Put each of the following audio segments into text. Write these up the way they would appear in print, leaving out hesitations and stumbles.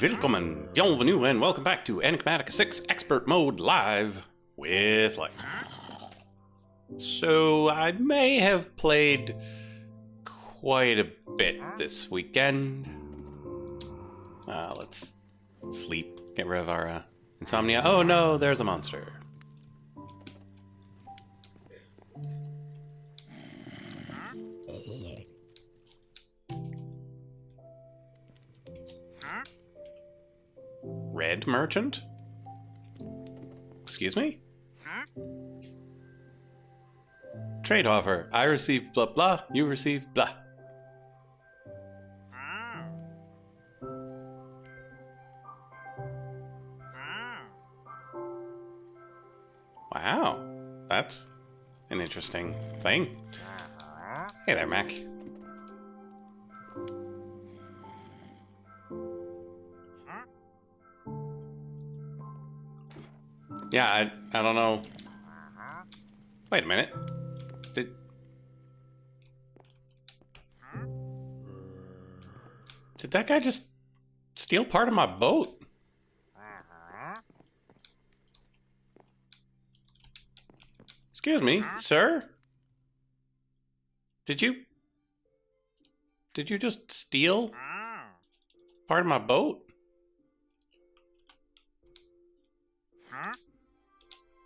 Willkommen, bienvenue, and welcome back to Enigmatica 6 Expert Mode Live with Light. So, I may have played quite a bit this weekend. Let's sleep, get rid of our insomnia. Oh no, there's a monster. Red merchant? Excuse me? Trade offer. I receive blah blah, you receive blah. Wow, that's an interesting thing. Hey there, Mac. Yeah, I don't know. Wait a minute. Did that guy just steal part of my boat? Excuse me, sir? Did you just steal part of my boat?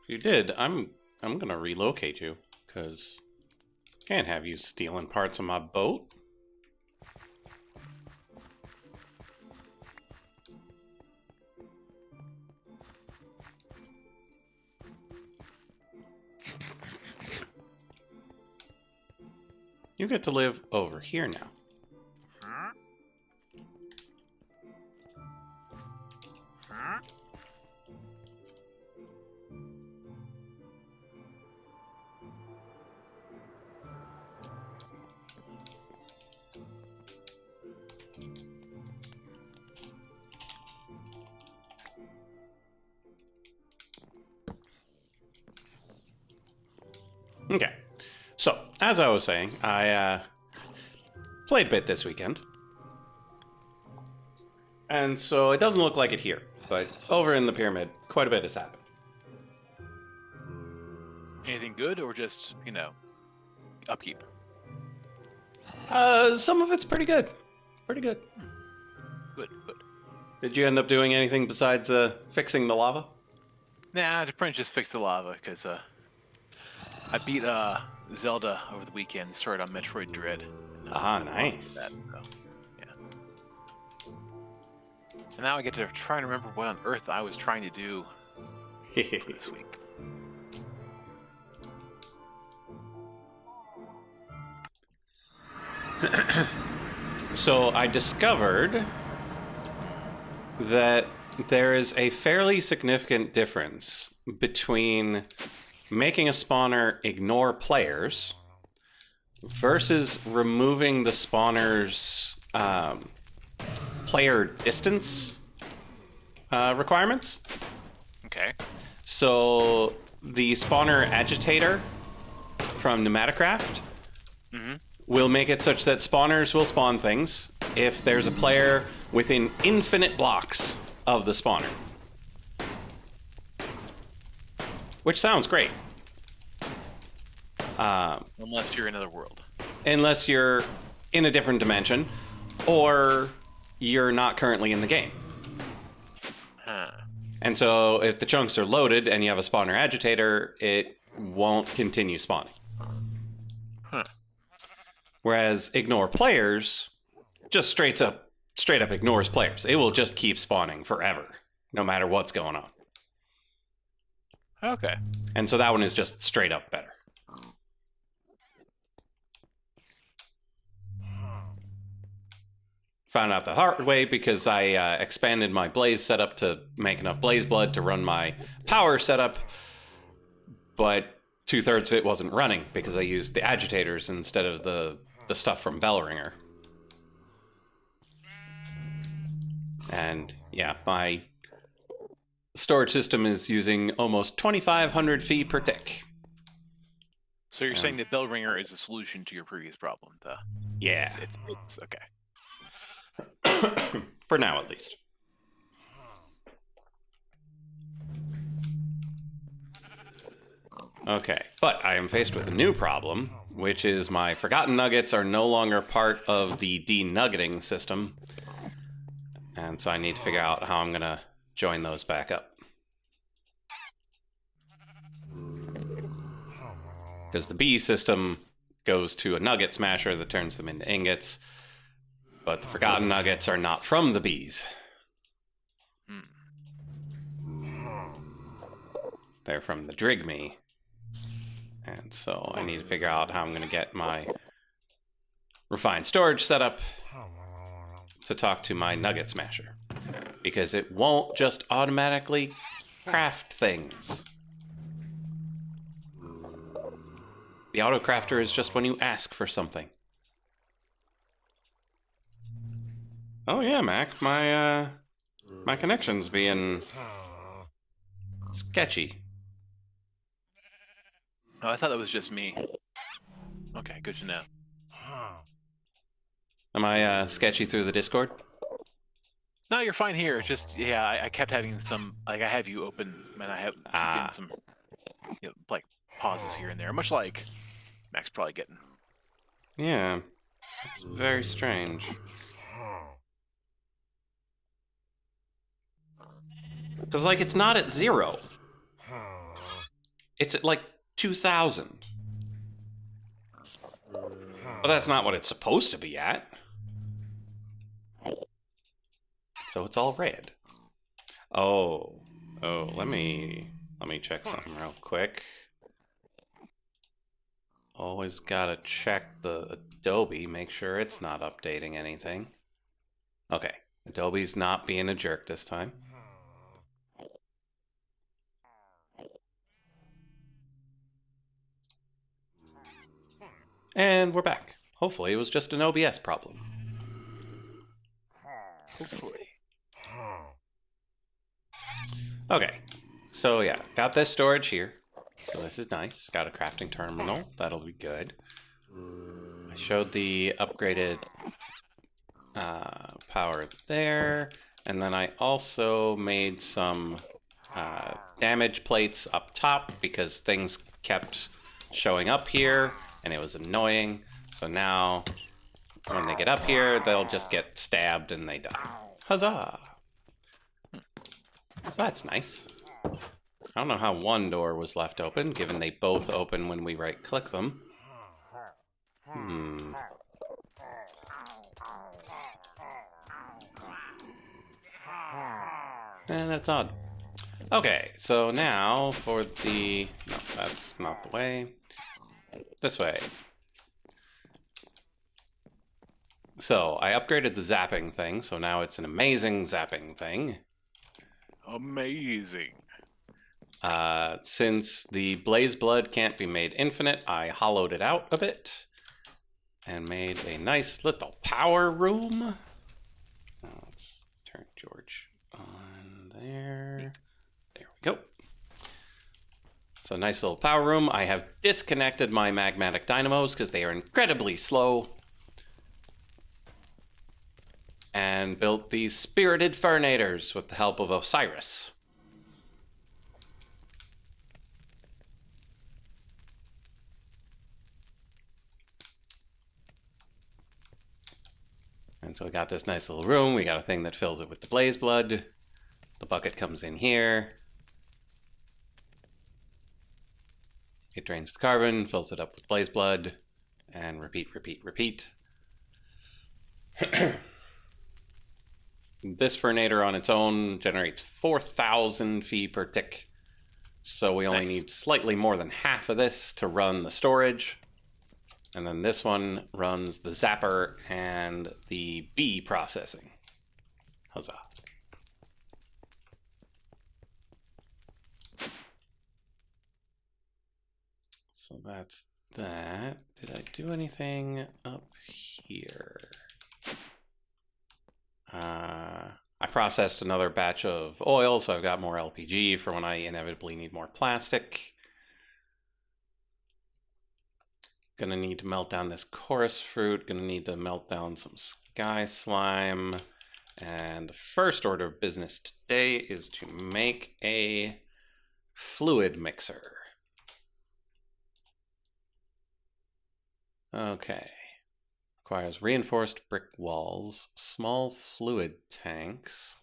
If you did, I'm gonna relocate you, cause can't have you stealing parts of my boat. You get to live over here now. Okay, so as I was saying, I played a bit this weekend, and so it doesn't look like it here, but over in the pyramid, quite a bit has happened. Anything good, or just, you know, upkeep? Some of it's pretty good. Pretty good. Good, good. Did you end up doing anything besides fixing the lava? Nah, the prince just fixed the lava, because I beat Zelda over the weekend, started on Metroid Dread. Ah, nice. That, so, yeah. And now I get to try and remember what on earth I was trying to do this week. So I discovered that there is a fairly significant difference between making a spawner ignore players versus removing the spawner's player distance requirements. Okay. So the spawner agitator from Pneumaticraft will make it such that spawners will spawn things if there's a player within infinite blocks of the spawner. Which sounds great. Unless you're in another world. Unless you're in a different dimension, or you're not currently in the game. Huh. And so if the chunks are loaded and you have a spawner agitator, it won't continue spawning. Huh. Whereas ignore players just straight up ignores players. It will just keep spawning forever, no matter what's going on. Okay. And so that one is just straight up better. Found out the hard way because I expanded my blaze setup to make enough blaze blood to run my power setup, but 2/3 of it wasn't running because I used the agitators instead of the stuff from Bellringer. And yeah, my storage system is using almost 2,500 feet per tick. So you're saying that Bellringer is a solution to your previous problem? Yeah. It's okay. For now, at least. Okay, but I am faced with a new problem, which is my forgotten nuggets are no longer part of the denuggeting system. And so I need to figure out how I'm going to join those back up. Because the B system goes to a nugget smasher that turns them into ingots, but the forgotten nuggets are not from the bees. They're from the Drigme. And so I need to figure out how I'm going to get my refined storage set up to talk to my nugget smasher. Because it won't just automatically craft things. The auto crafter is just when you ask for something. Oh yeah, Mac, my connection's being sketchy. Oh, I thought that was just me. Okay, good to know. Am I sketchy through the Discord? No, you're fine here. It's just, yeah, I kept having some, like, I have you open, and I have keep getting some, like, pauses here and there, much like Mac's probably getting. Yeah, it's very strange. Because, like, it's not at 0. It's at, like, 2,000. But that's not what it's supposed to be at. So it's all red. Oh, let me check something real quick. Always gotta check the Adobe, make sure it's not updating anything. Okay, Adobe's not being a jerk this time. And we're back. Hopefully it was just an OBS problem. Hopefully. Okay, so yeah, got this storage here. So this is nice. Got a crafting terminal. That'll be good. I showed the upgraded power there. And then I also made some damage plates up top because things kept showing up here and it was annoying. So now when they get up here, they'll just get stabbed and they die. Huzzah! So that's nice. I don't know how one door was left open, given they both open when we right-click them. And that's odd. Okay, so now for the... No, that's not the way. This way. So, I upgraded the zapping thing, so now it's an amazing zapping thing. Amazing. Since the blaze blood can't be made infinite, I hollowed it out a bit and made a nice little power room. Let's turn George on there. There we go. So nice little power room. I have disconnected my magmatic dynamos because they are incredibly slow. And built these spirited furnators with the help of Osiris. And so we got this nice little room. We got a thing that fills it with the blaze blood. The bucket comes in here. It drains the carbon, fills it up with blaze blood, and repeat, repeat, repeat. This furnator on its own generates 4,000 phi per tick. So we only need slightly more than half of this to run the storage. And then this one runs the zapper and the bee processing. Huzzah. So that's that. Did I do anything up here? I processed another batch of oil, so I've got more LPG for when I inevitably need more plastic. Gonna need to melt down this chorus fruit. Gonna need to melt down some sky slime. And the first order of business today is to make a fluid mixer. Okay. Requires reinforced brick walls, small fluid tanks,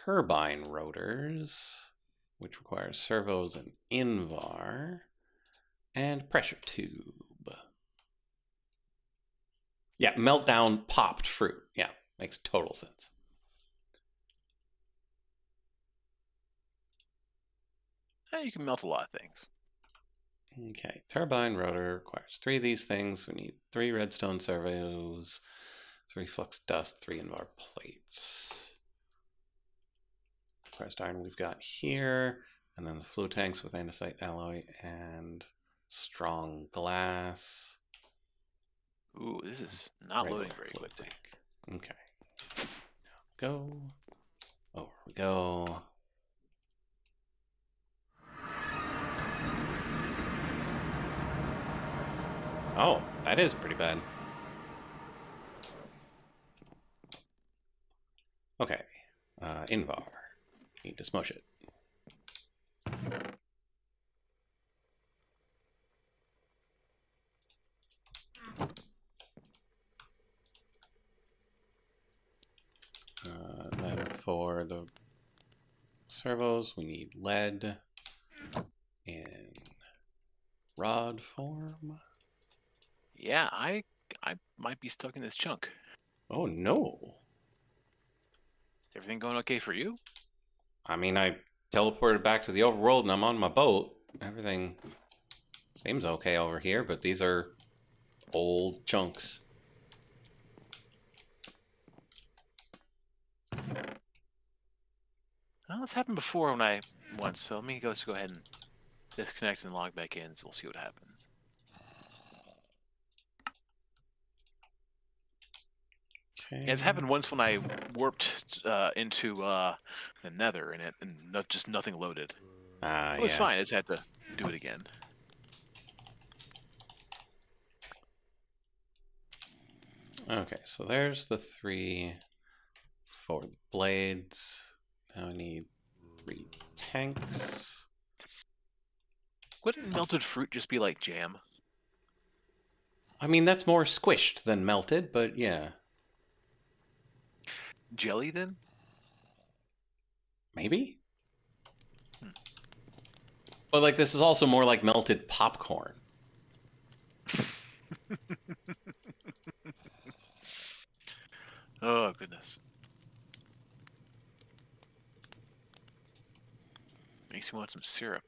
turbine rotors, which requires servos and invar, and pressure tube. Yeah, meltdown popped fruit. Yeah, makes total sense. You can melt a lot of things. Okay, turbine rotor requires 3 of these things. We need 3 redstone servos, 3 flux dust, 3 invar plates. Pressed iron we've got here, and then the fluid tanks with andesite alloy and strong glass. Ooh, this is not Regular loading very fluid quickly. tank. Okay. Go. Over we go. Oh, that is pretty bad. Okay. Invar. Need to smush it. Then for the servos, we need lead in rod form. Yeah, I might be stuck in this chunk. Oh no. Everything going okay for you? I mean, I teleported back to the overworld and I'm on my boat. Everything seems okay over here, but these are old chunks. Well, this happened before once, so let me go ahead and disconnect and log back in, so we'll see what happened. Okay. Yeah, it's happened once when I warped into the Nether and just nothing loaded. It was Yeah. fine. I just had to do it again. Okay, so there's the 3 for the blades. Now I need 3 tanks. Wouldn't melted fruit just be like jam? I mean, that's more squished than melted, but yeah. Jelly, then? Maybe? But like, this is also more like melted popcorn. Oh, goodness. Makes me want some syrup.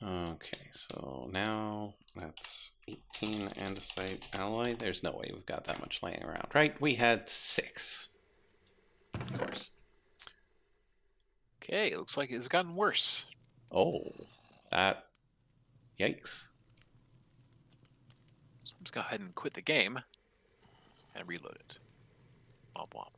Okay, so now that's 18 andesite alloy. There's no way we've got that much laying around, right? We had 6. Of course. Okay, it looks like it's gotten worse. Oh, that... Yikes. So let's go ahead and quit the game and reload it. Womp womp.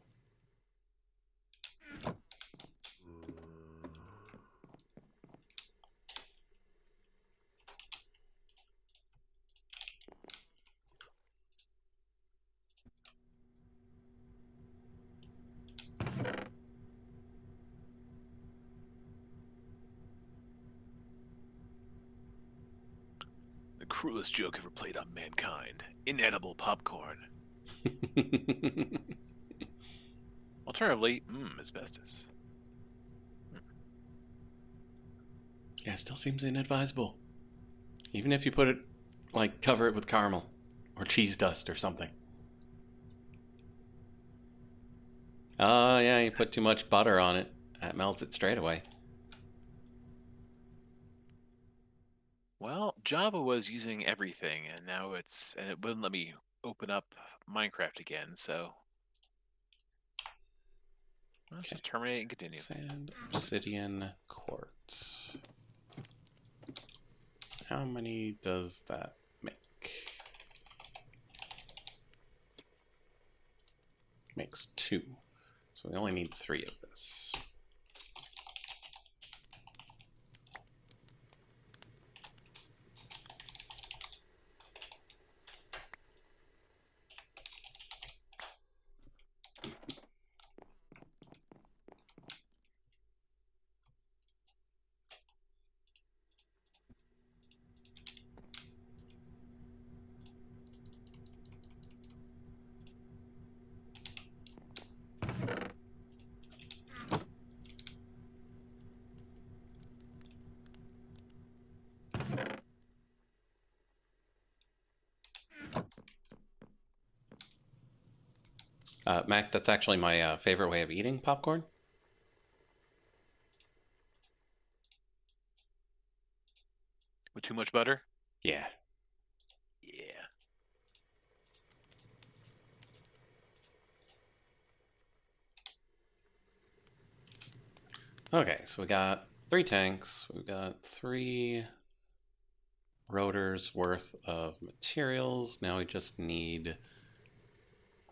The cruelest joke ever played on mankind. Inedible popcorn. Alternatively, asbestos. Yeah, it still seems inadvisable. Even if you put it, like, cover it with caramel or cheese dust or something. Oh, yeah, you put too much butter on it. That melts it straight away. Well, Java was using everything, and now and it wouldn't let me open up Minecraft again, so let's just terminate and continue. Sand, obsidian, quartz. How many does that make? Makes 2. So we only need 3 of this. Mac, that's actually my favorite way of eating popcorn. With too much butter? Yeah. Yeah. Okay, so we got 3 tanks. We've got 3 rotors worth of materials. Now we just need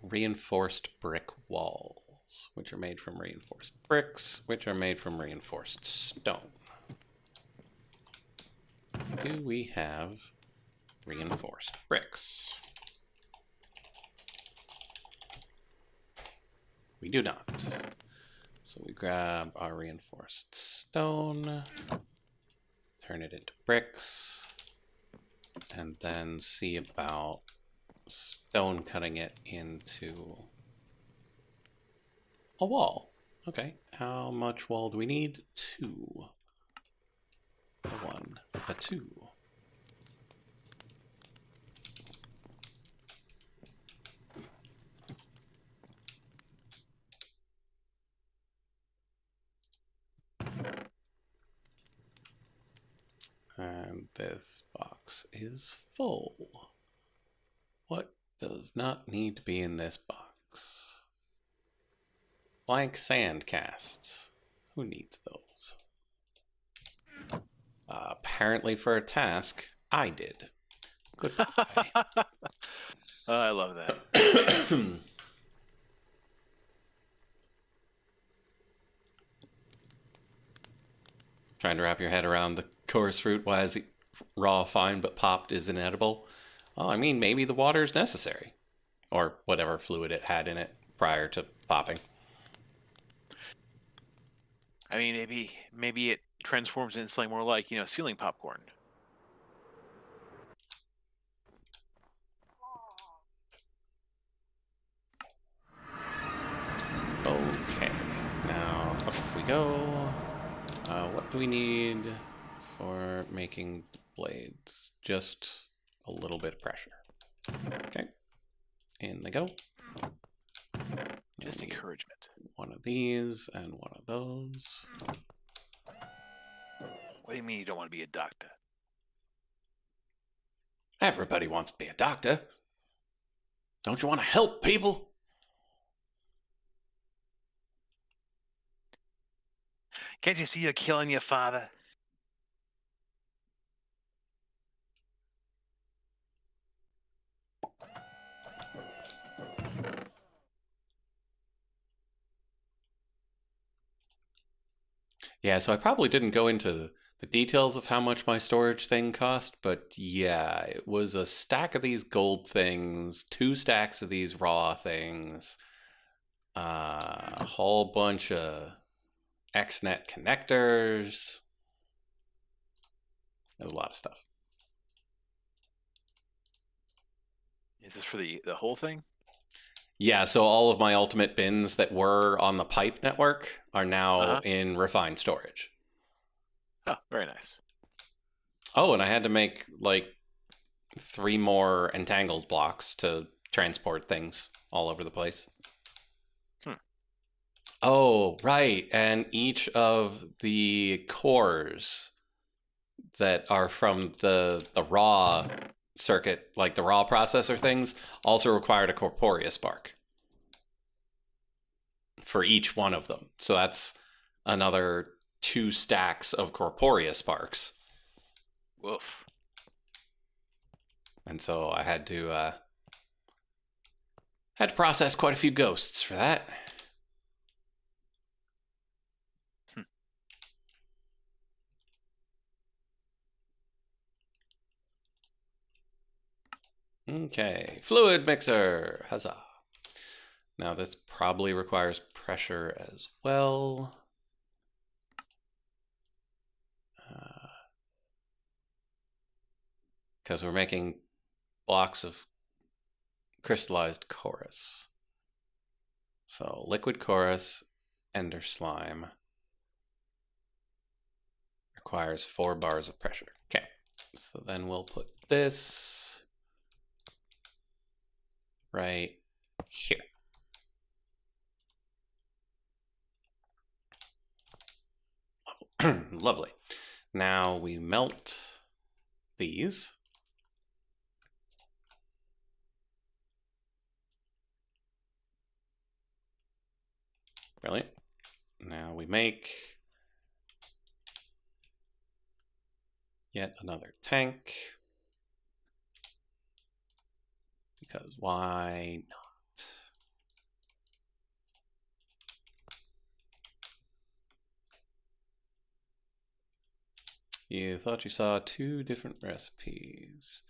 reinforced brick walls, which are made from reinforced bricks, which are made from reinforced stone. Do we have reinforced bricks? We do not. So we grab our reinforced stone, turn it into bricks, and then see about stone cutting it into a wall. Okay, how much wall do we need? 2. A 1, a 2. And this box is full. What does not need to be in this box? Blank sand casts. Who needs those? Apparently for a task, I did. Goodbye. I love that. Trying to wrap your head around the chorus fruit. Why is it raw fine but popped is inedible? Well, I mean, maybe the water is necessary. Or whatever fluid it had in it prior to popping. I mean, maybe it transforms into something more like, ceiling popcorn. Okay, now up we go. What do we need for making blades? Just a little bit of pressure. Okay, in they go. Just encouragement. One of these and one of those. What do you mean you don't want to be a doctor? Everybody wants to be a doctor. Don't you want to help people? Can't you see you're killing your father? Yeah, so I probably didn't go into the details of how much my storage thing cost, but yeah, it was a stack of these gold things, 2 stacks of these raw things, a whole bunch of XNet connectors. There's a lot of stuff. Is this for the whole thing? Yeah, so all of my ultimate bins that were on the pipe network are now in refined storage. Oh, very nice. Oh, and I had to make like 3 more entangled blocks to transport things all over the place. Oh, right. And each of the cores that are from the raw circuit, like the raw processor things, also required a corporeal spark for each one of them. So that's another 2 stacks of corporeal sparks. Woof. And so I had to process quite a few ghosts for that. Okay, fluid mixer, huzzah. Now this probably requires pressure as well. Because we're making blocks of crystallized chorus. So liquid chorus, ender slime requires 4 bars of pressure. Okay, so then we'll put this right here. Lovely. Now we melt these. Brilliant. Now we make yet another tank. Because why not? You thought you saw 2 different recipes.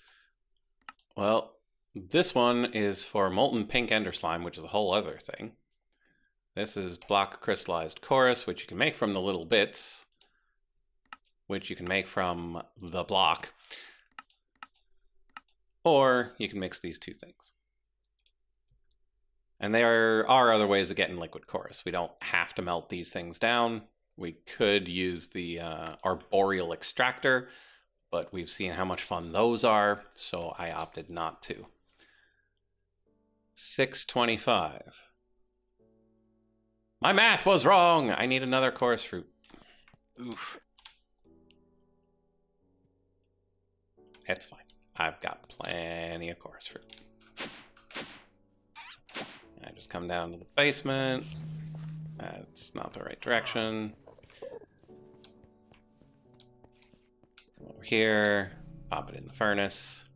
Well, this one is for molten pink ender slime, which is a whole other thing. This is block crystallized chorus, which you can make from the little bits, which you can make from the block. Or you can mix these 2 things. And there are other ways of getting liquid chorus. We don't have to melt these things down. We could use the arboreal extractor, but we've seen how much fun those are, so I opted not to. 625. My math was wrong! I need another chorus fruit. Oof. It's fine. I've got plenty of chorus fruit. I just come down to the basement. That's not the right direction. Come over here. Pop it in the furnace.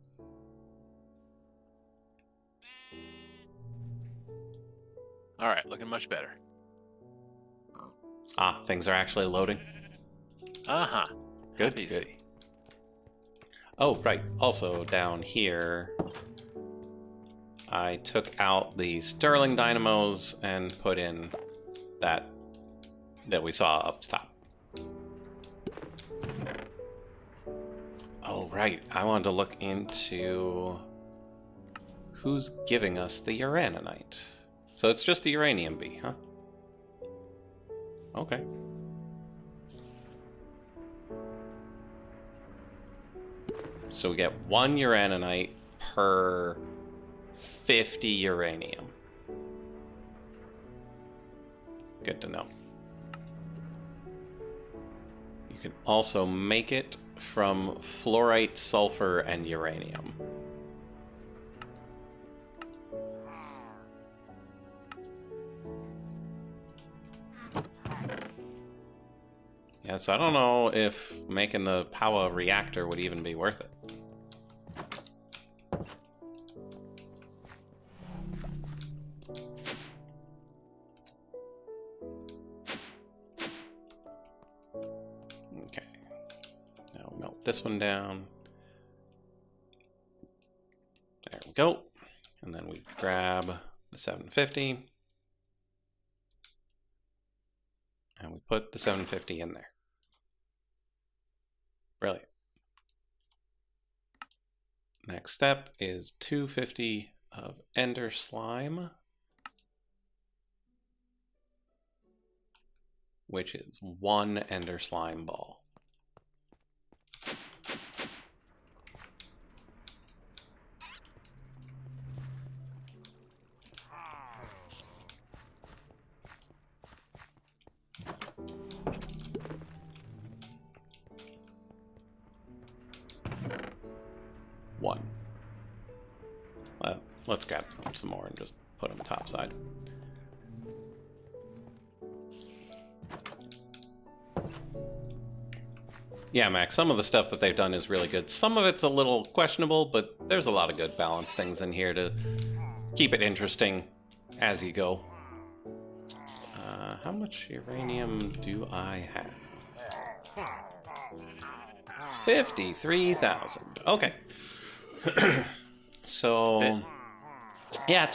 All right, looking much better. Ah, things are actually loading. Uh-huh. Good, Happy to good. see. Oh, right. Also, down here, I took out the Stirling dynamos and put in that we saw up top. Oh, right. I wanted to look into who's giving us the uraninite. So it's just the uranium bee, huh? Okay. So we get 1 uraninite per 50 uranium. Good to know. You can also make it from fluorite, sulfur, and uranium. Yeah, so I don't know if making the power reactor would even be worth it. Okay. Now melt this one down. There we go. And then we grab the 750. And we put the 750 in there. Brilliant. Next step is 250 of ender slime, which is 1 ender slime ball. One. Let's grab some more and just put them topside. Yeah, Max, some of the stuff that they've done is really good. Some of it's a little questionable, but there's a lot of good balanced things in here to keep it interesting as you go. How much uranium do I have? 53,000. Okay. So yeah,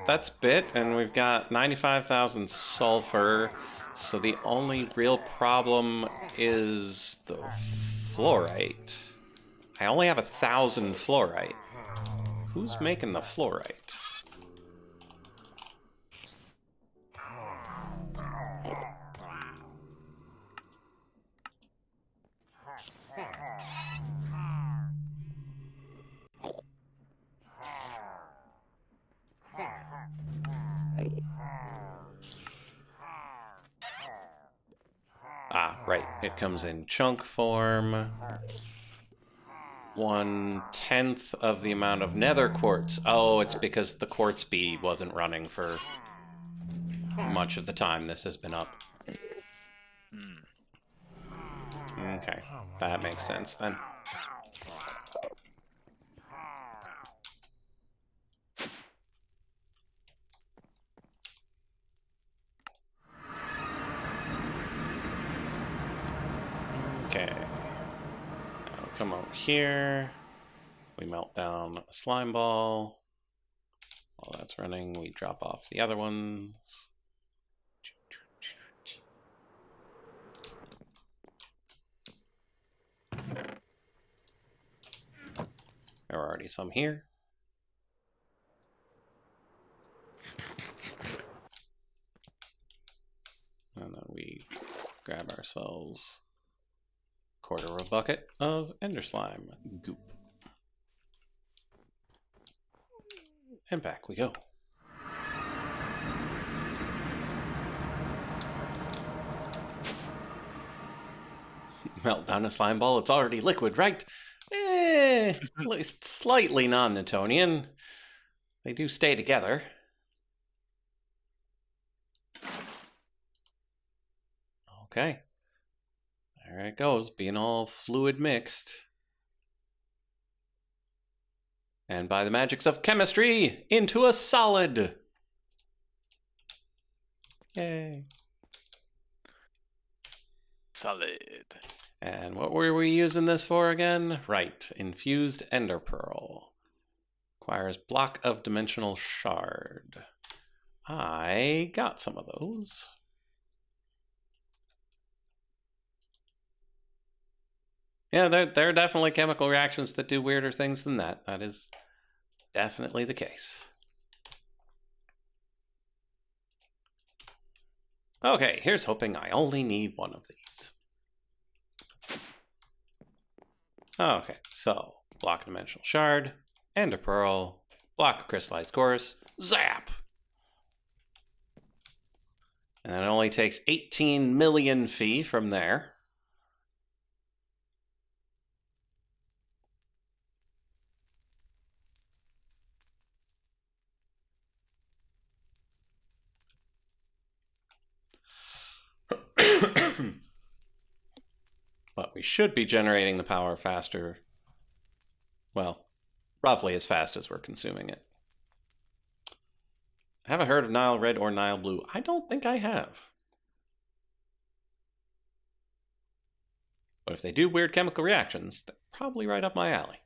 that's bit, and we've got 95,000 sulfur. So the only real problem is the fluorite. I only have 1,000 fluorite. Who's making the fluorite? Ah, right. It comes in chunk form. 1/10 of the amount of nether quartz. Oh, it's because the quartz bee wasn't running for much of the time this has been up. Okay, that makes sense then. Okay. Now we come over here. We melt down a slime ball. While that's running, we drop off the other ones. There are already some here. And then we grab ourselves a quarter of a bucket of ender slime goop. And back we go. Melt down a slime ball, it's already liquid, right? At least slightly non-Newtonian. They do stay together. Okay. There it goes, being all fluid mixed. And by the magics of chemistry, into a solid. Yay. Solid. And what were we using this for again? Right, infused ender pearl. Requires block of dimensional shard. I got some of those. Yeah, there are definitely chemical reactions that do weirder things than that. That is definitely the case. Okay, here's hoping I only need one of these. Okay, so block of dimensional shard, ender pearl, block of crystallized quartz, zap! And it only takes 18 million phi from there. But we should be generating the power faster. Well, roughly as fast as we're consuming it. Have I heard of Nile Red or Nile Blue? I don't think I have. But if they do weird chemical reactions, they're probably right up my alley.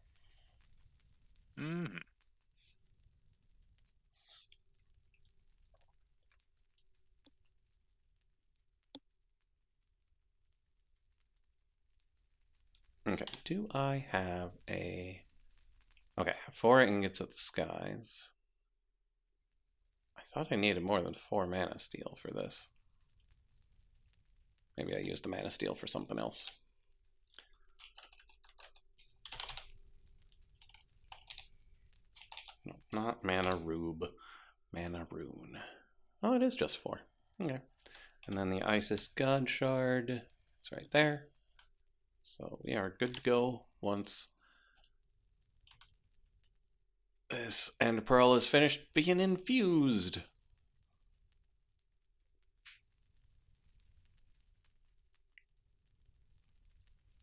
Okay, do I have a... Okay, 4 ingots of the skies. I thought I needed more than 4 mana steel for this. Maybe I used the mana steel for something else. No, not mana rube. Mana rune. Oh, it is just 4. Okay. And then the Isis God Shard is right there. So we are good to go once this end pearl is finished being infused.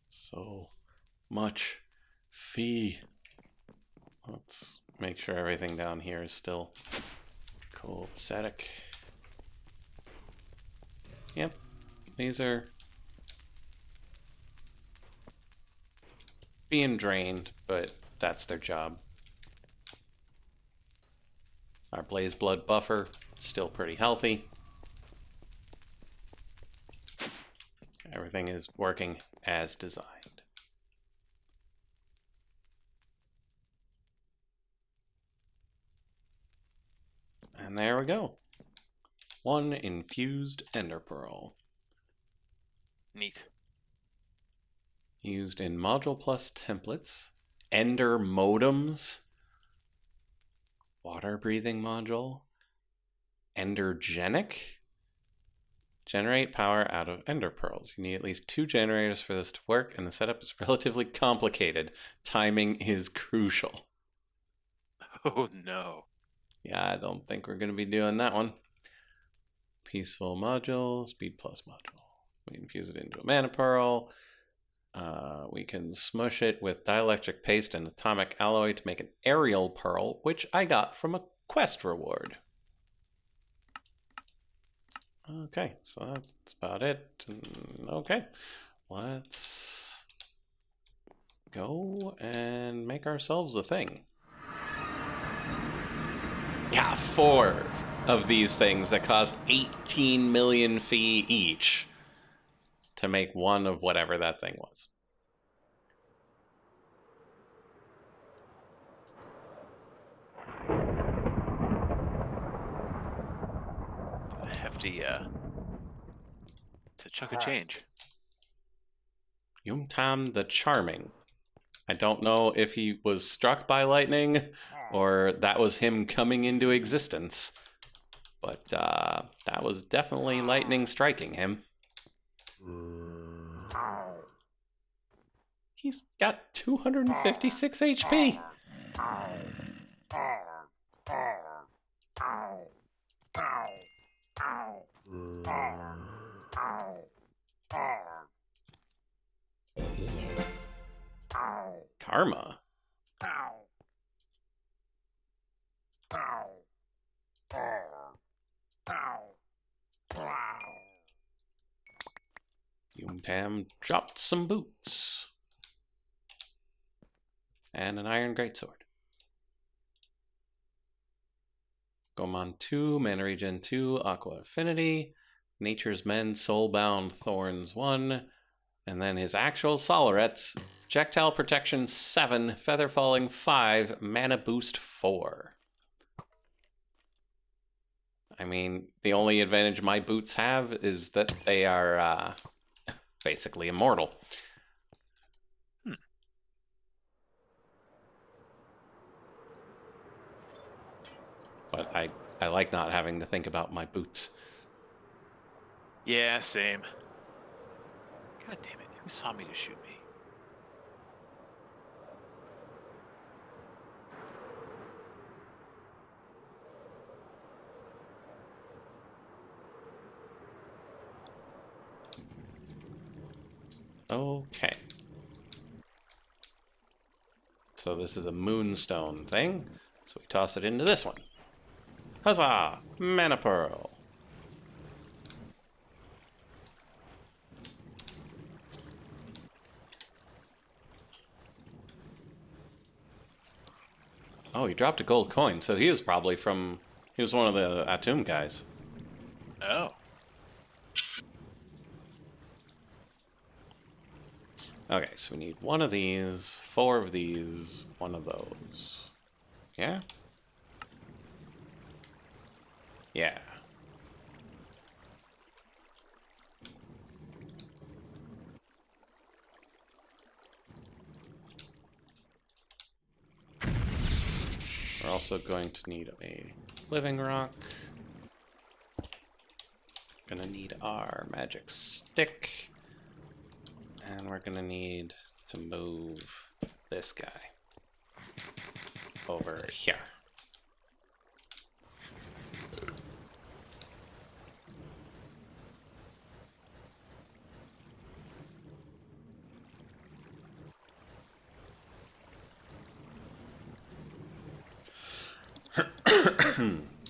So much phi. Let's make sure everything down here is still copacetic. Yep, these are being drained, but that's their job. Our Blaze Blood buffer still pretty healthy. Everything is working as designed. And there we go. 1 infused ender pearl. Neat. Used in Module Plus templates, ender modems, water breathing module, endergenic, Generate power out of ender pearls. You need at least 2 generators for this to work, and the setup is relatively complicated. Timing is crucial. Oh no. Yeah, I don't think we're going to be doing that one. Peaceful module, speed plus module. We infuse it into a mana pearl. We can smush it with dielectric paste and atomic alloy to make an aerial pearl, which I got from a quest reward. Okay, so that's about it. Okay, let's go and make ourselves a thing. Yeah, 4 of these things that cost 18 million fee each to make one of whatever that thing was. A hefty chunk of change. Yumtam the Charming. I don't know if he was struck by lightning or that was him coming into existence, but that was definitely lightning striking him. He's got 256 HP. Karma. Yumtam dropped some boots. And an iron greatsword. Goemon 2, Mana Regen 2, Aqua Affinity, Nature's Men, Soulbound Thorns 1, and then his actual Solarets, Projectile Protection 7, Feather Falling 5, Mana Boost 4. I mean, the only advantage my boots have is that they are basically immortal. But I like not having to think about my boots. Yeah, same. God damn it. Who saw me to shoot me? Okay. So this is a moonstone thing. So we toss it into this one. Huzzah! Mana Pearl. Oh, he dropped a gold coin, so he was probably from... He was one of the Atum guys. Oh. Okay, so we need 1 of these, 4 of these, 1 of those. Yeah? Yeah. We're also going to need a living rock. Gonna need our magic stick. And we're gonna need to move this guy over here.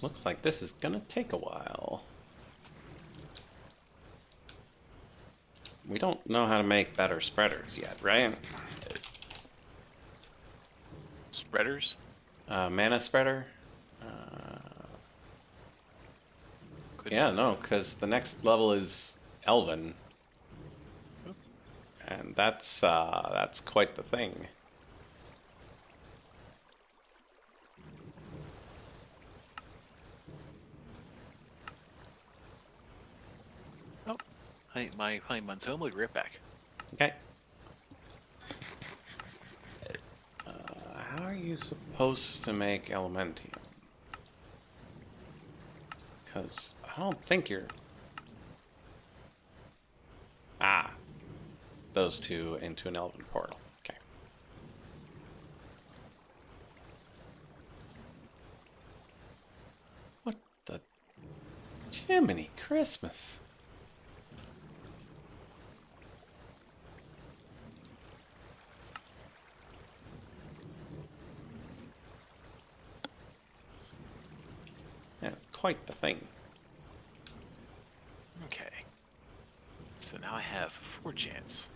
Looks like this is gonna take a while. We don't know how to make better spreaders yet, right? Spreaders? Mana spreader? Yeah, no, because the next level is Elven. And that's quite the thing. Oh, my honeymon's home. We'll be right back. Okay. How are you supposed to make Elementium? Because I don't think you're... those two into an elven portal. Okay. What the Jiminy Christmas? Yeah, it's quite the thing. Okay. So now I have 4 chance.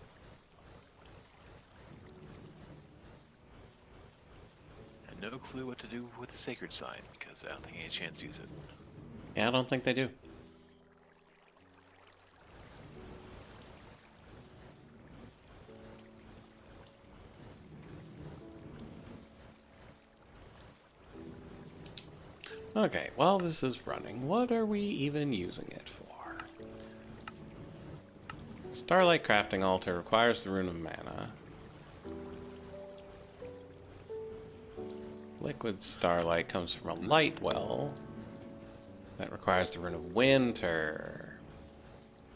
And no clue what to do with the sacred sign because I don't think I had a chance to use it. Yeah, I don't think they do. Okay, while this is running, what are we even using it for? Starlight crafting altar requires the rune of mana. Liquid starlight comes from a light well that requires the rune of winter.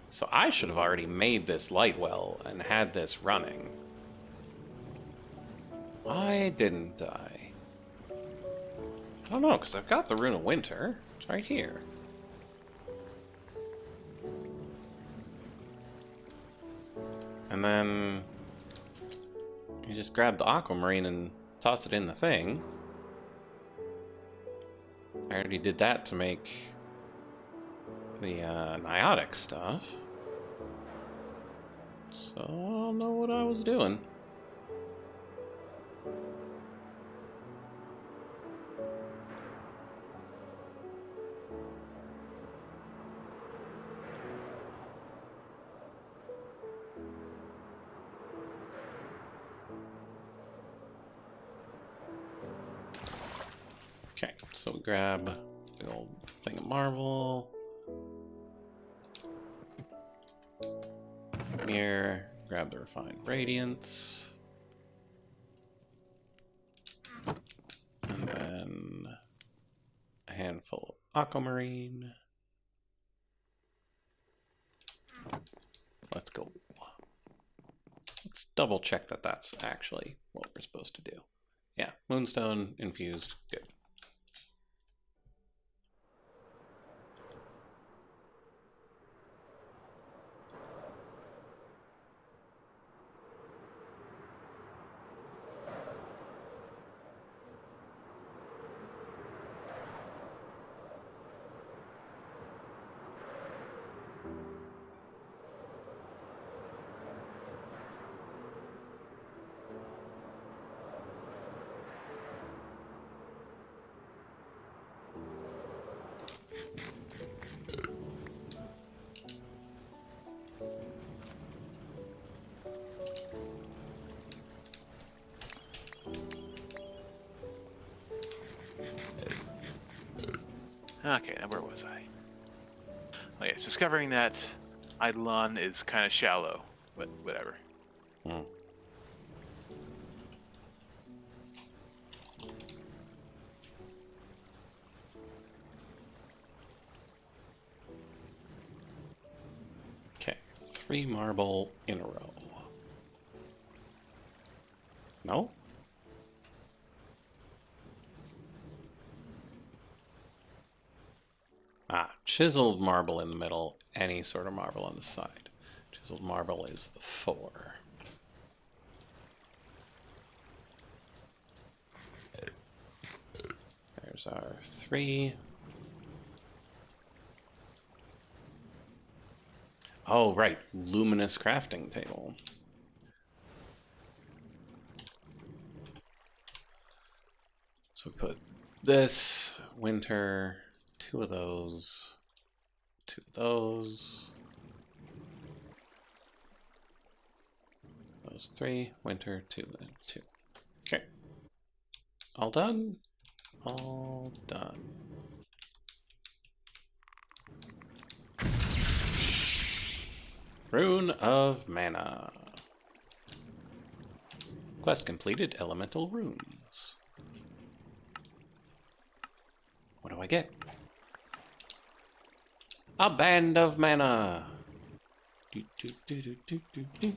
So I should have already made this light well and had this running. Why didn't I? I don't know, because I've got the rune of winter. It's right here. And then you just grab the aquamarine and toss it in the thing. I already did that to make the niotic stuff. So I don't know what I was doing. Okay, so we grab the old thing of marble. Mirror, grab the refined radiance. And then a handful of aquamarine. Let's go. Let's double check that that's actually what we're supposed to do. Yeah, moonstone infused, good. Okay, now where was I? Oh yes, discovering that Eidolon is kind of shallow, but whatever. Hmm. Okay, 3 marble in a row. No? Ah, chiseled marble in the middle, any sort of marble on the side. Chiseled marble is the 4. There's our 3. Oh, right, luminous crafting table. So we put this, winter, 2 of those, 2 of those, those 3, winter, 2, and 2. Okay. All done? All done. Rune of Mana. Quest completed, elemental runes. What do I get? A band of mana. Do, do, do, do, do, do, do.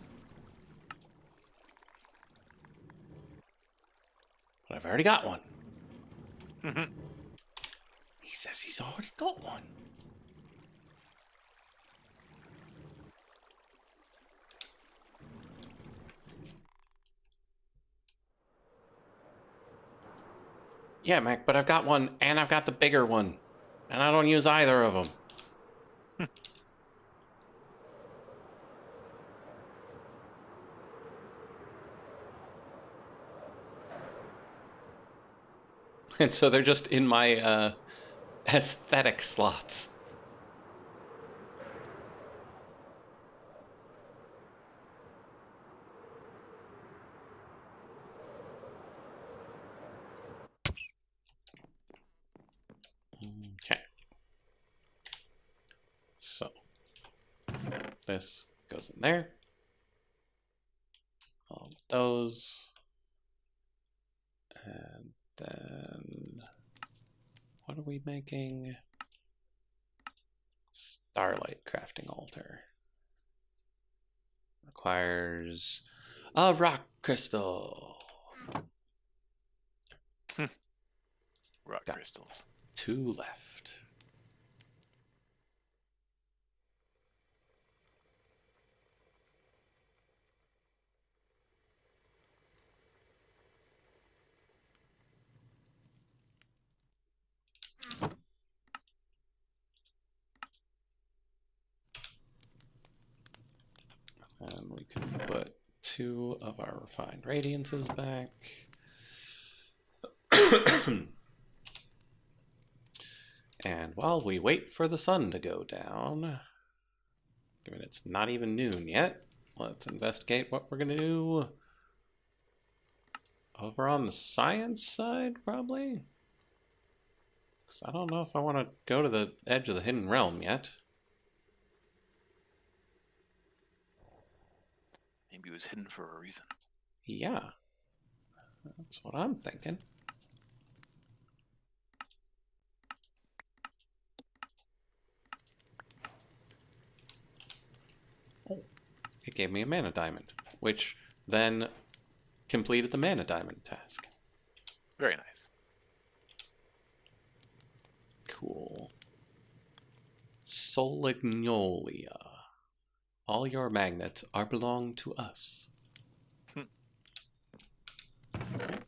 But I've already got one. Mhm. He says he's already got one. Yeah, Mac, but I've got one, and I've got the bigger one. And I don't use either of them. And so they're just in my aesthetic slots. Okay. So this goes in there. All of those. And then what are we making? Starlight crafting altar. Requires a rock crystal. Rock Got crystals. 2 left. And we can put 2 of our refined radiances back. And while we wait for the sun to go down, given it's not even noon yet, let's investigate what we're going to do over on the science side, probably. Because I don't know if I want to go to the edge of the hidden realm yet. Maybe it was hidden for a reason. Yeah, that's what I'm thinking. Oh, it gave me a mana diamond, which then completed the mana diamond task. Very nice. Cool. Solignolia. All your magnets are belong to us. Okay,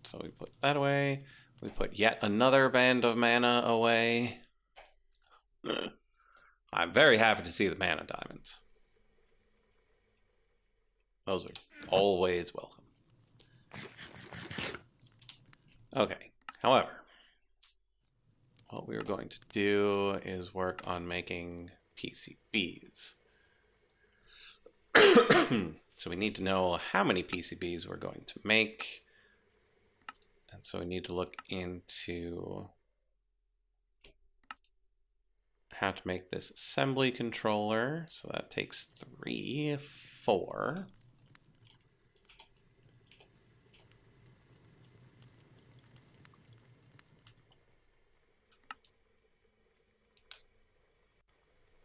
so we put that away. We put yet another band of mana away. I'm very happy to see the mana diamonds. Those are always welcome. Okay, however, what we are going to do is work on making PCBs. So we need to know how many PCBs we're going to make. And so we need to look into how to make this assembly controller. So that takes 3, 4.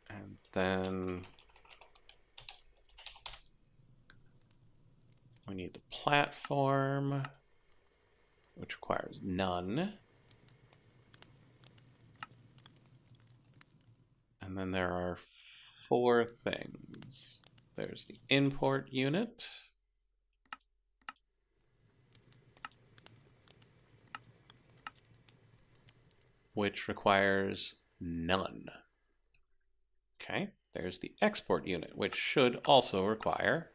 And then we need the platform, which requires none. And then there are 4 things. There's the import unit, which requires none. Okay, there's the export unit, which should also require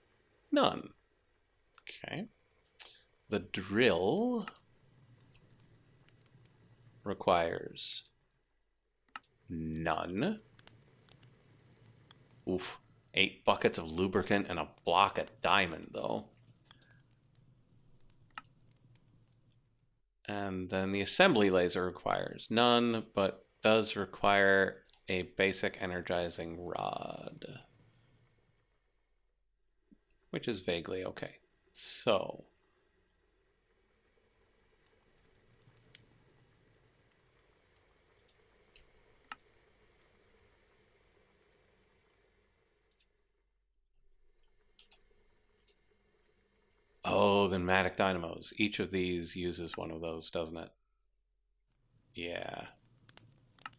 none. Okay, the drill requires none. Oof, 8 buckets of lubricant and a block of diamond, though. And then the assembly laser requires none, but does require a basic energizing rod, which is vaguely okay. So Oh, the pneumatic dynamos. Each of these uses one of those, doesn't it? Yeah.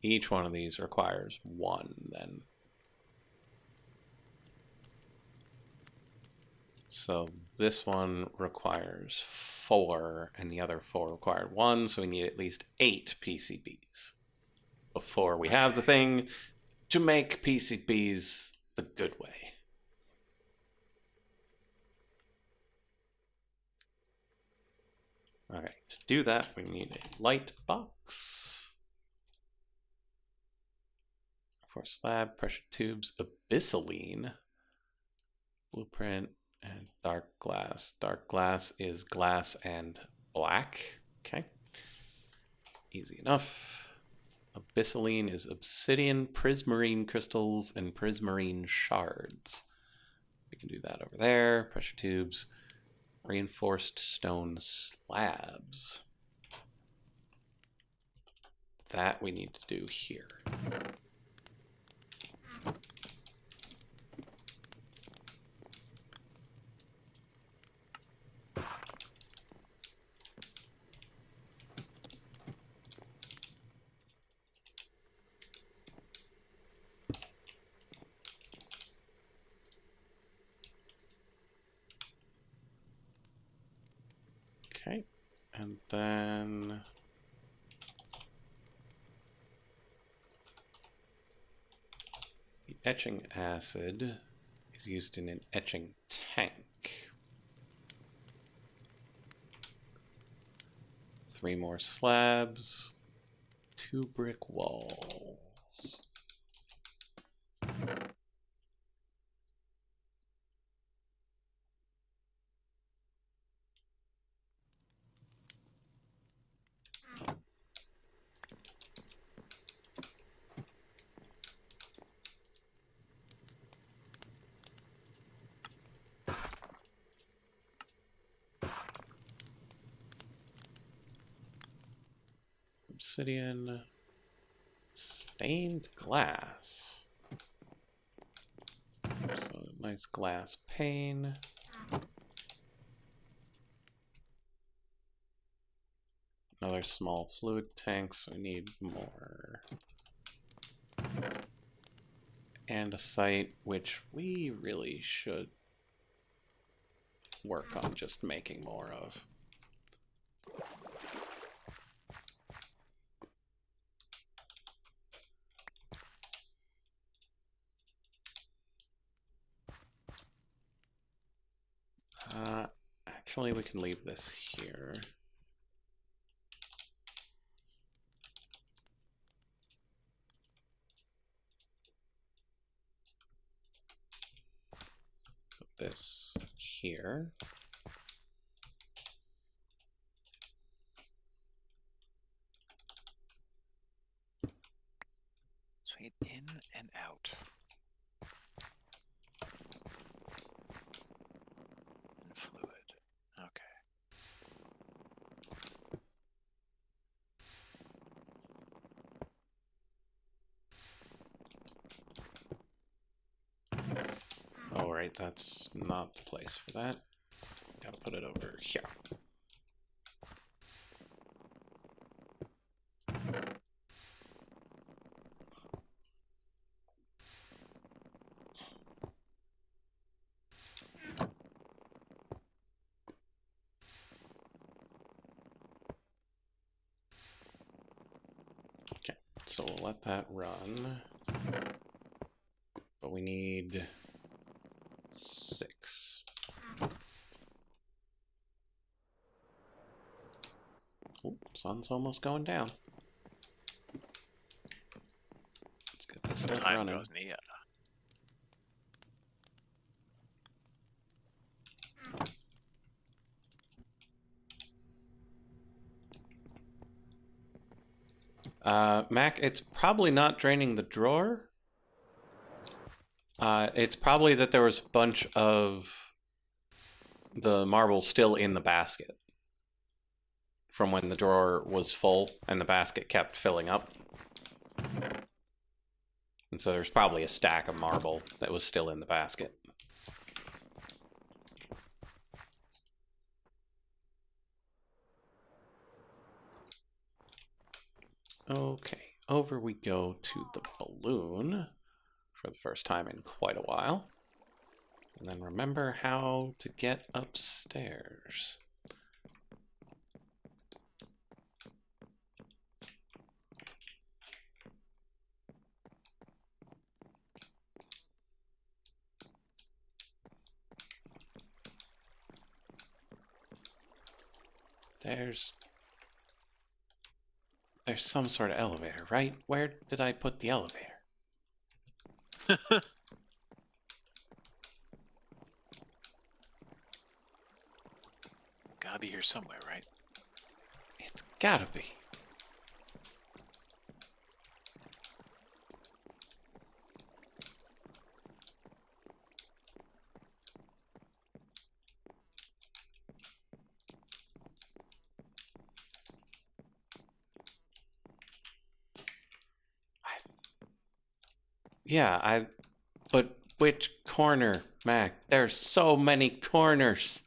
Each one of these requires one, then. So this one requires 4, and the other 4 required 1, so we need at least 8 PCBs before we have the thing to make PCBs the good way. Okay, to do that, we need a light box. For slab, pressure tubes, abyssaline, blueprint, and dark glass. Dark glass is glass and black. Okay. Easy enough. Abyssaline is obsidian, prismarine crystals, and prismarine shards. We can do that over there. Pressure tubes. Reinforced stone slabs. That we need to do here. Okay, and then the etching acid is used in an etching tank. 3 more slabs, 2 brick walls. Obsidian, stained glass. So nice glass pane. Another small fluid tank, so we need more. And a site which we really should work on just making more of. Actually, we can leave this here. Put this here. Sweet in and out. And fluid. Okay. Oh, right, that's not the place for that. Gotta put it over here. Okay, so we'll let that run. But we need 6. Oh, sun's almost going down. Let's get this stuff Time running. goes, yeah. Mac, it's probably not draining the drawer. It's probably that there was a bunch of the marbles still in the basket from when the drawer was full and the basket kept filling up. And so there's probably a stack of marble that was still in the basket. Okay, over we go to the balloon for the first time in quite a while. And then remember how to get upstairs. There's some sort of elevator, right? Where did I put the elevator? Gotta be here somewhere, right? It's gotta be. But which corner, Mac? There's so many corners.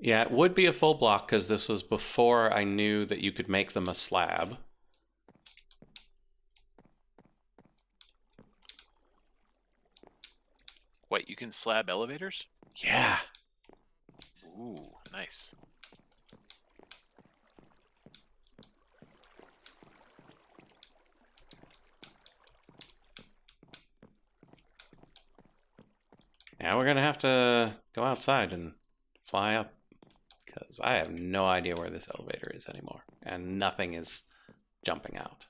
Yeah, it would be a full block because this was before I knew that you could make them a slab. Wait, you can slab elevators? Yeah. Ooh, nice. Now we're gonna have to go outside and fly up because I have no idea where this elevator is anymore, and nothing is jumping out.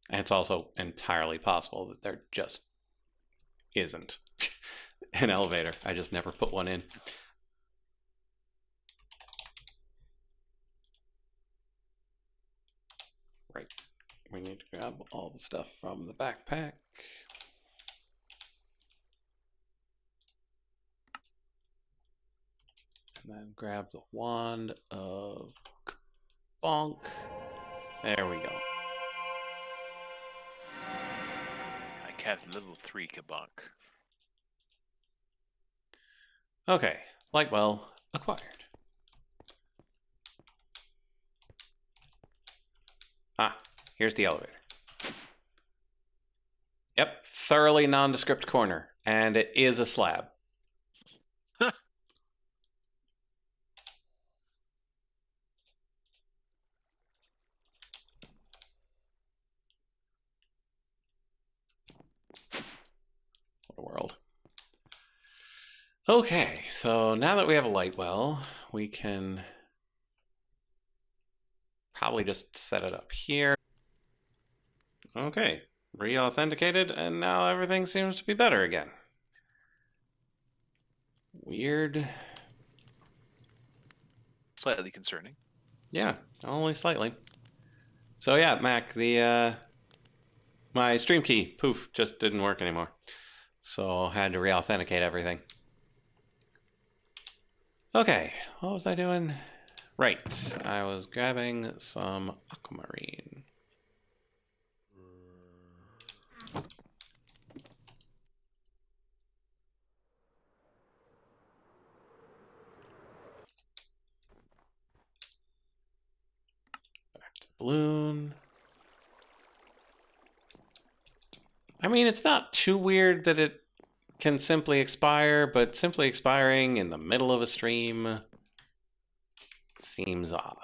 And it's also entirely possible that there just isn't an elevator. I just never put one in. Right. We need to grab all the stuff from the backpack. And then grab the wand of bonk. There we go. I cast level 3 Kabunk. Okay, light well acquired. Ah, here's the elevator. Yep, thoroughly nondescript corner, and it is a slab. What a world. Okay, so now that we have a light well, we can probably just set it up here. Okay, re-authenticated, and now everything seems to be better again. Weird. Slightly concerning. Yeah, only slightly. So yeah, Mac, my stream key, poof, just didn't work anymore. So I had to re-authenticate everything. Okay, what was I doing? Right, I was grabbing some aquamarine. Back to the balloon. I mean, it's not too weird that it can simply expire, but simply expiring in the middle of a stream seems odd.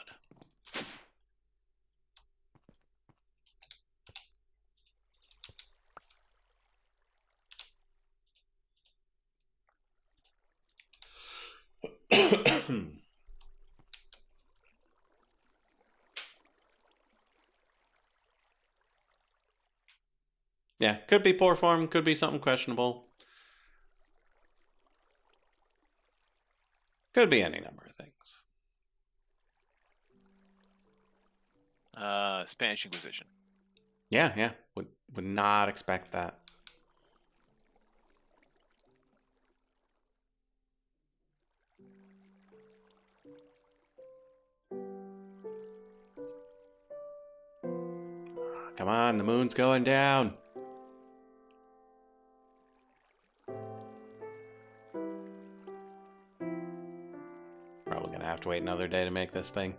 Yeah, could be poor form, could be something questionable. Could be any number of things. Spanish Inquisition. Yeah. Would not expect that. Come on, the moon's going down. Probably gonna have to wait another day to make this thing.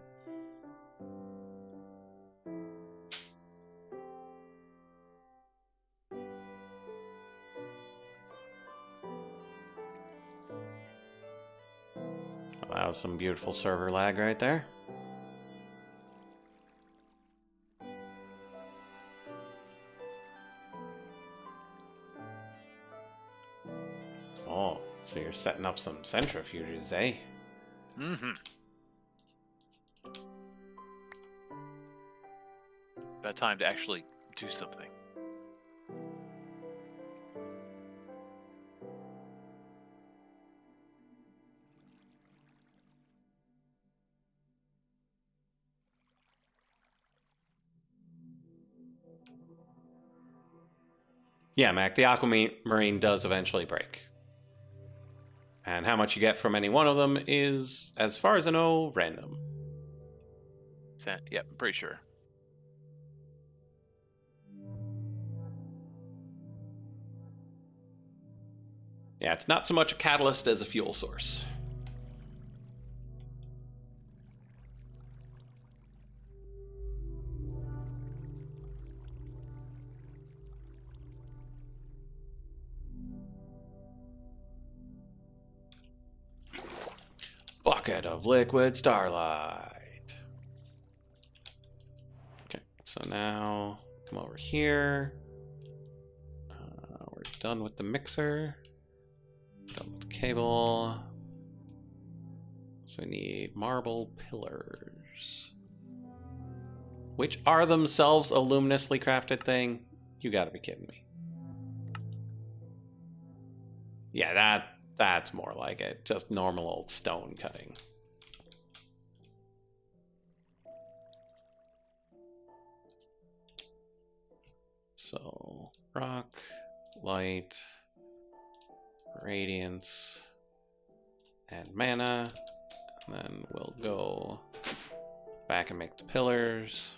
Well, that was some beautiful server lag right there. Oh, so you're setting up some centrifuges, eh? Mm-hmm. About time to actually do something. Yeah, Mac, the aquamarine does eventually break. And how much you get from any one of them is, as far as I know, random. Yep, I'm pretty sure. Yeah, it's not so much a catalyst as a fuel source. Bucket of liquid starlight. Okay, so now come over here. We're done with the mixer. Done with the cable. So we need marble pillars. Which are themselves a luminously crafted thing? You gotta be kidding me. Yeah, that's more like it. Just normal old stone cutting. So, rock, light, radiance, and mana. And then we'll go back and make the pillars.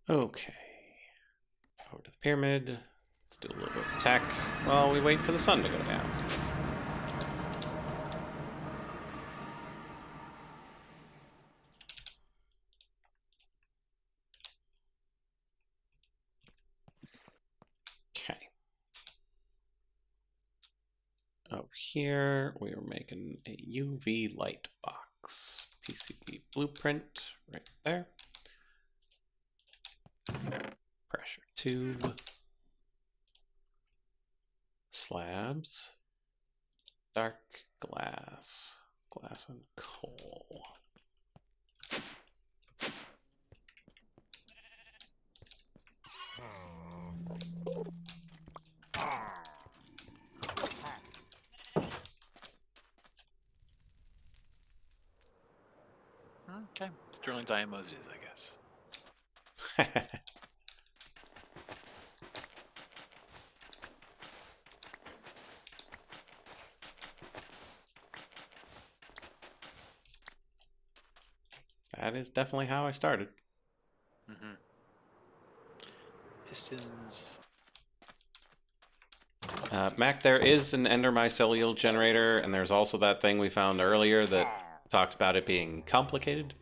Okay. Over to the pyramid. Let's do a little bit of tech while we wait for the sun to go down. here, we are making a UV light box. PCB blueprint right there. Pressure tube. Slabs. Dark glass. Glass and coal. Okay, sterling dynamos it is, I guess. That is definitely how I started. Mm-hmm. Pistons. Mac, there is an ender mycelial generator, and there's also that thing we found earlier that talked about it being complicated.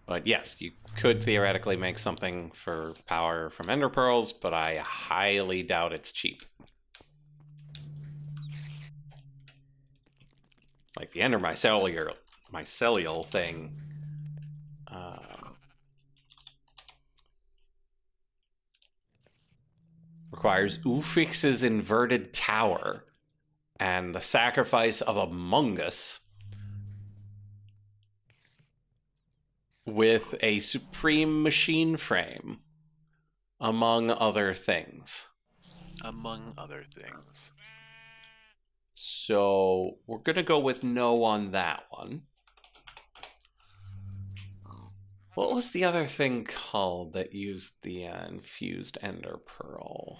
But yes, you could theoretically make something for power from ender pearls, but I highly doubt it's cheap. Like the ender mycelial thing. Requires Ufix's inverted tower and the sacrifice of a mungus with a supreme machine frame, among other things. Among other things. So we're going to go with no on that one. What was the other thing called that used the infused ender pearl?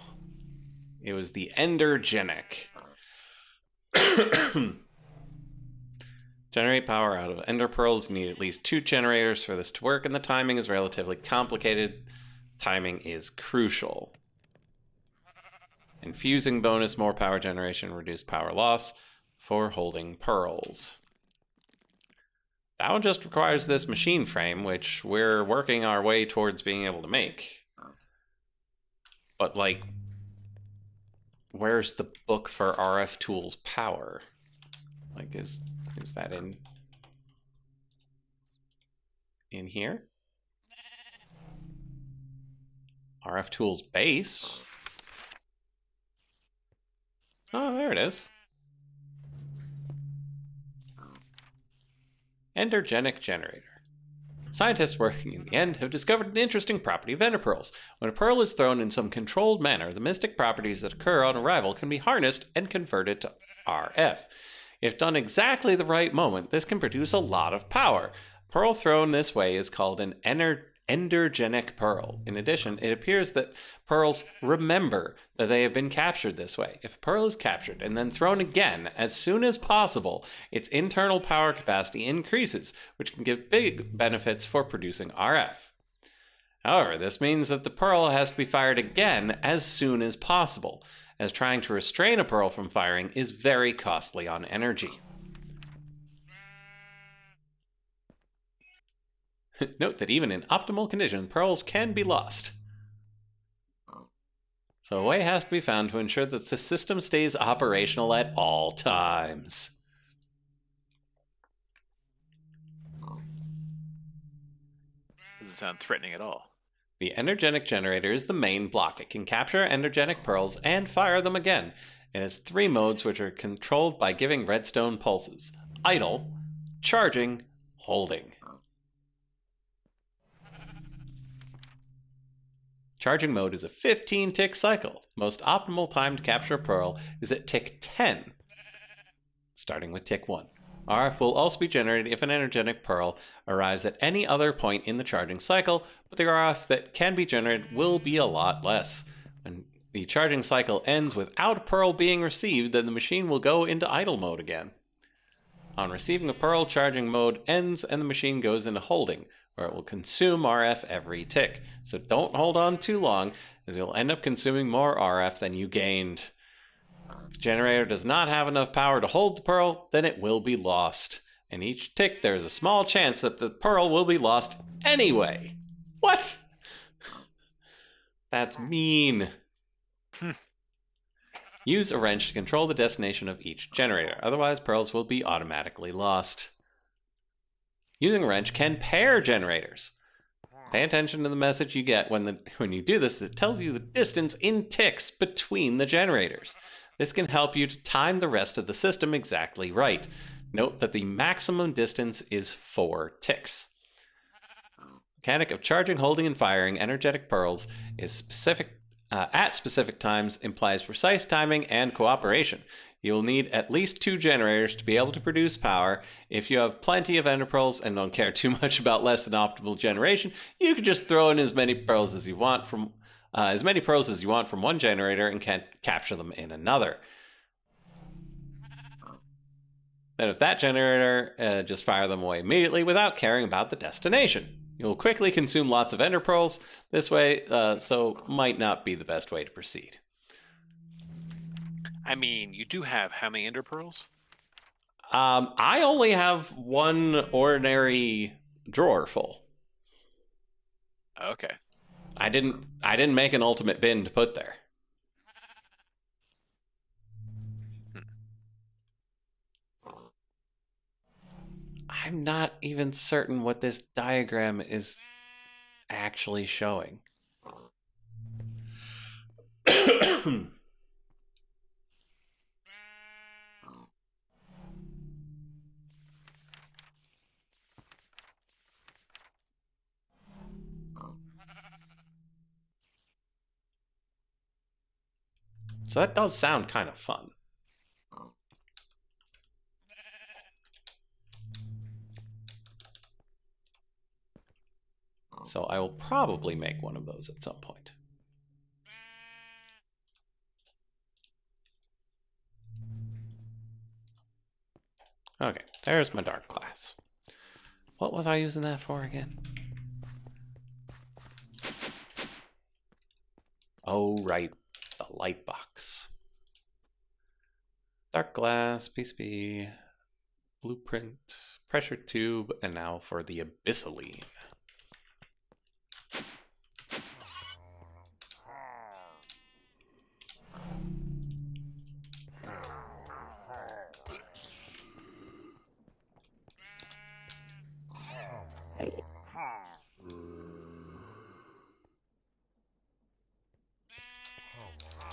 It was the endergenic. Generate power out of ender pearls. Need at least 2 generators for this to work, and the timing is relatively complicated. Timing is crucial. Infusing bonus, more power generation, reduced power loss for holding pearls. That one just requires this machine frame, which we're working our way towards being able to make. But, like, where's the book for RF tools power? Like, is that in here? RF tools base. Oh, there it is. Endergenic generator. Scientists working in the end have discovered an interesting property of ender pearls. When a pearl is thrown in some controlled manner, the mystic properties that occur on arrival can be harnessed and converted to RF. If done exactly the right moment, this can produce a lot of power. A pearl thrown this way is called an endergenic pearl. In addition, it appears that pearls remember that they have been captured this way. If a pearl is captured and then thrown again as soon as possible, its internal power capacity increases, which can give big benefits for producing RF. However, this means that the pearl has to be fired again as soon as possible, as trying to restrain a pearl from firing is very costly on energy. Note that even in optimal condition, pearls can be lost. So a way has to be found to ensure that the system stays operational at all times. Doesn't sound threatening at all. The endergenic generator is the main block. It can capture endergenic pearls and fire them again. It has 3 modes which are controlled by giving redstone pulses: idle, charging, holding. Charging mode is a 15-tick cycle. Most optimal time to capture a pearl is at tick 10, starting with tick 1. RF will also be generated if an energetic pearl arrives at any other point in the charging cycle, but the RF that can be generated will be a lot less. When the charging cycle ends without a pearl being received, then the machine will go into idle mode again. On receiving a pearl, charging mode ends and the machine goes into holding, where it will consume RF every tick. So don't hold on too long, as you'll end up consuming more RF than you gained. If the generator does not have enough power to hold the pearl, then it will be lost. And each tick, there's a small chance that the pearl will be lost anyway. What? That's mean. Use a wrench to control the destination of each generator, otherwise pearls will be automatically lost. Using a wrench can pair generators. Pay attention to the message you get when you do this. It tells you the distance in ticks between the generators. This can help you to time the rest of the system exactly right. Note that the maximum distance is 4 ticks. Mechanic of charging, holding, and firing energetic pearls is specific at specific times implies precise timing and cooperation. You will need at least 2 generators to be able to produce power. If you have plenty of ender pearls and don't care too much about less than optimal generation, you can just throw in as many pearls as you want from one generator and can capture them in another. Then with that generator, just fire them away immediately without caring about the destination. You'll quickly consume lots of ender pearls this way, so might not be the best way to proceed. I mean, you do have how many ender pearls? I only have 1 ordinary drawer full. Okay. I didn't make an ultimate bin to put there. I'm not even certain what this diagram is actually showing. So that does sound kind of fun. So I will probably make one of those at some point. Okay, there's my dark glass. What was I using that for again? Oh, right. The light box. Dark glass, PCB, blueprint, pressure tube, and now for the abyssaline.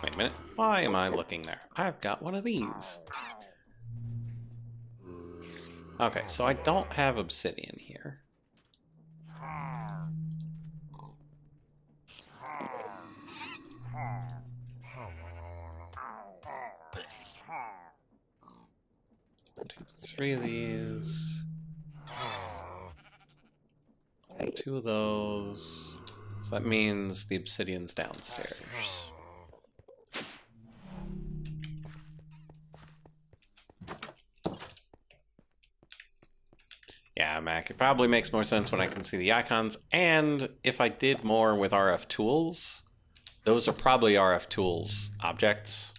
Wait a minute. Why am I looking there? I've got one of these. Okay, so I don't have obsidian here. Two, 3 of these. 2 of those. So that means the obsidian's downstairs. Yeah, Mac, it probably makes more sense when I can see the icons. And if I did more with RF tools, those are probably RF tools objects.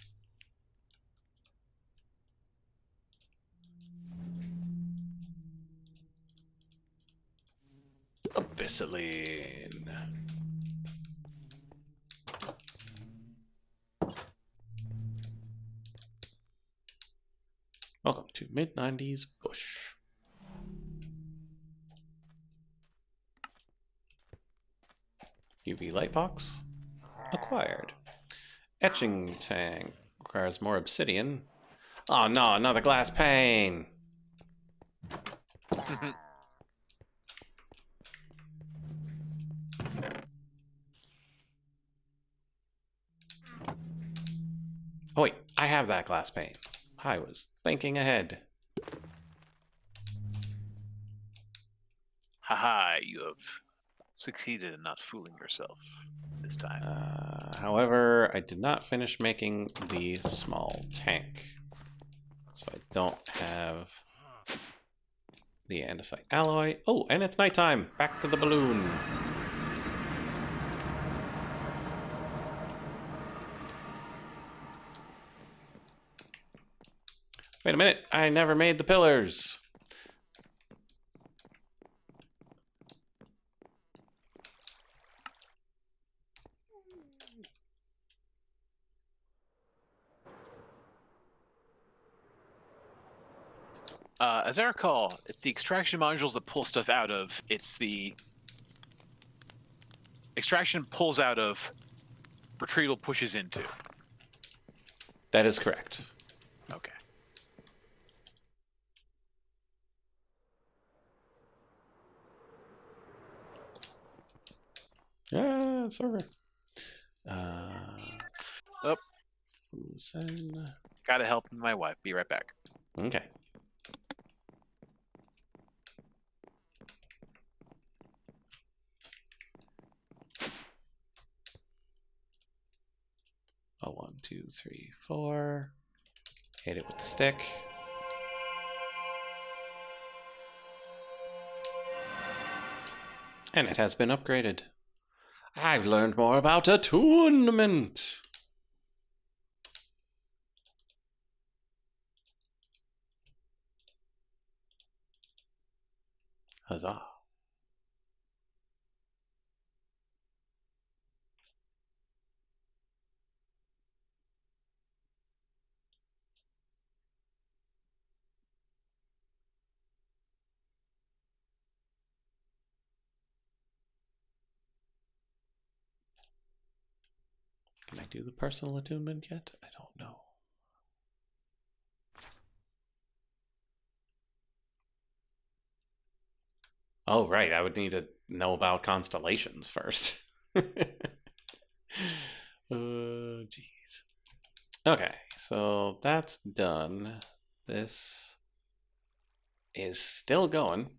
Abyssaline. Welcome to mid-90s Bush. UV light box acquired. Etching tank requires more obsidian. Oh no, another glass pane. Oh wait, I have that glass pane. I was thinking ahead. Haha, you have succeeded in not fooling yourself this time. However, I did not finish making the small tank. So I don't have the andesite alloy. Oh, and it's nighttime. Back to the balloon. Wait a minute, I never made the pillars. As I recall, it's the extraction modules that pull stuff out of. It's the extraction pulls out of, retrieval pushes into. That is correct. Okay. Yeah, server. Oh, Fusen. gotta help my wife. Be right back. Okay. Oh, 1, 2, 3, 4. Hit it with the stick. And it has been upgraded. I've learned more about attunement. Huzzah. Can I do the personal attunement yet? I don't know. Oh, right. I would need to know about constellations first. Jeez. Okay, so that's done. This is still going.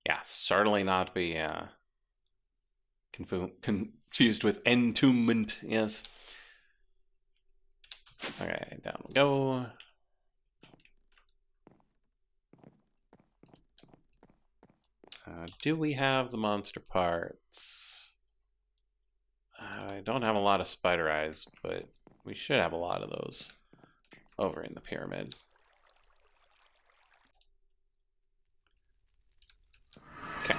Yeah, certainly not be confused with entombment. Yes. Okay, down we go. Do we have the monster parts? I don't have a lot of spider eyes, but we should have a lot of those over in the pyramid. Okay.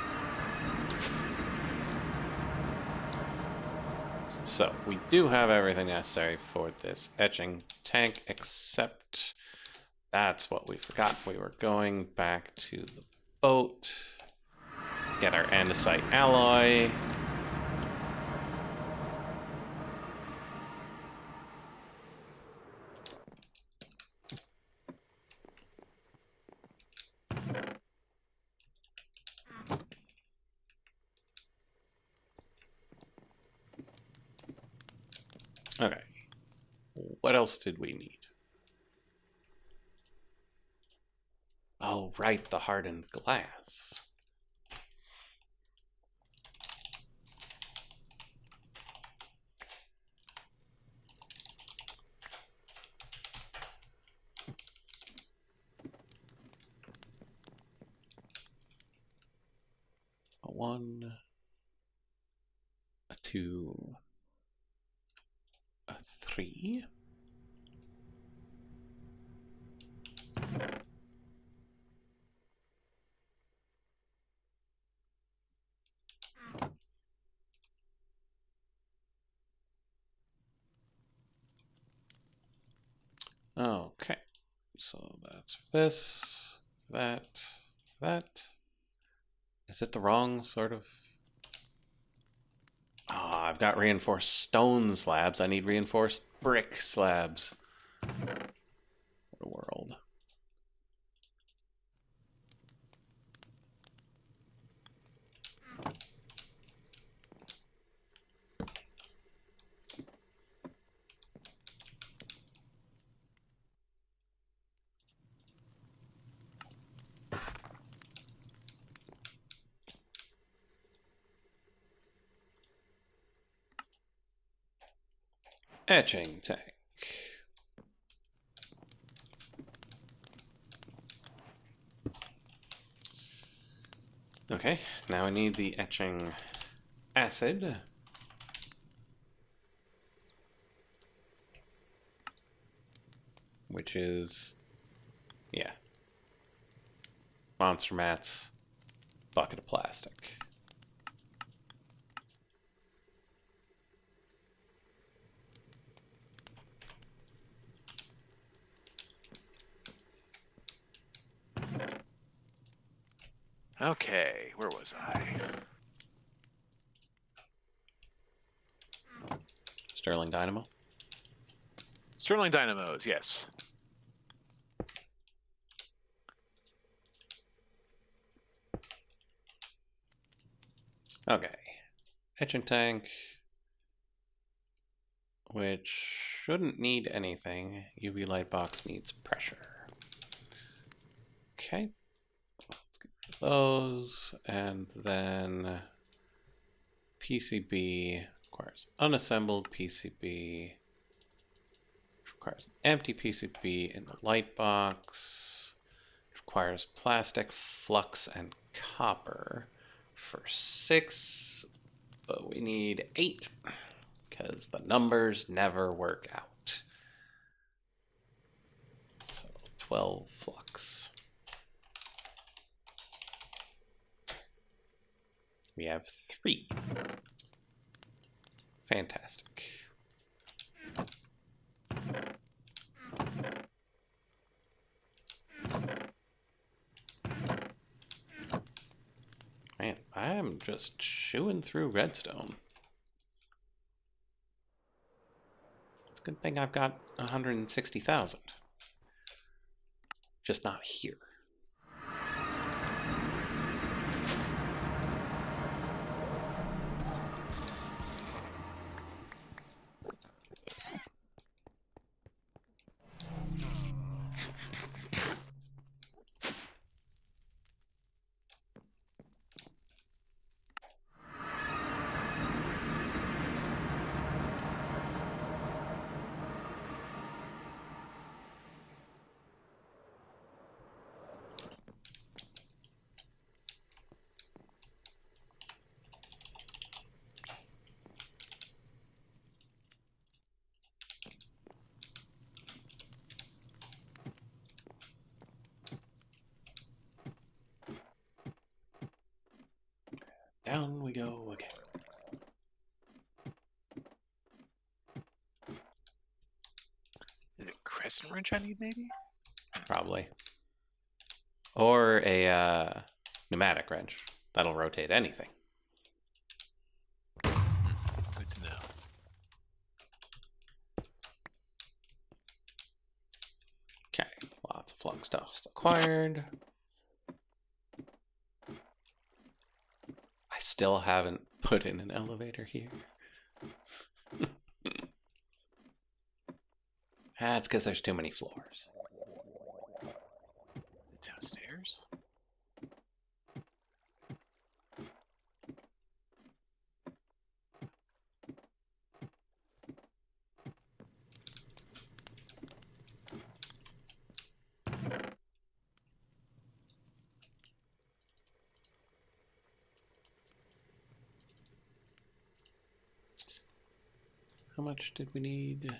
So we do have everything necessary for this etching tank, except that's what we forgot. We were going back to the boat, get our andesite alloy. Okay. What else did we need? Oh, right, the hardened glass. A 1, a 2, a 3. Okay, so that's for this, that, that. Is it the wrong sort of... Ah, I've got reinforced stone slabs. I need reinforced brick slabs. What a world. Etching tank. Okay, now I need the etching acid. Which is, yeah, monster mats, bucket of plastic. Okay, where was I? Sterling Dynamo. Sterling Dynamos, yes. Okay. Etching tank, which shouldn't need anything. UV light box needs pressure. Okay. Let's get rid of those. And then PCB requires unassembled PCB. Requires an empty PCB in the light box. It requires plastic, flux, and copper for 6, but we need 8 because the numbers never work out. So 12 flux. We have 3. Fantastic. Man, I'm just chewing through redstone. It's a good thing I've got 160,000. Just not here. Down we go again. Is it crescent wrench I need, maybe? Probably. Or a pneumatic wrench. That'll rotate anything. Good to know. Okay, lots of flux dust acquired. I still haven't put in an elevator here. That's because there's too many floors. Downstairs? How much did we need?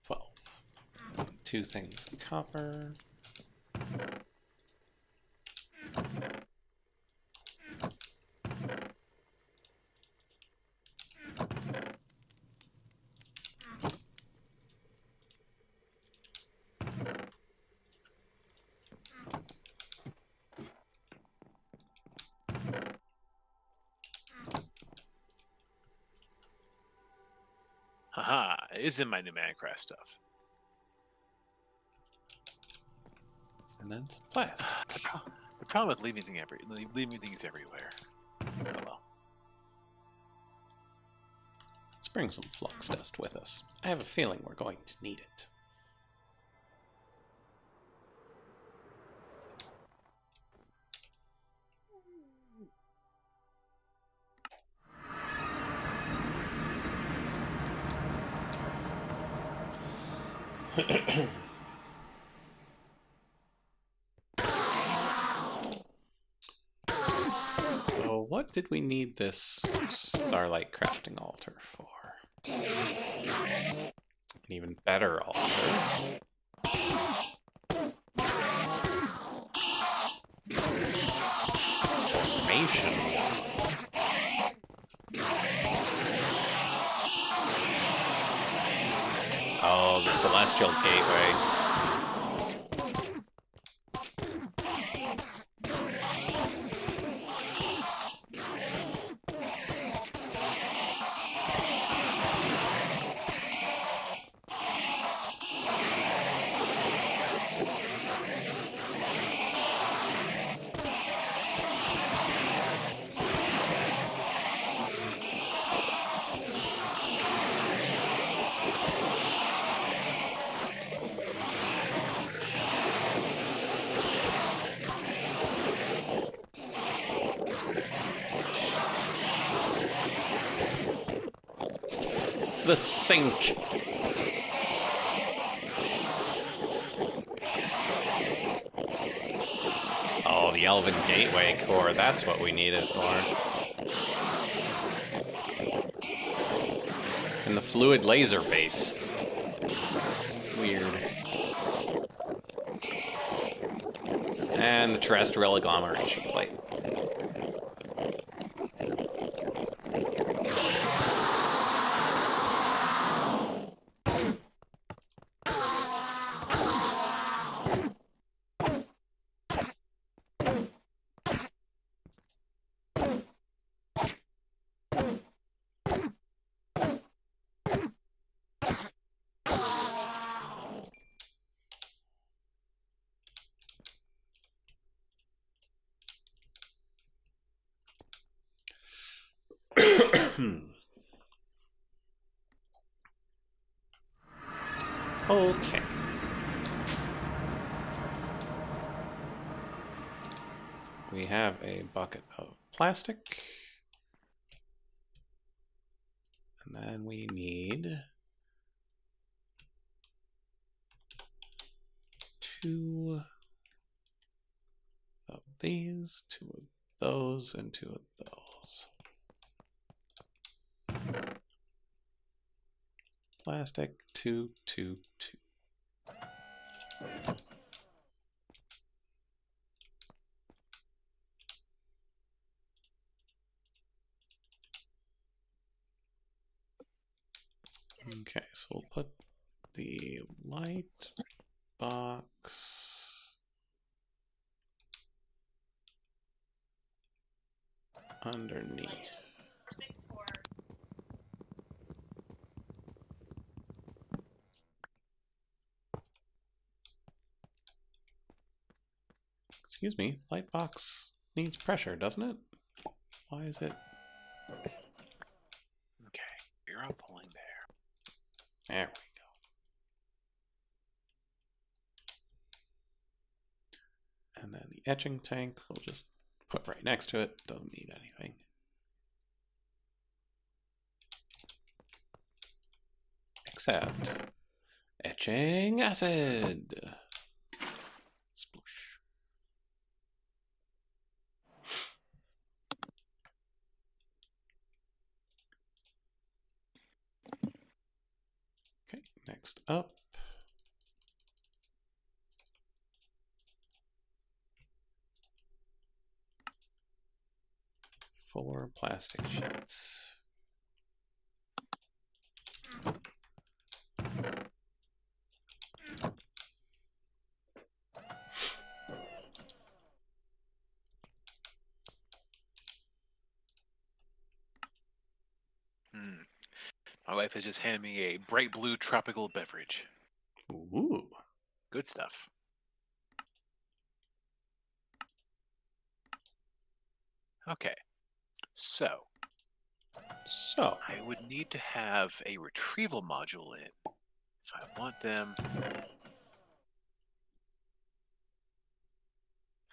12. 2 things of copper. Haha, it is in my pneumatic craft stuff. And then some plastic. The problem with leaving things everywhere. Oh well. Let's bring some flux dust with us. I have a feeling we're going to need it. So what did we need this Starlight crafting altar for? An even better altar. Formation wall. Oh, the Celestial Gateway. the sink. Oh, the Elven Gateway core. That's what we need it for. And the fluid laser base. Weird. And the terrestrial agglomeration plate. Okay. We have a bucket of plastic. And then we need 2 of these, 2 of those, and 2 of those. Plastic, 2, 2, 2. Okay, so we'll put the light box underneath. Excuse me, light box needs pressure, doesn't it? Why is it? Okay, you're all pulling there. There we go. And then the etching tank we'll just put right next to it. Doesn't need anything. Except etching acid. Sploosh. Okay, next up. Four plastic sheets. My wife has just handed me a bright blue tropical beverage. Ooh. Good stuff. Okay, so I would need to have a retrieval module in if I want them.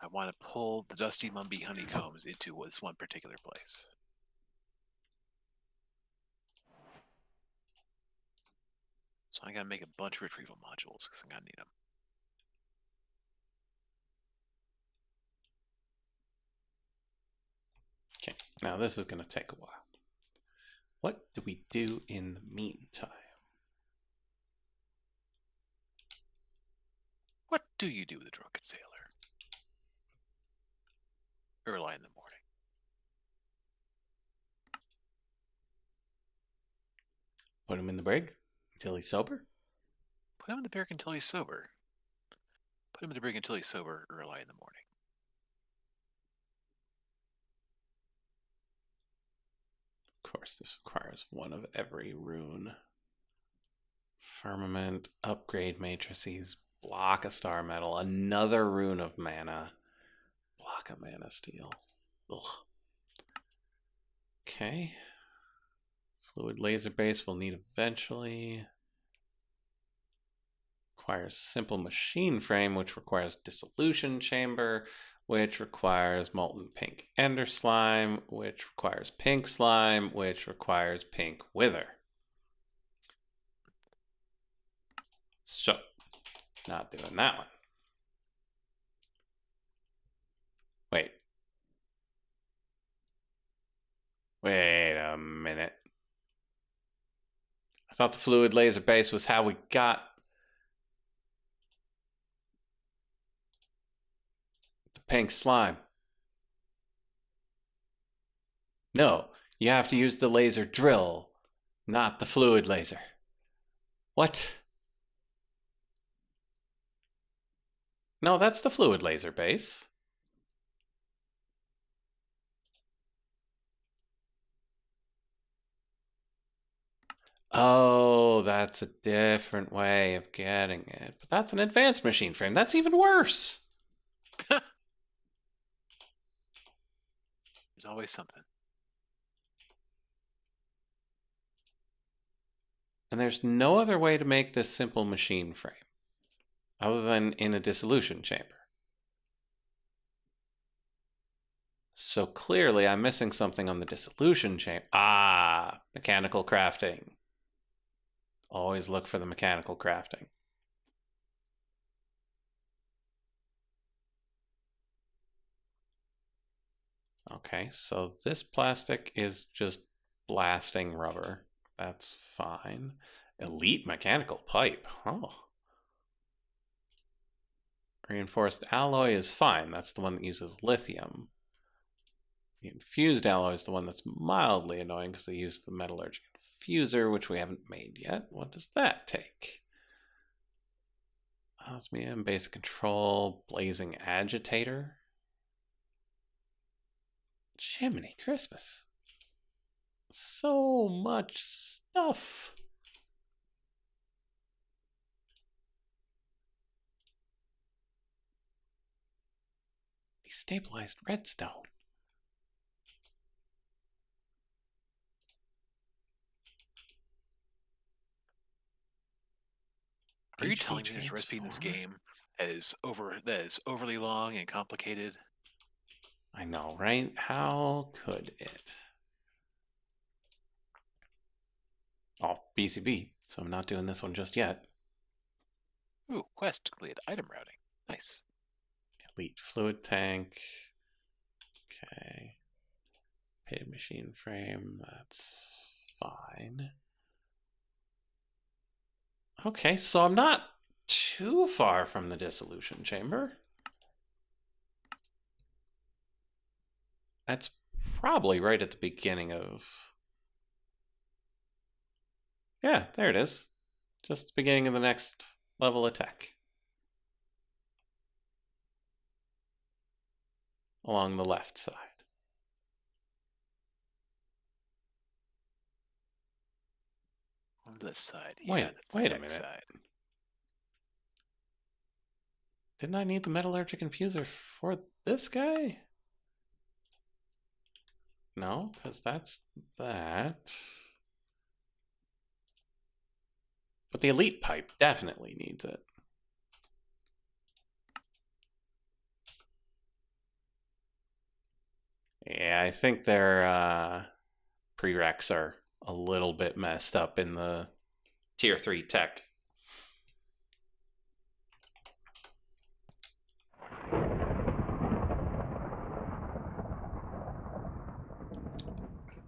I want to pull the Dusty Mumby honeycombs into this one particular place. So I gotta make a bunch of retrieval modules because I'm gonna need them. Okay, now this is going to take a while. What do we do in the meantime? What do you do with a drunken sailor? Early in the morning. Put him in the brig until he's sober? Put him in the brig until he's sober. Put him in the brig until he's sober early in the morning. Of course, this requires one of every rune. Firmament, upgrade matrices, block of star metal, another rune of mana, block of mana steel. Ugh. Okay. Fluid laser base we'll need eventually. Requires simple machine frame, which requires dissolution chamber, which requires molten pink ender slime, which requires pink slime, which requires pink wither. So, not doing that one. Wait. Wait a minute. I thought the fluid laser base was how we got the pink slime. No, you have to use the laser drill, not the fluid laser. What? No, that's the fluid laser base. Oh, that's a different way of getting it. But that's an advanced machine frame. That's even worse. There's always something. And there's no other way to make this simple machine frame other than in a dissolution chamber. So clearly I'm missing something on the dissolution chamber. Ah, mechanical crafting. Always look for the mechanical crafting. Okay, so this plastic is just blasting rubber. That's fine. Elite mechanical pipe. Oh. Reinforced alloy is fine. That's the one that uses lithium. The infused alloy is the one that's mildly annoying because they use the metallurgic infuser, which we haven't made yet. What does that take? Osmium, basic control, blazing agitator. Jiminy Christmas. So much stuff. Destabilized redstone. Are you telling me there's a recipe in this game that is overly long and complicated? I know, right? How could it? Oh, BCB. So I'm not doing this one just yet. Ooh, quest completed. Item routing. Nice. Elite fluid tank. Okay. Paid machine frame. That's fine. Okay, so I'm not too far from the dissolution chamber. That's probably right at the beginning of... Yeah, there it is. Just the beginning of the next level of tech. Along the left side. On this side. Wait, Yeah, that's the wait a tech minute. side. Didn't I need the metallurgic infuser for this guy? No, because that's that. But the elite pipe definitely needs it. Yeah, I think their prereqs are a little bit messed up in the tier 3 tech.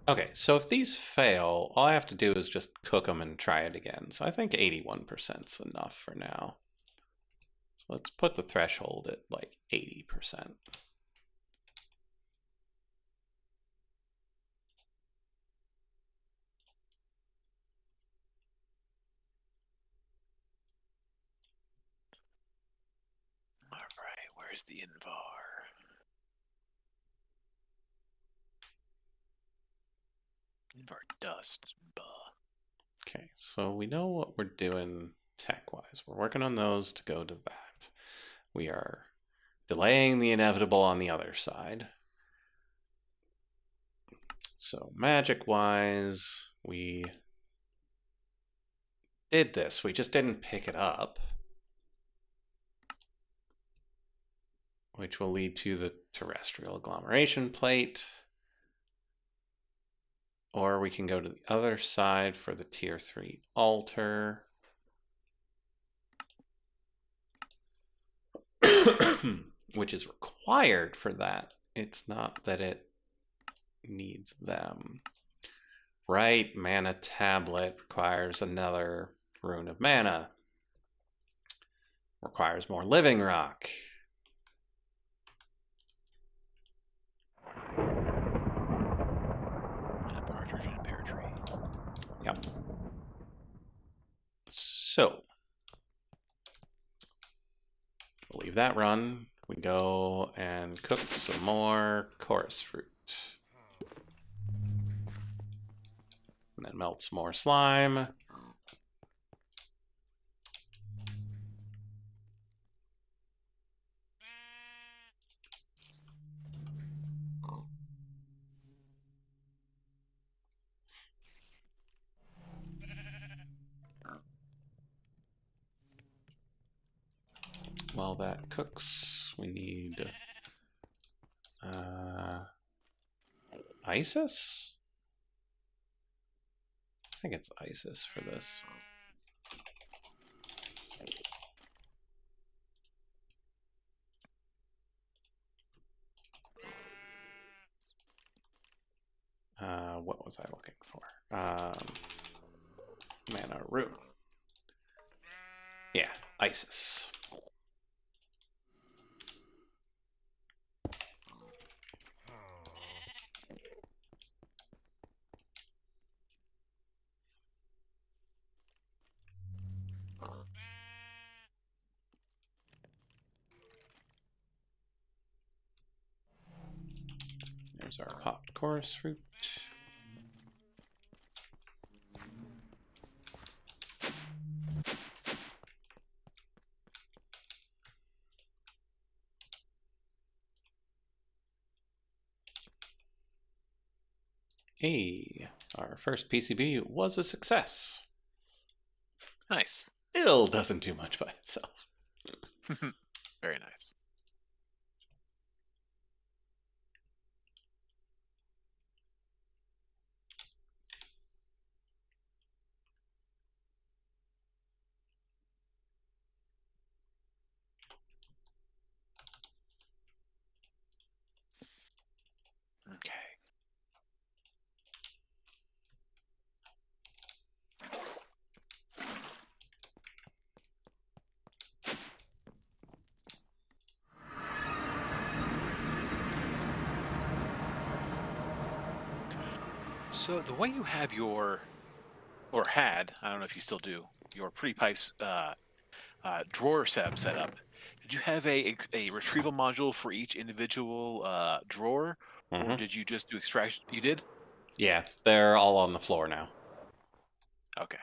Okay, so if these fail, all I have to do is just cook them and try it again. So I think 81% is enough for now. So let's put the threshold at like 80%. All right, where's the Invar? Invar dust. Buh. Okay, so we know what we're doing tech-wise. We're working on those to go to that. We are delaying the inevitable on the other side. So magic-wise, we did this. We just didn't pick it up. Which will lead to the terrestrial agglomeration plate. Or we can go to the other side for the tier 3 altar. which is required for that. It's not that it needs them. Right, mana tablet requires another rune of mana. Requires more living rock. And a partridge in a pear tree. Yep. So, we'll leave that run. We go and cook some more chorus fruit. And then melt some more slime. While that cooks, we need Isis? I think it's Isis for this. What was I looking for? Mana rune. Yeah, Isis. There's our popped chorus fruit. Hey, our first PCB was a success. Nice. Still doesn't do much by itself. Very nice. Okay. So the way you have your, or had, I don't know if you still do, your pretty pipes drawer setup set up. Did you have a retrieval module for each individual drawer, or did you just do extraction? You did? Yeah, they're all on the floor now. Okay.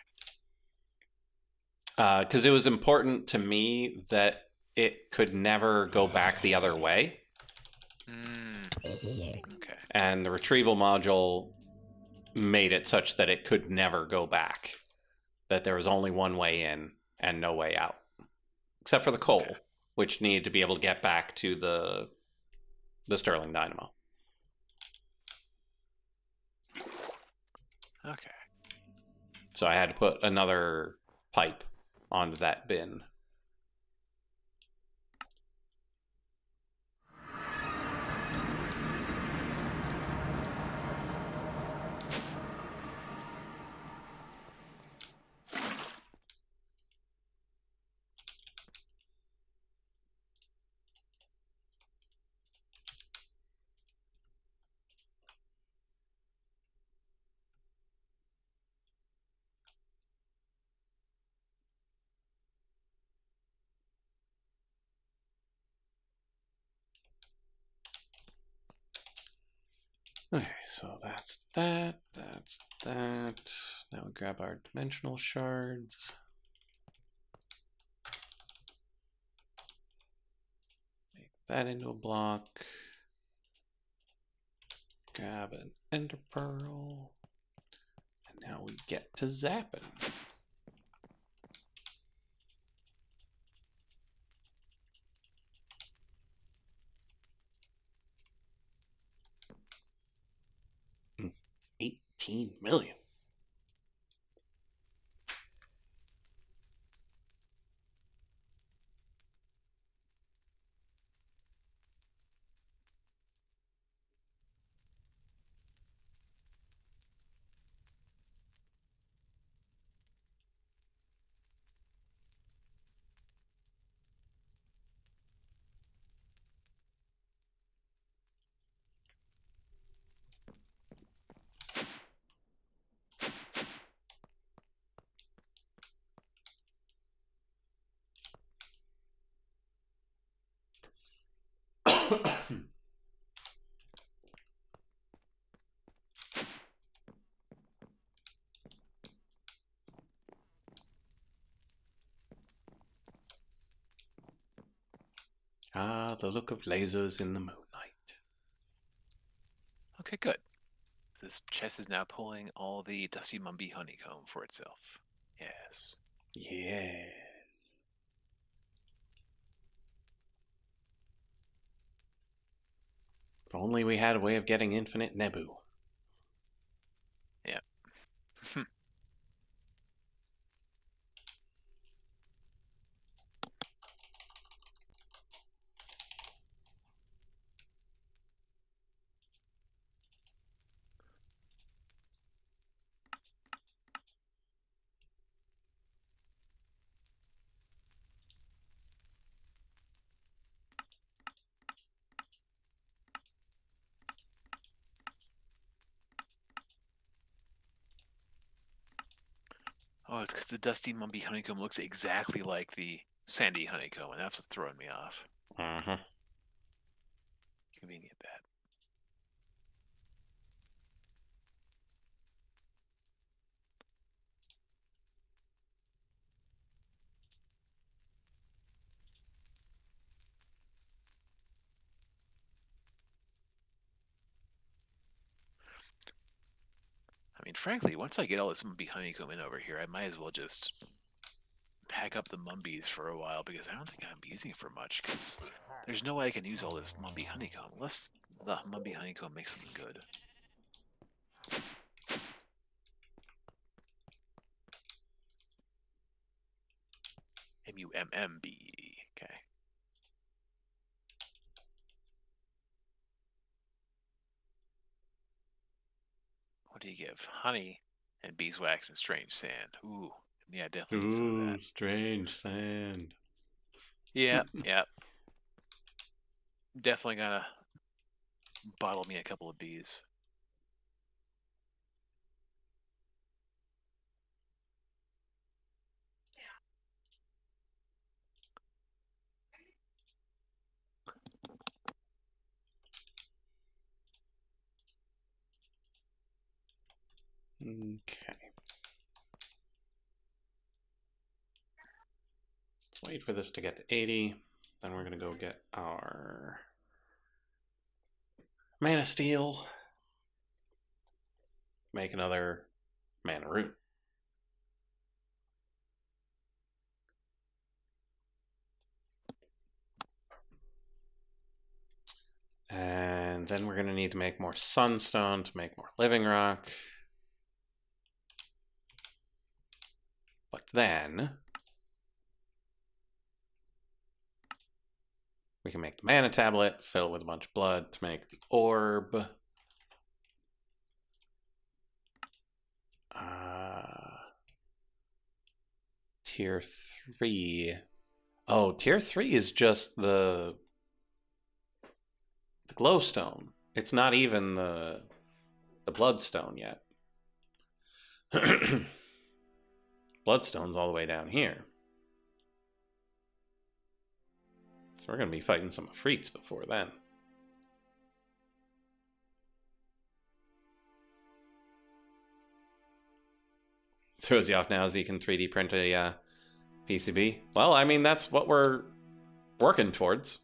Because it was important to me that it could never go back the other way. Okay. And the retrieval module made it such that it could never go back. That there was only one way in and no way out. Except for the coal, which needed to be able to get back to the Stirling Dynamo. Okay. So I had to put another pipe onto that bin. Okay, so that's that, that's that. Now we grab our dimensional shards. Make that into a block. Grab an ender pearl. And now we get to zapping. $18 million. Ah, the look of lasers in the moonlight. Okay, good. This chest is now pulling all the Dusty Mumby honeycomb for itself. Yes. Yes. If only we had a way of getting infinite Nebu. Yeah. Oh, it's because the Dusty Mumby honeycomb looks exactly like the sandy honeycomb, and that's what's throwing me off. Uh-huh. Convenient that. I mean, frankly, once I get all this Mumby honeycomb in over here, I might as well just pack up the Mumbies for a while because I don't think I'm using it for much. Because there's no way I can use all this Mumby honeycomb unless the Mumby honeycomb makes something good. M-U-M-M-B. Okay. What do you give? Honey and beeswax and strange sand. Ooh, yeah, definitely some of Ooh, that. strange sand. Yeah, yeah. Definitely gonna bottle me a couple of bees. Okay. Let's wait for this to get to 80. Then we're going to go get our Mana Steel. Make another Mana Root. And then we're going to need to make more Sunstone to make more Living Rock. But then we can make the Mana Tablet, fill it with a bunch of blood to make the Orb. Tier 3. Oh, Tier 3 is just the glowstone. It's not even the bloodstone yet. Bloodstone's all the way down here. So we're going to be fighting some Afrits before then. Throws you off now as you can 3D print a PCB. Well, I mean, that's what we're working towards.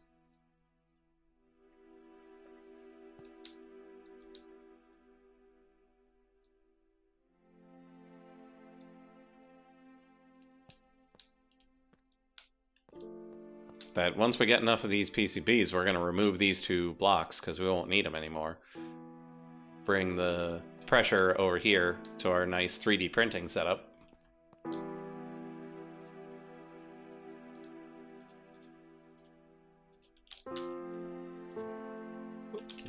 That once we get enough of these PCBs, we're going to remove these two blocks because we won't need them anymore. Bring the pressure over here to our nice 3D printing setup.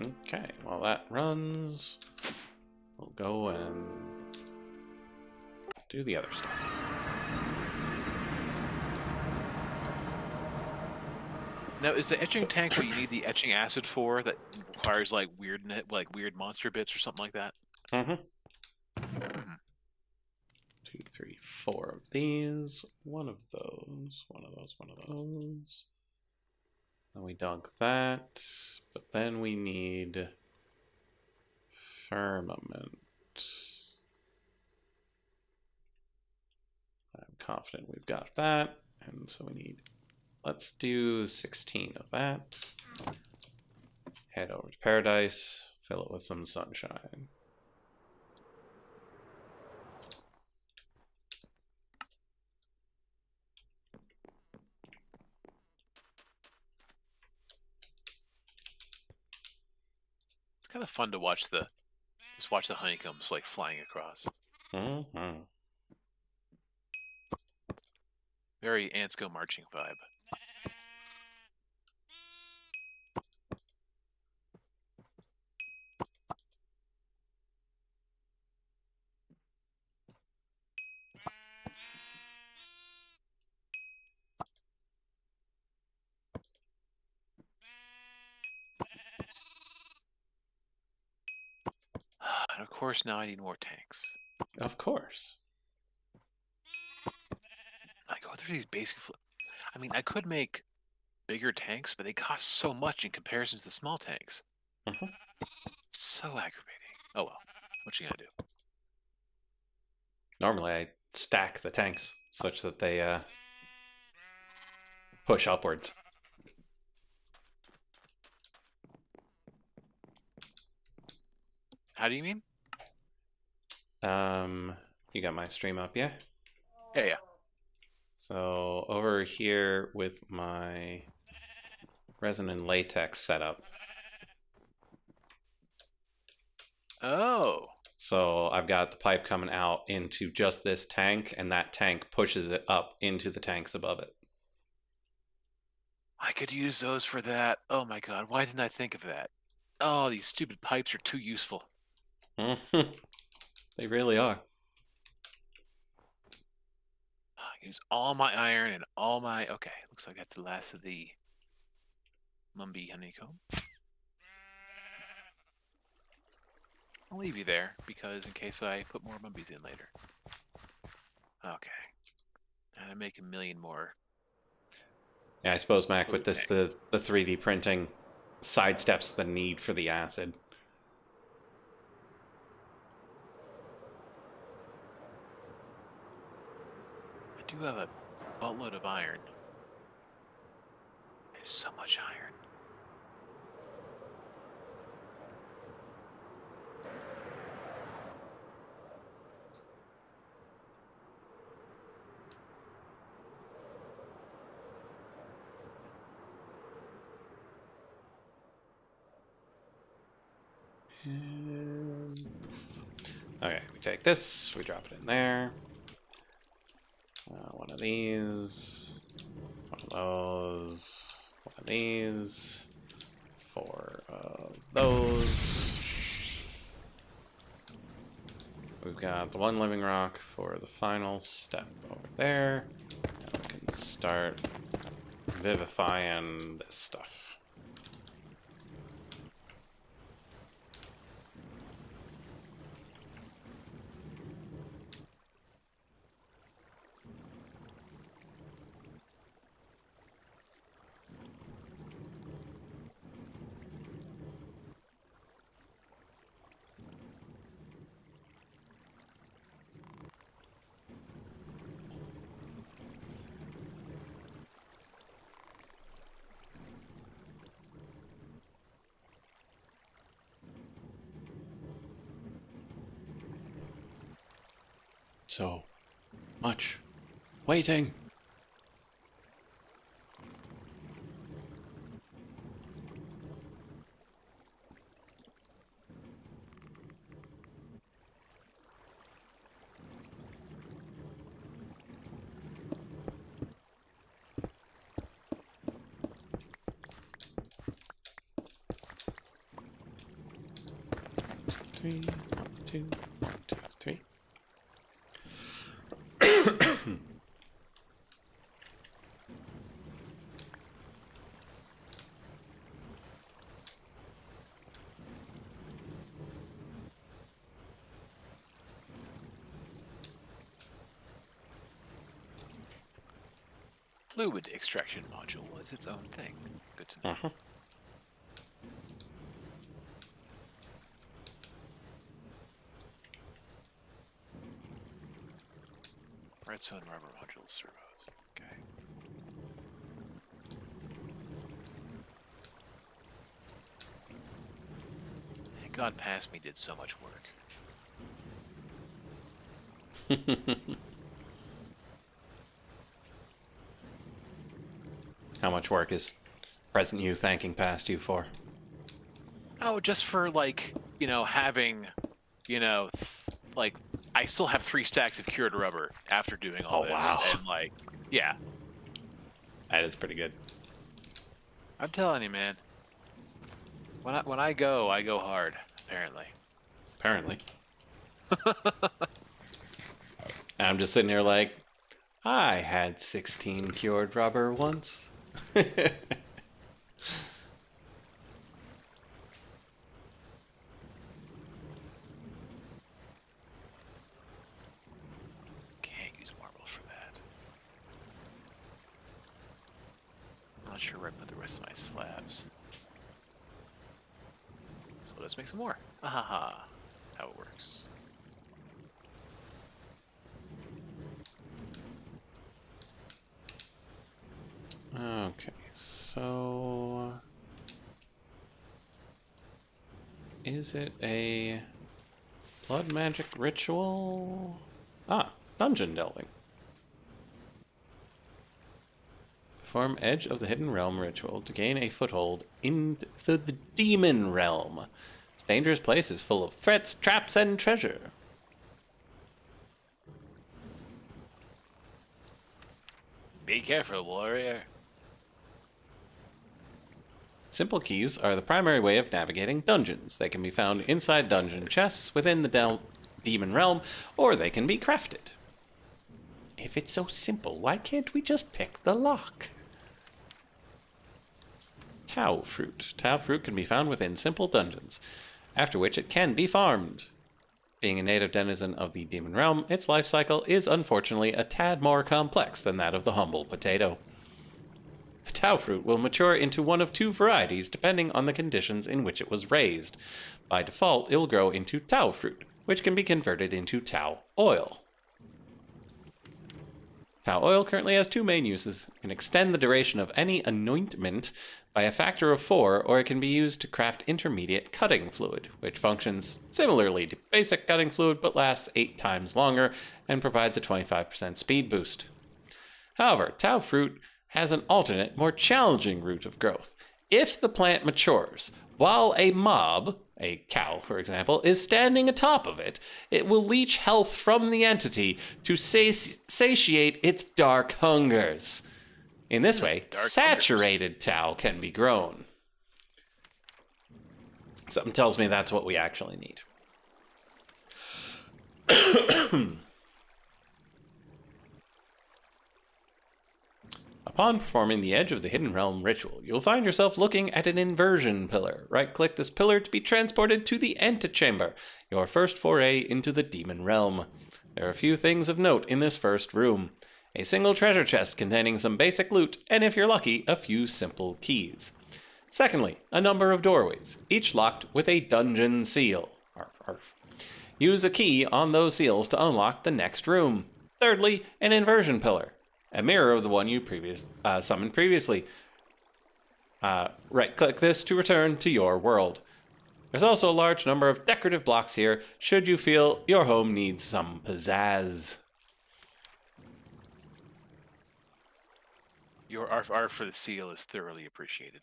Okay, while that runs, we'll go and do the other stuff. Now, is the etching tank what you need the etching acid for? That requires like weird monster bits or something like that. Mm-hmm. 2, 3, 4 of these. One of those. One of those. One of those. Then we dunk that, but then we need firmament. I'm confident we've got that, and so we need, let's do 16 of that. Head over to Paradise, fill it with some sunshine. It's kind of fun to watch the honeycombs like flying across. Mm-hmm. Very ants go marching vibe. And of course, now I need more tanks. Of course. I go through these basic. I mean, I could make bigger tanks, but they cost so much in comparison to the small tanks. Mm-hmm. It's so aggravating. Oh well, what you gonna do? Normally I stack the tanks such that they push upwards. How do you mean? You got my stream up, yeah? Yeah, yeah. So over here with my resin and latex setup. Oh. So I've got the pipe coming out into just this tank, and that tank pushes it up into the tanks above it. I could use those for that. Oh my god, why didn't I think of that? Oh, these stupid pipes are too useful. They really are. I use all my iron and all my... Okay, looks like that's the last of the Mumby honeycomb. I'll leave you there, because in case I put more Mumbies in later. Okay. And I make a million more. Yeah, I suppose, Mac, with this, the 3D printing sidesteps the need for the acid. I do have a buttload of iron. There's so much iron. Okay, we take this, we drop it in there. One of these, one of those, one of these, 4 of those. We've got the 1 living rock for the final step over there. And we can start vivifying this stuff. So much waiting. Three, 1, 2, 1, 2, 3. fluid extraction module is its own thing. Good to know. Uh-huh. Redstone rubber modules servos. Okay. Thank God past me did so much work. How much work is present you thanking past you for? Oh, just for like, having, like I still have 3 stacks of cured rubber after doing all Oh, this. wow. And like, yeah, That is pretty good. I'm telling you, man. When I go hard, apparently. Apparently. I'm just sitting here like, I had 16 cured rubber once. Can't use marble for that. I'm not sure where I put the rest of my slabs. So let's make some more. Ahaha. How it works. Okay, so... Is it a blood magic ritual? Ah, dungeon delving. Perform Edge of the Hidden Realm ritual to gain a foothold into the demon realm. This dangerous place is full of threats, traps, and treasure. Be careful, warrior. Simple keys are the primary way of navigating dungeons. They can be found inside dungeon chests within the demon realm, or they can be crafted. If it's so simple, why can't we just pick the lock? Tau fruit. Tau fruit can be found within simple dungeons, after which it can be farmed. Being a native denizen of the demon realm, its life cycle is unfortunately a tad more complex than that of the humble potato. The Tau fruit will mature into one of 2 varieties depending on the conditions in which it was raised. By default, it'll grow into Tau fruit, which can be converted into Tau oil. Tau oil currently has 2 main uses. It can extend the duration of any anointment by a factor of 4, or it can be used to craft intermediate cutting fluid, which functions similarly to basic cutting fluid but lasts 8 times longer and provides a 25% speed boost. However, Tau fruit has an alternate, more challenging route of growth. If the plant matures, while a mob, a cow for example, is standing atop of it, it will leech health from the entity to satiate its dark hungers. In this way, saturated Tau can be grown. Something tells me that's what we actually need. Upon performing the Edge of the Hidden Realm ritual, you'll find yourself looking at an inversion pillar. Right-click this pillar to be transported to the antechamber, your first foray into the demon realm. There are a few things of note in this first room. A single treasure chest containing some basic loot, and if you're lucky, a few simple keys. Secondly, a number of doorways, each locked with a dungeon seal. Arf, arf. Use a key on those seals to unlock the next room. Thirdly, an inversion pillar. A mirror of the one you summoned previously. Right-click this to return to your world. There's also a large number of decorative blocks here, should you feel your home needs some pizzazz. Your art for the seal is thoroughly appreciated.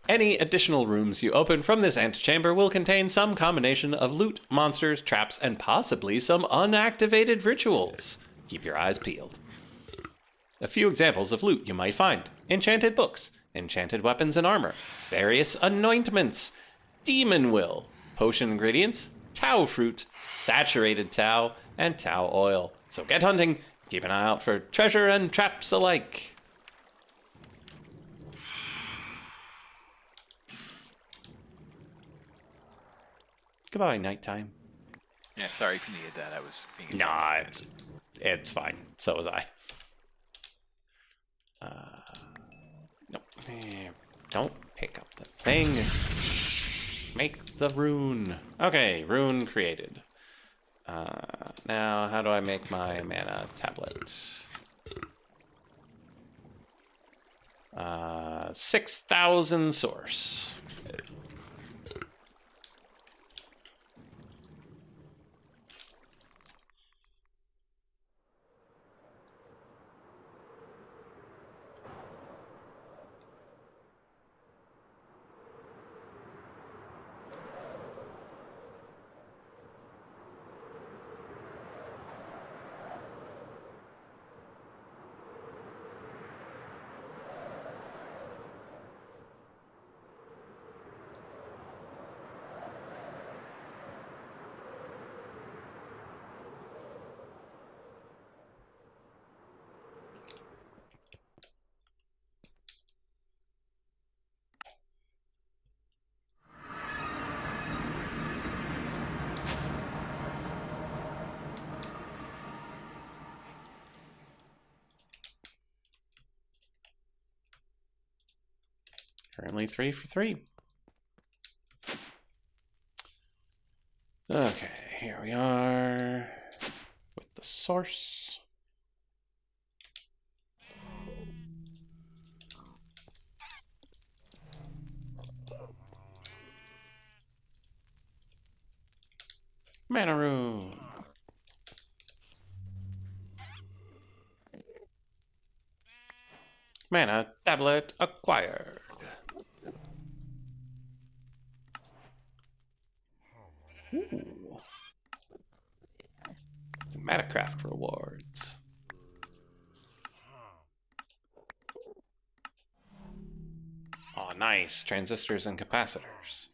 Any additional rooms you open from this antechamber will contain some combination of loot, monsters, traps, and possibly some unactivated rituals. Keep your eyes peeled. A few examples of loot you might find: enchanted books, enchanted weapons and armor, various anointments, demon will, potion ingredients, Tau fruit, saturated Tau, and Tau oil. So get hunting, keep an eye out for treasure and traps alike. Goodbye, nighttime. Yeah, sorry if you needed that. I was being. Nah, it's It's fine. So was I. Nope. Don't pick up the thing. Make the rune. Okay, rune created. Now, how do I make my mana tablet? 6,000 source. Currently 3 for 3. Okay, here we are with the source. Mana rune. Mana tablet acquired. Ooh. Metacraft rewards. Oh, nice. Transistors and capacitors.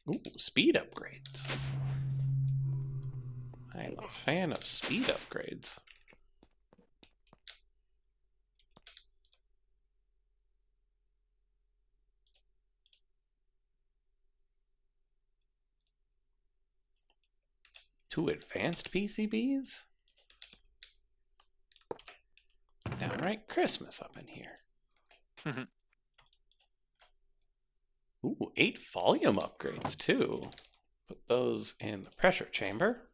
Ooh, speed upgrades. I'm a fan of speed upgrades. Two advanced PCBs? Downright Christmas up in here. Ooh, 8 volume upgrades too. Put those in the pressure chamber.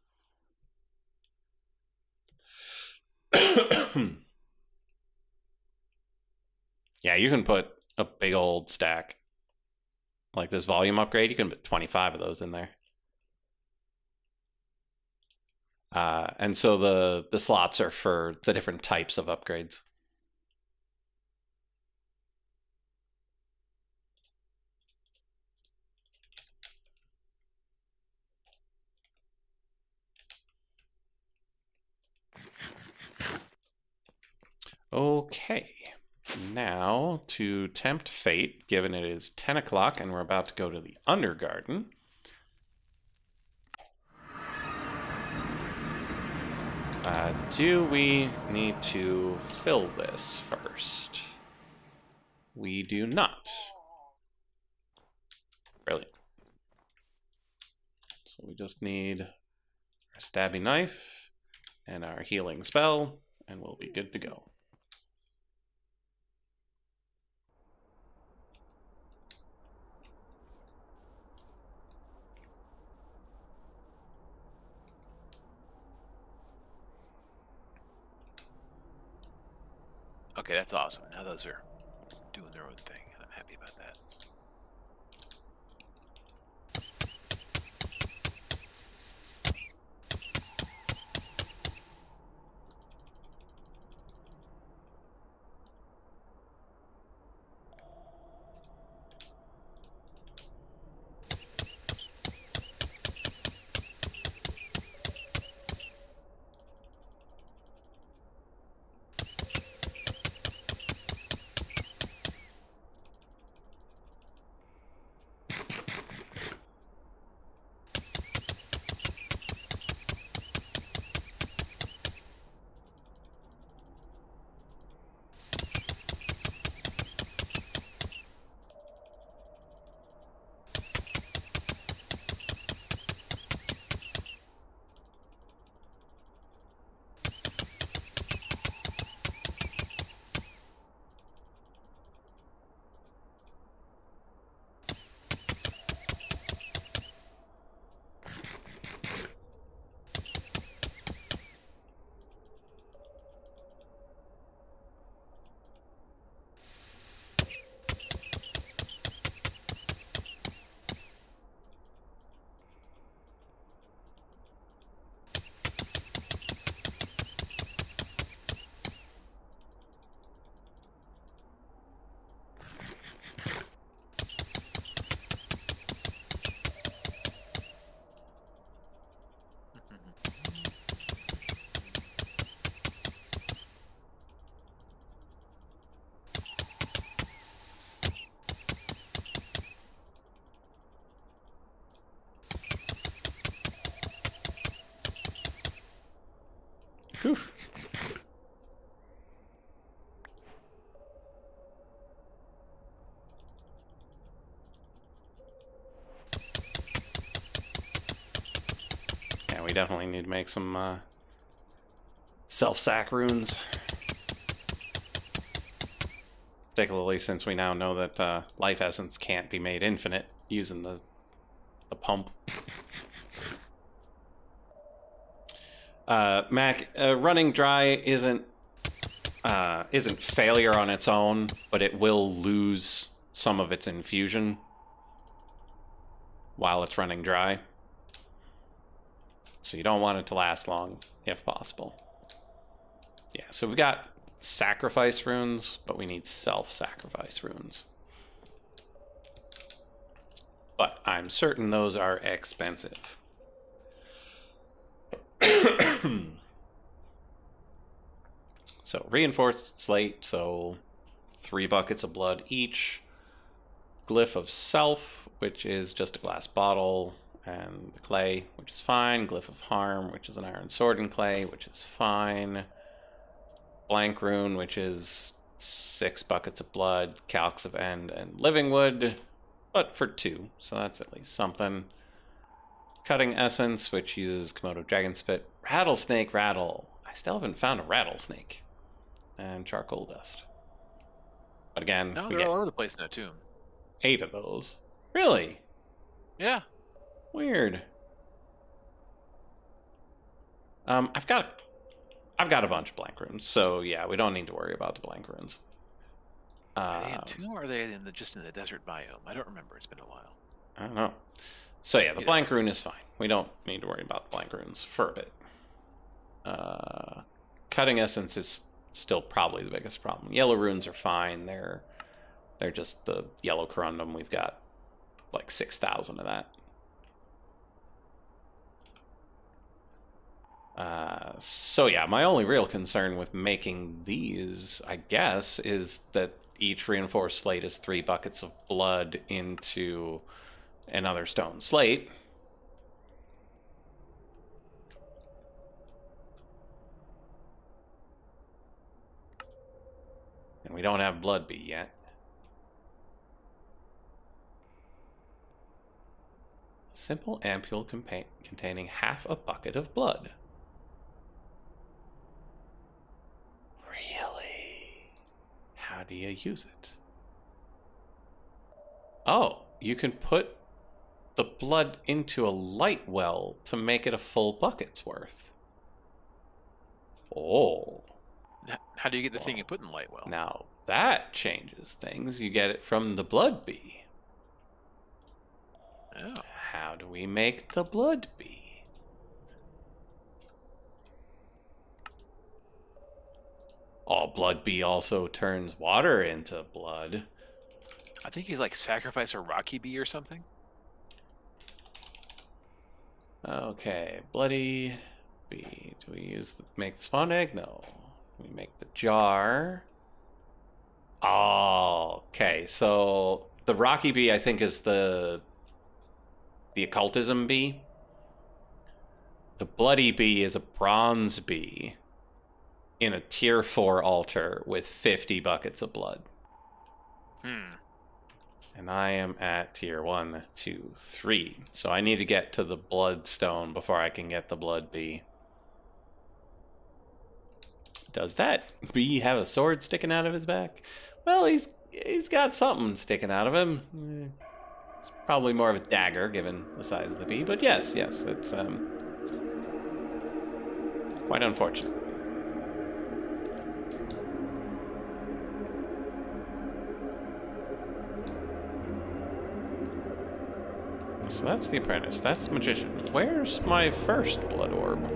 Yeah, you can put a big old stack. Like this volume upgrade, you can put 25 of those in there. And so the slots are for the different types of upgrades. Okay, now to tempt fate, given it is 10 o'clock and we're about to go to the Undergarden. Do we need to fill this first? We do not. Brilliant. So we just need our stabby knife and our healing spell, and we'll be good to go. Okay, that's awesome. Now those are doing their own thing, and I'm happy about that. Whew. Yeah, we definitely need to make some self-sack runes. Particularly since we now know that life essence can't be made infinite using the pump. Mac, running dry isn't failure on its own, but it will lose some of its infusion while it's running dry. So you don't want it to last long, if possible. Yeah, so we've got sacrifice runes, but we need self-sacrifice runes. But I'm certain those are expensive. So reinforced slate, so 3 buckets of blood each. Glyph of self, which is just a glass bottle, and the clay, which is fine. Glyph of harm, which is an iron sword and clay, which is fine. Blank rune, which is 6 buckets of blood, calx of end, and living wood, but for 2, so that's at least something. Cutting essence, which uses Komodo dragon spit. Rattlesnake rattle. I still haven't found a rattlesnake. And charcoal dust. But again, No, we they're get all over the place now too. 8 of those. Really? Yeah. Weird. I've got a bunch of blank runes, so yeah, we don't need to worry about the blank runes. Are they in tomb or are they just in the desert biome? I don't remember. It's been a while. I don't know. So yeah, the blank rune is fine. We don't need to worry about the blank runes for a bit. Cutting essence is still probably the biggest problem. Yellow runes are fine. They're just the yellow corundum. We've got like 6,000 of that. So yeah, my only real concern with making these, I guess, is that each reinforced slate is 3 buckets of blood into another stone slate. And we don't have blood bee yet. Simple ampule containing half a bucket of blood. Really? How do you use it? Oh, you can put the blood into a light well to make it a full bucket's worth. Oh. How do you get the thing you put in light well? Now that changes things. You get it from the blood bee. Oh. How do we make the blood bee? Oh, blood bee also turns water into blood. I think you like sacrifice a rocky bee or something. Okay, bloody bee. Do we make the spawn egg? No. We make the jar. Oh, okay. So the rocky bee, I think, is the occultism bee. The bloody bee is a bronze bee in a tier 4 altar with 50 buckets of blood. And I am at tier 1, 2, 3. So I need to get to the bloodstone before I can get the blood bee. Does that bee have a sword sticking out of his back? Well, he's got something sticking out of him. It's probably more of a dagger, given the size of the bee. But yes, it's quite unfortunate. So that's the apprentice. That's the magician. Where's my first blood orb?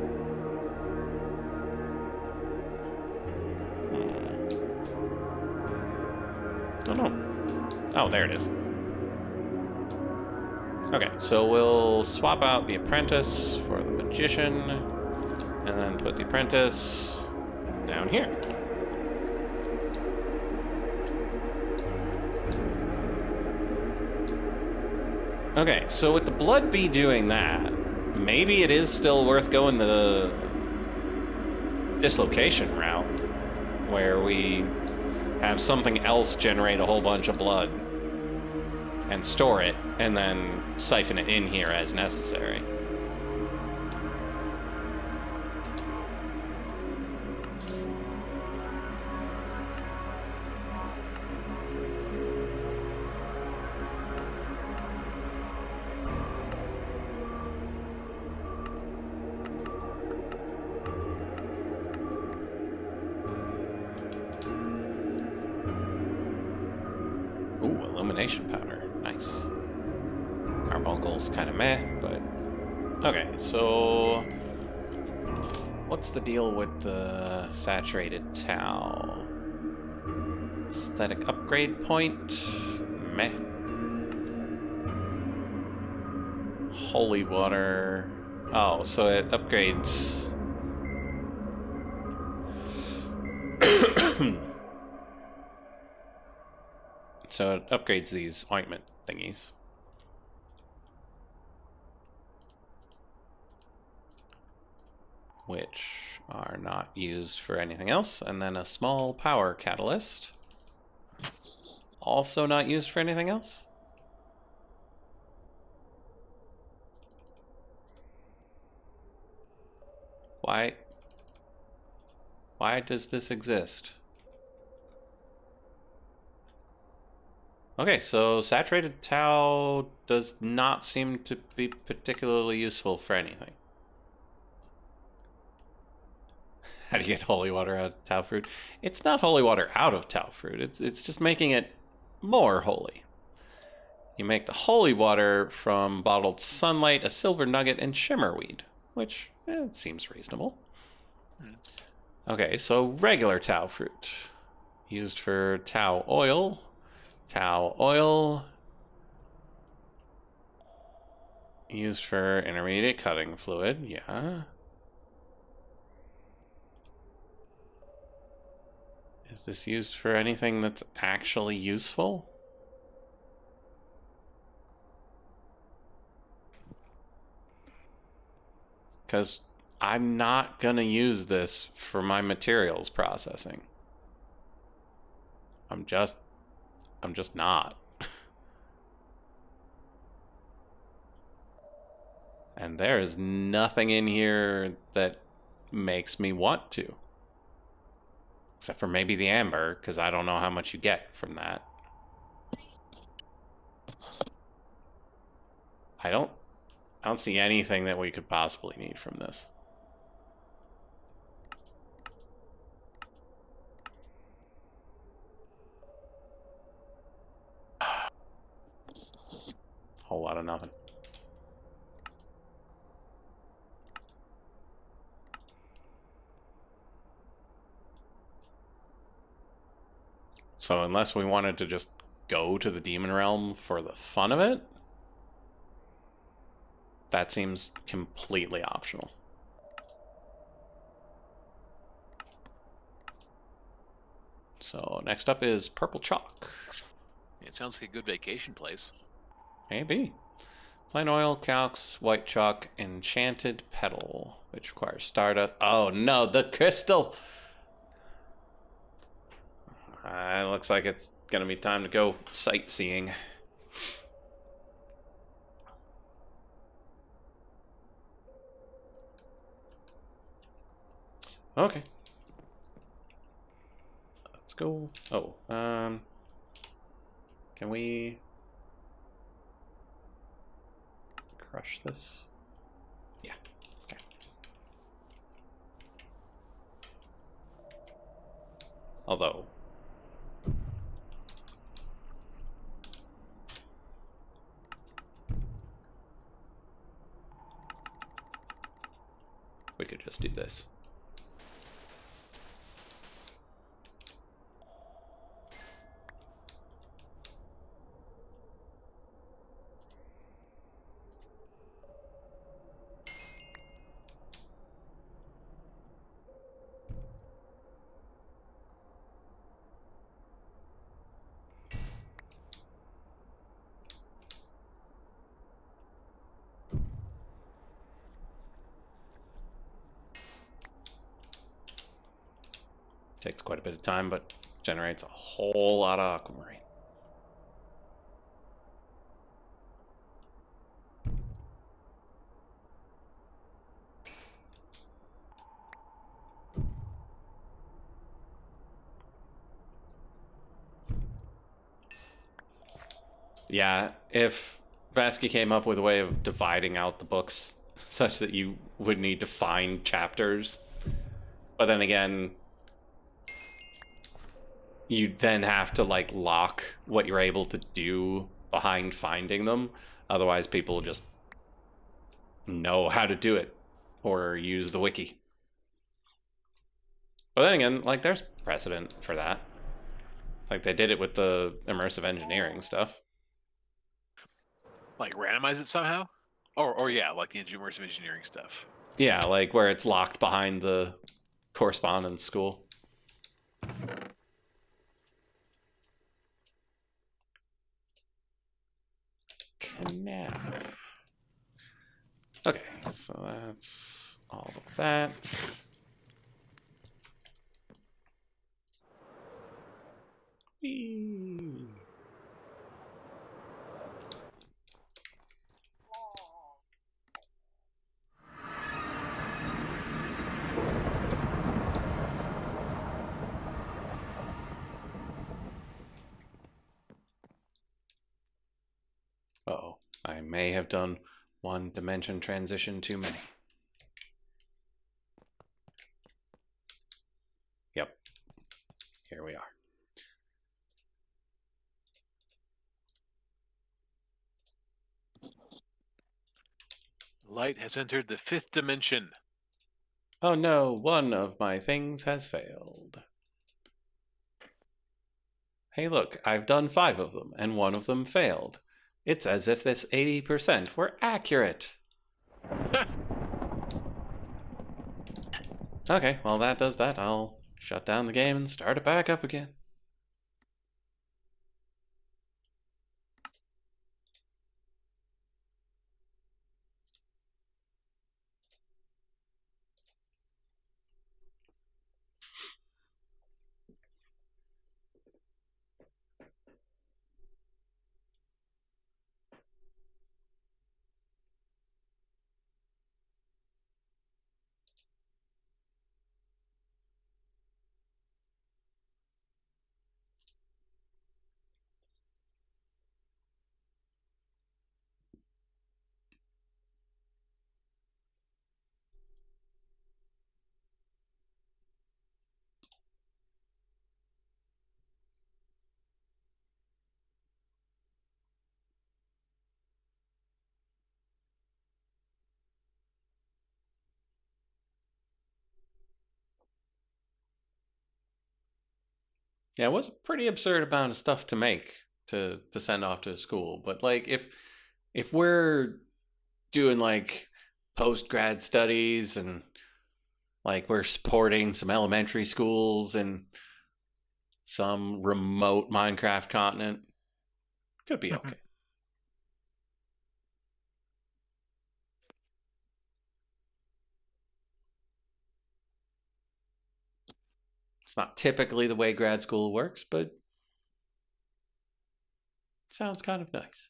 Don't know. Oh, there it is. Okay, so we'll swap out the apprentice for the magician, and then put the apprentice down here. Okay, so with the blood bee doing that, maybe it is still worth going the dislocation route, where we have something else generate a whole bunch of blood and store it, and then siphon it in here as necessary. Ooh, illumination powder. Nice. Carbuncle's kind of meh, but... Okay, so... What's the deal with the saturated tau? Aesthetic upgrade point? Meh. Holy water... Oh, so it upgrades... So it upgrades these ointment thingies. Which are not used for anything else. And then a small power catalyst. Also not used for anything else. Why does this exist? Okay, so saturated tau does not seem to be particularly useful for anything. How do you get holy water out of tau fruit? It's not holy water out of tau fruit. It's just making it more holy. You make the holy water from bottled sunlight, a silver nugget, and shimmerweed, which it seems reasonable. Okay, so regular tau fruit. Used for tau oil. Tau oil. Used for intermediate cutting fluid, yeah. Is this used for anything that's actually useful? Because I'm not gonna use this for my materials processing. I'm just not. And there is nothing in here that makes me want to. Except for maybe the amber, because I don't know how much you get from that. I don't see anything that we could possibly need from this. Whole lot of nothing. So unless we wanted to just go to the demon realm for the fun of it, that seems completely optional. So next up is purple chalk. It sounds like a good vacation place. Maybe. Plain oil, calx, white chalk, enchanted petal, which requires stardust. Oh no, the crystal! It looks like it's gonna be time to go sightseeing. Okay. Let's go. Oh, can we crush this? Yeah. Okay. Although we could just do this. Takes quite a bit of time, but generates a whole lot of aquamarine. Yeah, if Vasky came up with a way of dividing out the books such that you would need to find chapters, but then again, you then have to like lock what you're able to do behind finding them. Otherwise, people just know how to do it or use the wiki. But then again, like there's precedent for that. Like they did it with the immersive engineering stuff. Like randomize it somehow, or yeah, like the immersive engineering stuff. Yeah, like where it's locked behind the correspondence school. Knaf. Okay, so that's all of that. Whee. Uh-oh, I may have done one dimension transition too many. Yep, here we are. Light has entered the 5th dimension. Oh no, one of my things has failed. Hey look, I've done 5 of them, and one of them failed. It's as if this 80% were accurate. Okay, well that does that. I'll shut down the game and start it back up again. Yeah, it was a pretty absurd amount of stuff to make to send off to school. But like if we're doing like post grad studies and like we're supporting some elementary schools in some remote Minecraft continent, could be okay. It's not typically the way grad school works, but it sounds kind of nice.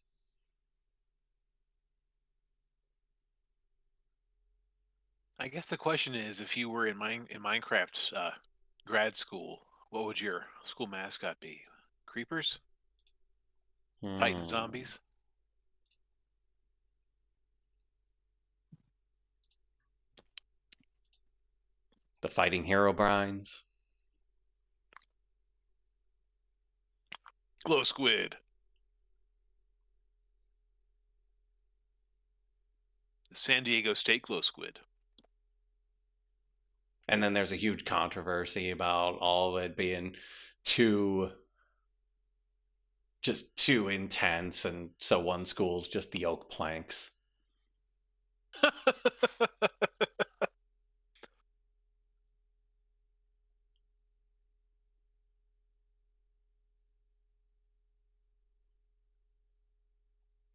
I guess the question is, if you were in Minecraft's grad school, what would your school mascot be? Creepers? Fighting zombies? The Fighting Hero Brines. Glow squid. The San Diego State glow squid. And then there's a huge controversy about all of it being too intense, and so one school's just the oak planks.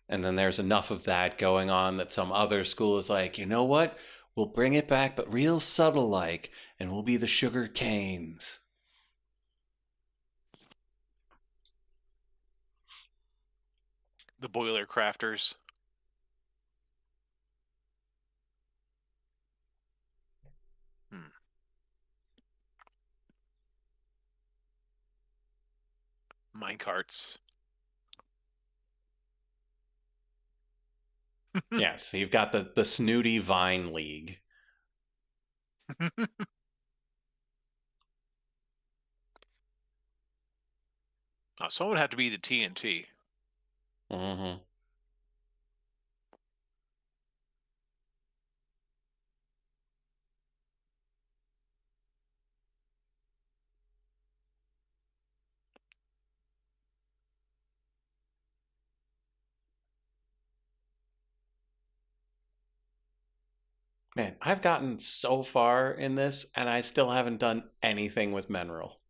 And then there's enough of that going on that some other school is like, you know what? We'll bring it back, but real subtle like, and we'll be the sugar canes. The boiler crafters. Hmm. Minecarts. Yeah, so you've got the snooty Vine League. Someone would have to be the TNT. Mm-hmm. Man, I've gotten so far in this, and I still haven't done anything with mineral.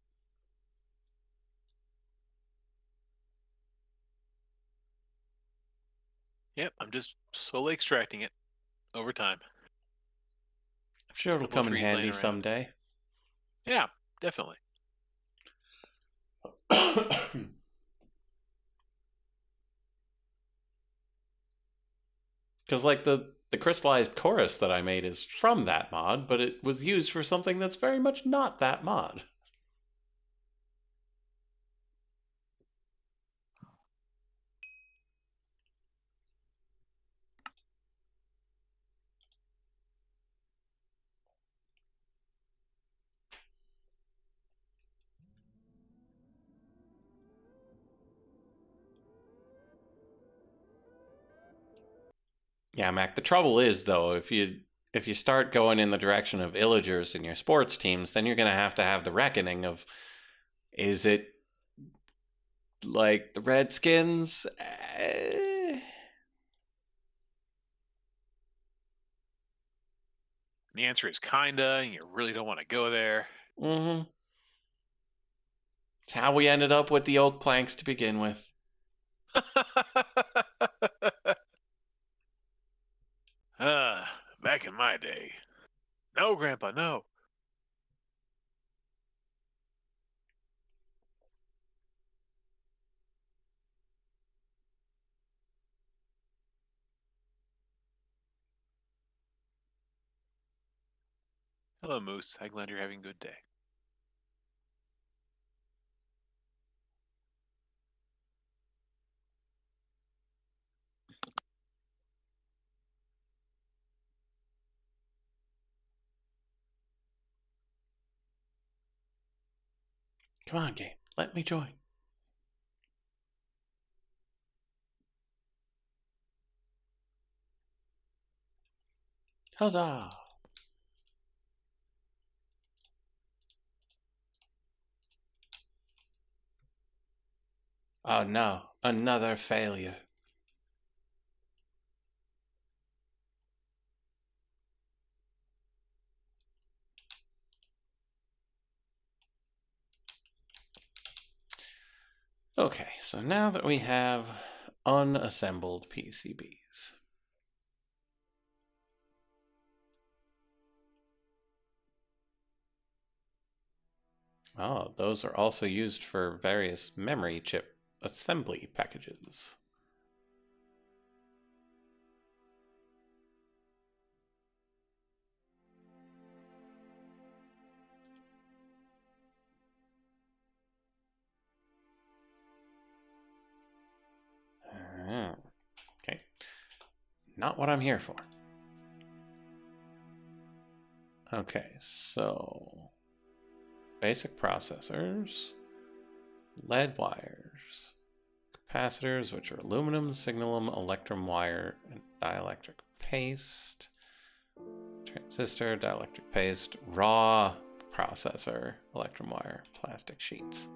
Yep, I'm just slowly extracting it over time. I'm sure it'll Couple of come in trees laying handy around. someday. Yeah, definitely. Because, like, the crystallized chorus that I made is from that mod, but it was used for something that's very much not that mod. Yeah, Mac. The trouble is, though, if you start going in the direction of illagers in your sports teams, then you're going to have the reckoning of, is it like the Redskins? The answer is kinda, and you really don't want to go there. Mm-hmm. It's how we ended up with the oak planks to begin with. Back in my day. No, Grandpa, no. Hello, Moose. I'm glad you're having a good day. Come on, game. Let me join. Huzzah! Oh no, another failure. Okay, so now that we have unassembled PCBs. Oh, those are also used for various memory chip assembly packages. Okay, not what I'm here for. Okay, so basic processors, lead wires, capacitors, which are aluminum, signalum, electrum wire, and dielectric paste, transistor, dielectric paste, raw processor, electrum wire, plastic sheets.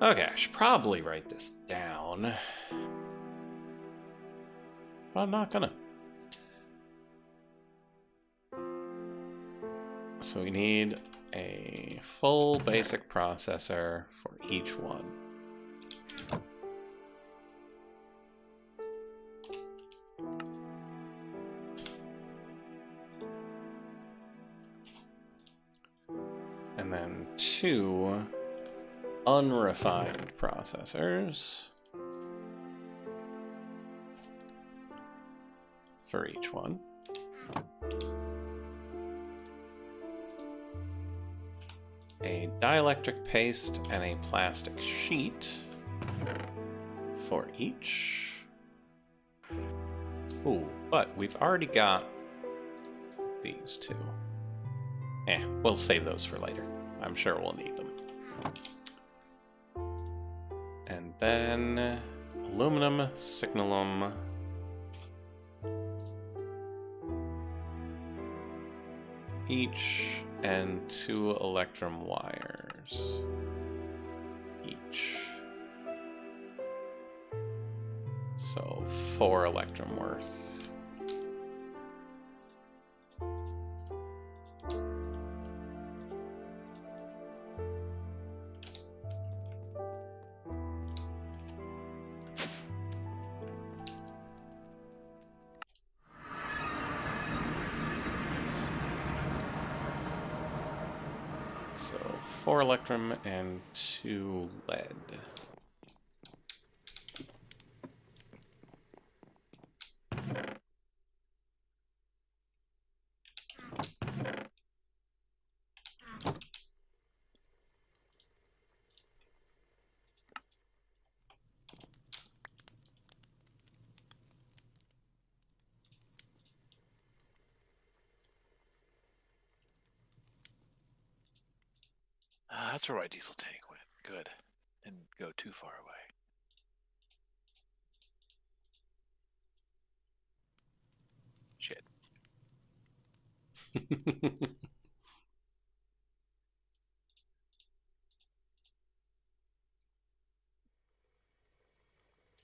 Okay, I should probably write this down, but I'm not gonna. So we need a full basic processor for each one. And then 2 unrefined processors for each one. A dielectric paste and a plastic sheet for each. Ooh, but we've already got these two. We'll save those for later. I'm sure we'll need them. And then aluminum, signalum, each, and 2 electrum wires each. So 4 electrum worth. So 4 electrum and 2 lead. That's where my diesel tank went. Good. Didn't go too far away. Shit.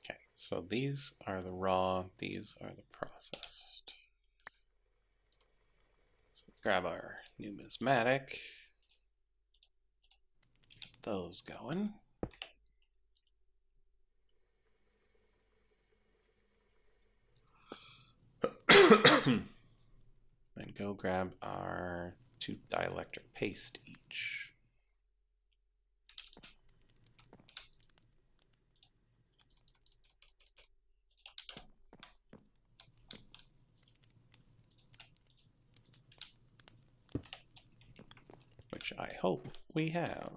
Okay, so these are the raw, these are the processed. So grab our numismatic. Get those going. Then go grab our 2 dielectric paste each. Which I hope we have.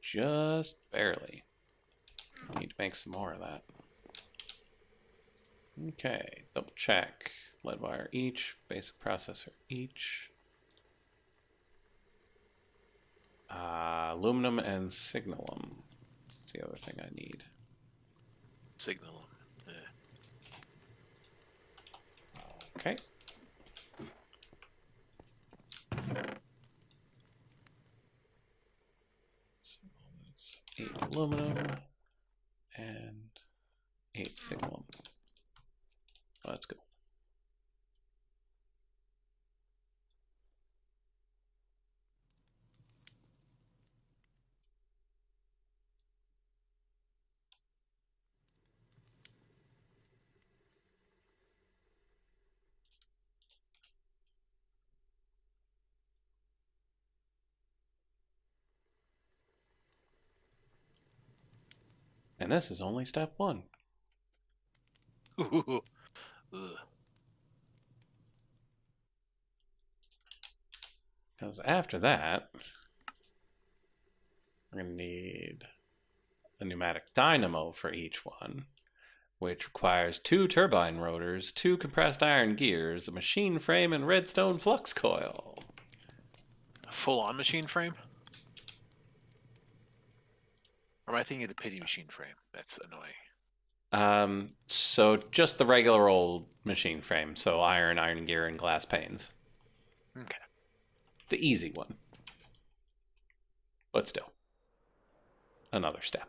Just barely. Need to make some more of that. Okay, double check. Lead wire each, basic processor each. Aluminum and signalum. That's the other thing I need. Signal. Okay. So that's 8 aluminum and 8 signalum. Let's go. And this is only step 1. Ugh. Because after that, we're going to need a pneumatic dynamo for each one, which requires 2 turbine rotors, 2 compressed iron gears, a machine frame, and redstone flux coil. A full-on machine frame? Or am I thinking of the pity machine frame? That's annoying. So just the regular old machine frame, so iron gear, and glass panes. Okay. The easy one. But still, another step.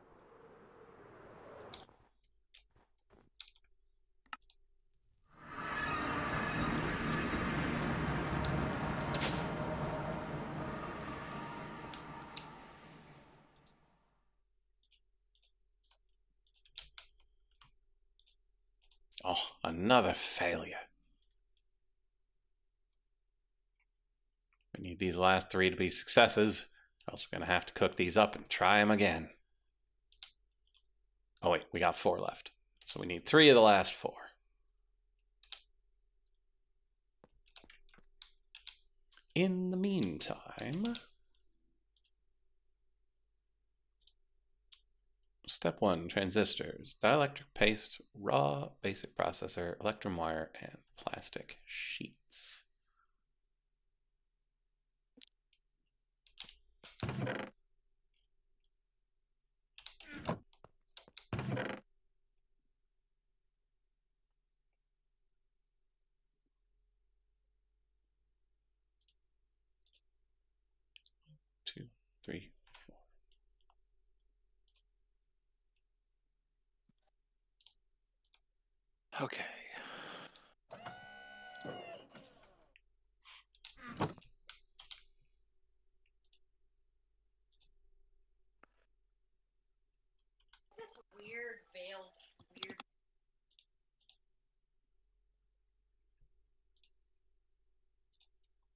Oh, another failure. We need these last 3 to be successes, or else we're going to have to cook these up and try them again. Oh wait, we got 4 left. So we need 3 of the last 4. In the meantime, step 1, transistors, dielectric paste, raw, basic processor, electrum wire, and plastic sheets. Two, three, 4. Okay. This weird veiled weird.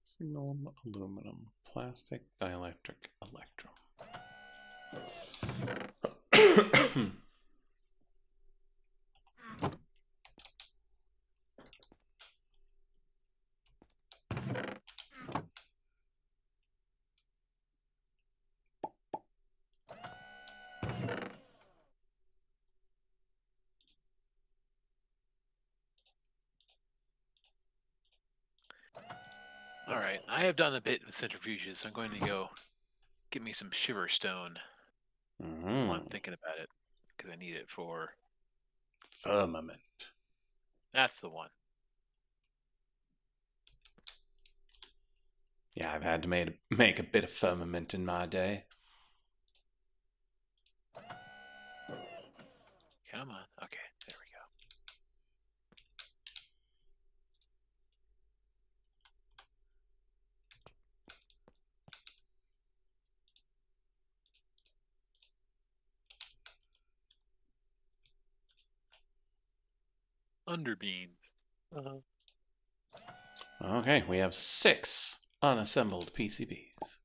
Signal, aluminum, plastic, dielectric, electrum. All right. I have done a bit with centrifuges. So I'm going to go get me some shiver stone while I'm thinking about it, because I need it for. Firmament. That's the one. Yeah, I've had to make a bit of firmament in my day. Come on. Okay, there we go. Underbeans. Okay, we have 6 unassembled PCBs.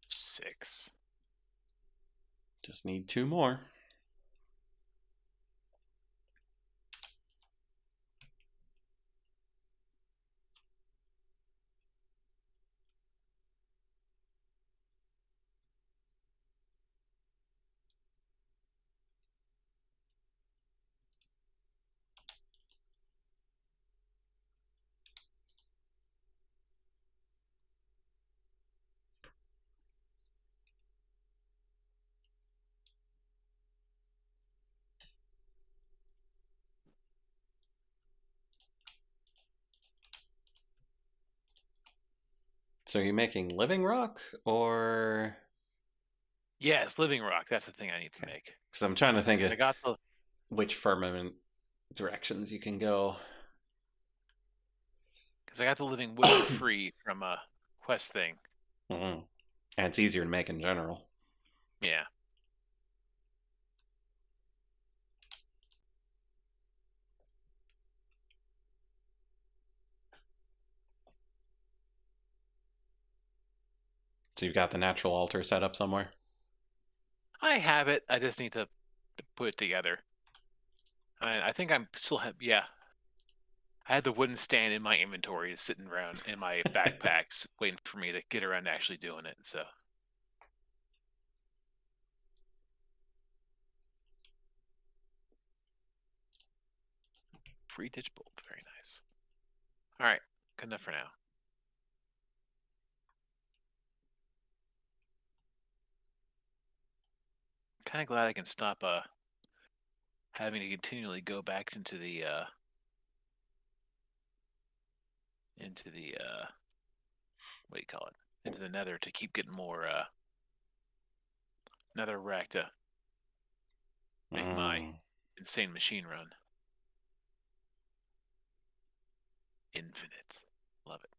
Six. Just need 2 more. So are you making living rock or? Yes, living rock. That's the thing I need to Okay. make. Because I'm trying to think 'Cause of I got the. which firmament directions you can go. Because I got the living wood for free from a quest thing. And it's easier to make in general. Yeah. So you've got the natural altar set up somewhere? I have it. I just need to put it together. I think I'm still have. Yeah. I had the wooden stand in my inventory sitting around in my backpacks waiting for me to get around to actually doing it. So. Free ditch bulb. Very nice. All right. Good enough for now. Kind of glad I can stop having to continually go back into the what do you call it? Into the nether to keep getting more nether rack to make my insane machine run. Infinite. Love it.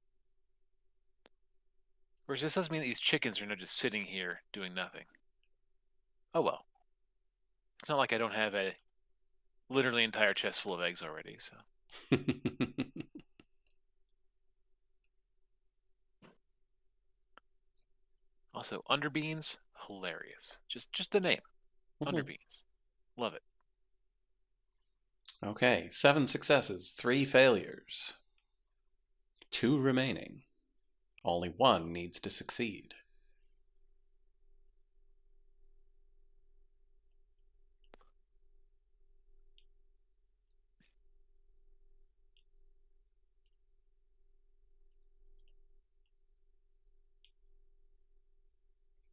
Whereas this doesn't mean that these chickens are not just sitting here doing nothing. Oh well. It's not like I don't have a literally entire chest full of eggs already, so. Also, underbeans, hilarious. Just the name. Underbeans. Love it. Okay, 7 successes, 3 failures. 2 remaining. Only 1 needs to succeed.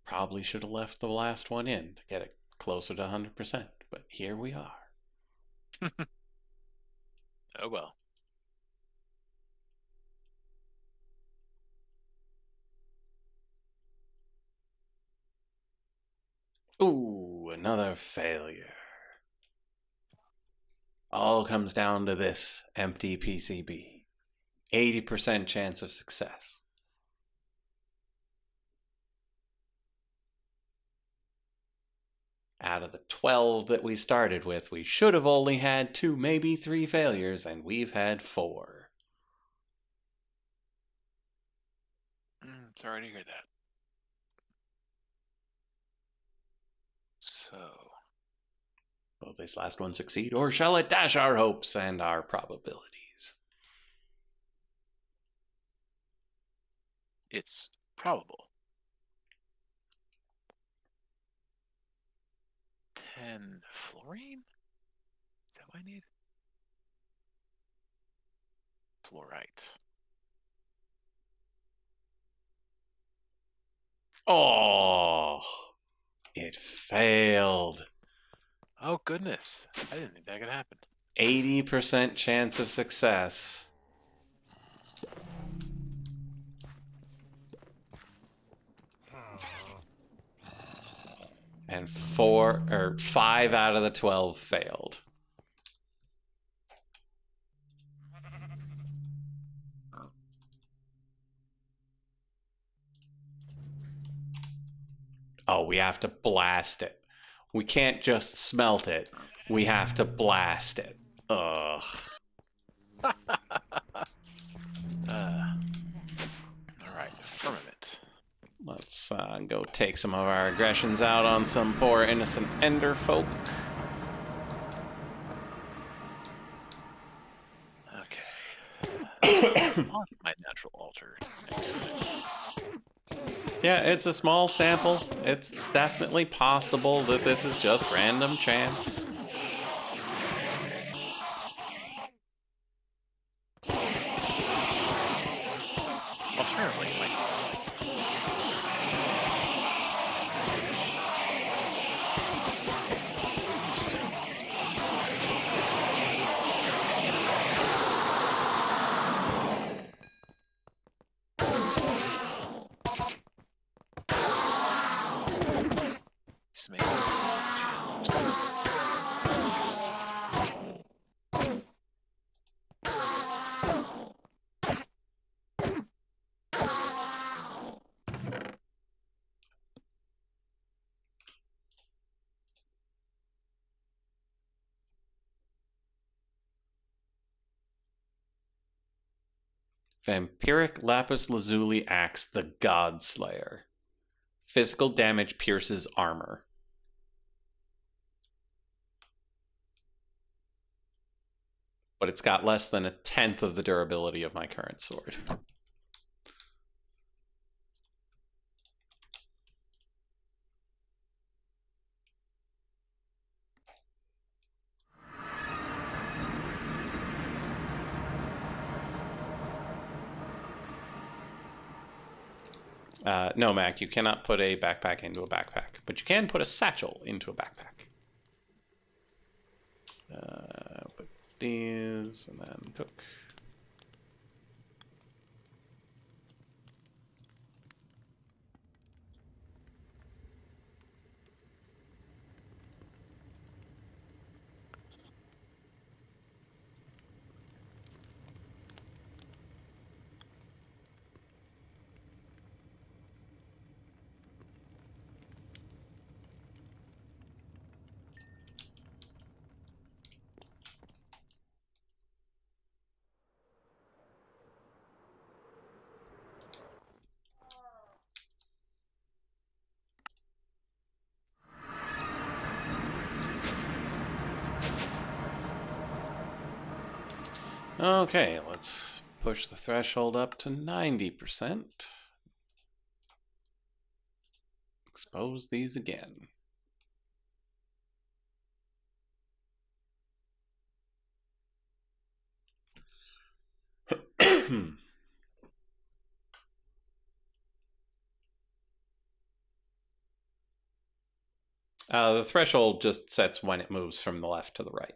Probably should have left the last one in to get it closer to 100%, but here we are. Oh well. Ooh, another failure. All comes down to this empty PCB. 80% chance of success. Out of the 12 that we started with, we should have only had 2, maybe 3 failures, and we've had 4. Sorry to hear that. So, Will this last one succeed, or shall it dash our hopes and our probabilities? it's probable. 10 fluorine? Is that what I need? Fluorite. Oh, it failed. Oh goodness. I didn't think that could happen. 80% chance of success. And 5 out of the 12 failed. Oh, we have to blast it. We can't just smelt it. We have to blast it. Ugh. Alright, firmament. Let's go take some of our aggressions out on some poor innocent ender folk. Okay. My natural altar. Yeah, it's a small sample. It's definitely possible that this is just random chance. Alternatively, it might just smell. Vampiric Lapis Lazuli Axe, the God Slayer. Physical damage pierces armor. But it's got less than 1/10 of the durability of my current sword. No, Mac, you cannot put a backpack into a backpack, but you can put a satchel into a backpack. Put these and then cook. Okay, let's push the threshold up to 90%. Expose these again. The threshold just sets when it moves from the left to the right.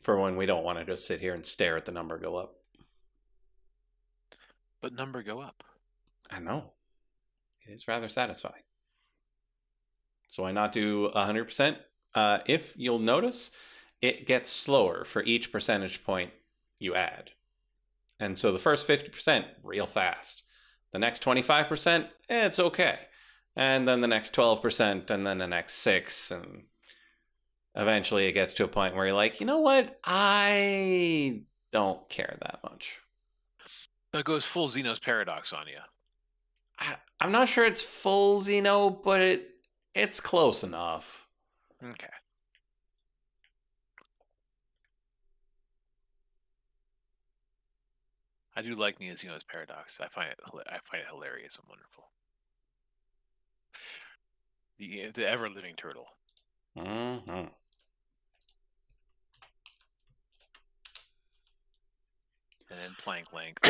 For when we don't want to just sit here and stare at the number go up. But number go up. I know. It is rather satisfying. So why not do 100%? If you'll notice, it gets slower for each percentage point you add. And so the first 50%, real fast. The next 25%, it's okay. And then the next 12%, and then the next 6%, and eventually it gets to a point where you're like, you know what? I don't care that much. It goes full Zeno's paradox on you. I'm not sure it's full Xeno, but it's close enough. Okay. I do like me as Zeno's paradox. I find it hilarious and wonderful. The ever living turtle. Mm-hmm. And then plank length.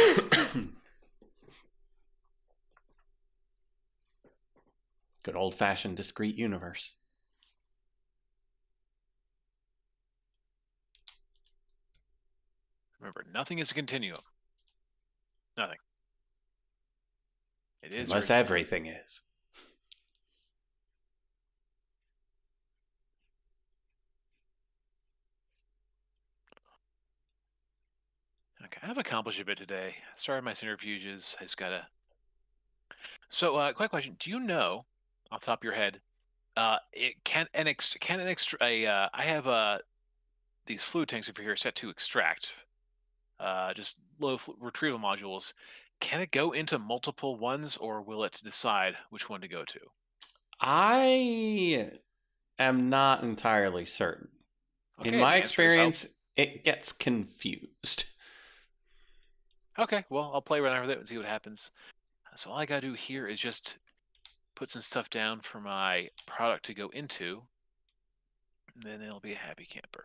Good old-fashioned discrete universe. Remember, nothing is a continuum. Nothing. It is. Unless everything is. Okay, I've accomplished a bit today. I started my centrifuges. I just gotta. So, quick question: do you know, off the top of your head, it can an extra? I have these fluid tanks over here set to extract. Just retrieval modules. Can it go into multiple ones, or will it decide which one to go to? I am not entirely certain. Okay, In the my answer is experience, it gets confused. okay. Well, I'll play around with it and see what happens. So all I gotta do here is just put some stuff down for my product to go into, and then it'll be a happy camper.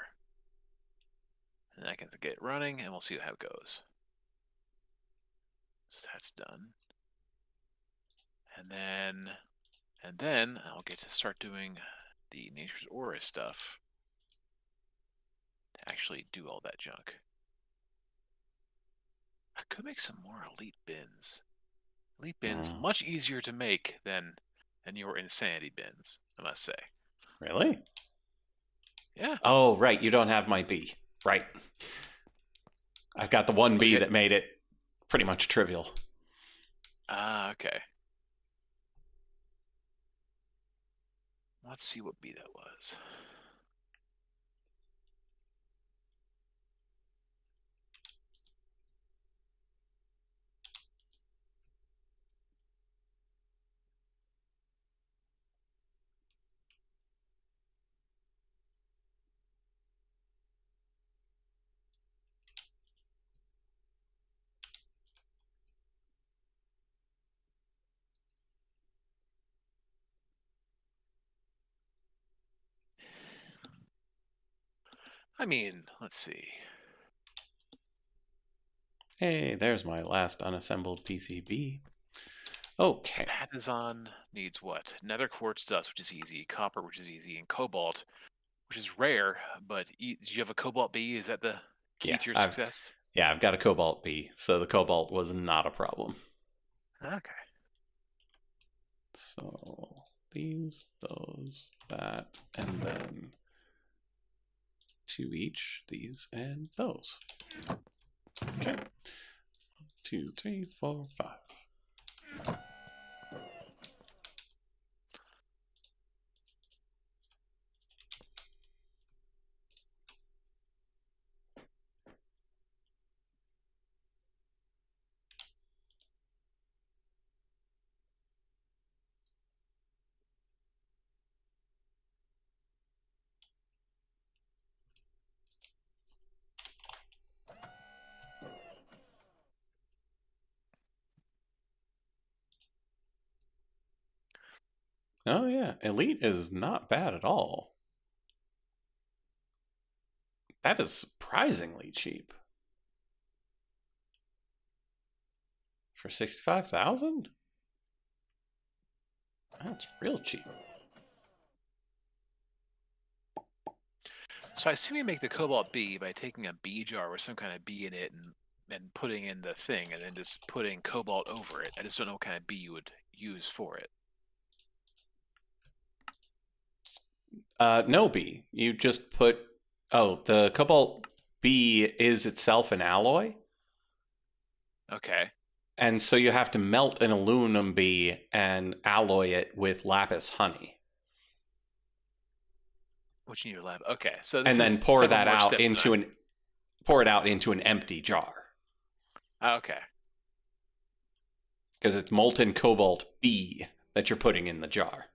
And I can get it running, and we'll see how it goes. So that's done. And then I'll get to start doing the Nature's Aura stuff to actually do all that junk. I could make some more elite bins. Elite bins, much easier to make than your insanity bins, I must say. Really? Yeah. Oh, right. You don't have my B. Right. I've got the one B Okay. that made it pretty much trivial. Ah, okay. Let's see what B that was. I mean, let's see. Hey, there's my last unassembled PCB. Okay. Patazon needs what? Nether quartz dust, which is easy. Copper, which is easy. And cobalt, which is rare. But did you have a cobalt B? Is that the key to your success? I've got a cobalt B, so the cobalt was not a problem. Okay. So these, those, that, and then 2 each, these and those. Okay. 1, 2, 3, 4, 5. Oh, yeah. Elite is not bad at all. That is surprisingly cheap. For 65,000? That's real cheap. So I assume you make the cobalt B by taking a B jar with some kind of B in it and putting in the thing and then just putting cobalt over it. I just don't know what kind of B you would use for it. No B. You just put... Oh, the cobalt B is itself an alloy. Okay. And so you have to melt an aluminum B and alloy it with lapis honey. Which you need a lab. Okay. So this And then is pour several that more out steps into than pour it out into an empty jar. Okay. Because it's molten cobalt B that you're putting in the jar.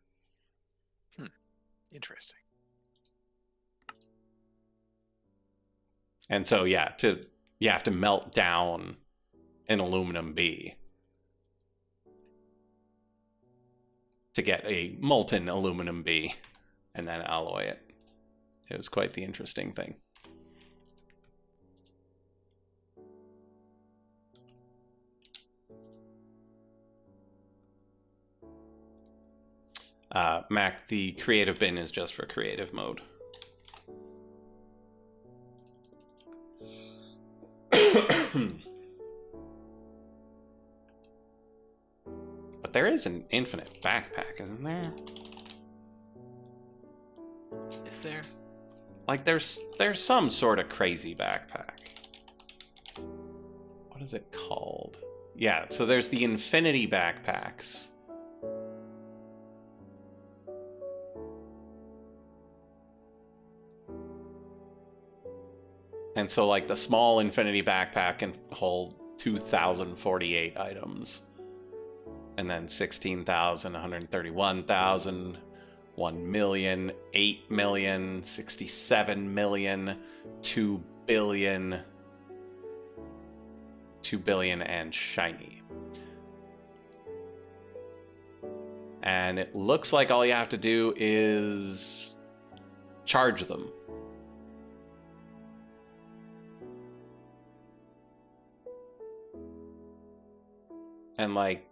Interesting. And so, yeah, you have to melt down an aluminum B to get a molten aluminum B and then alloy it. It was quite the interesting thing. Mac, the creative bin is just for creative mode. But there is an infinite backpack, isn't there? Is there? Like there's some sort of crazy backpack. What is it called? Yeah, so there's the infinity backpacks. And so, like, the small infinity backpack can hold 2,048 items. And then 16,000, 131,000, 1 million, 8 million, 67 million, 2 billion, 2 billion, and shiny. And it looks like all you have to do is charge them. And, like,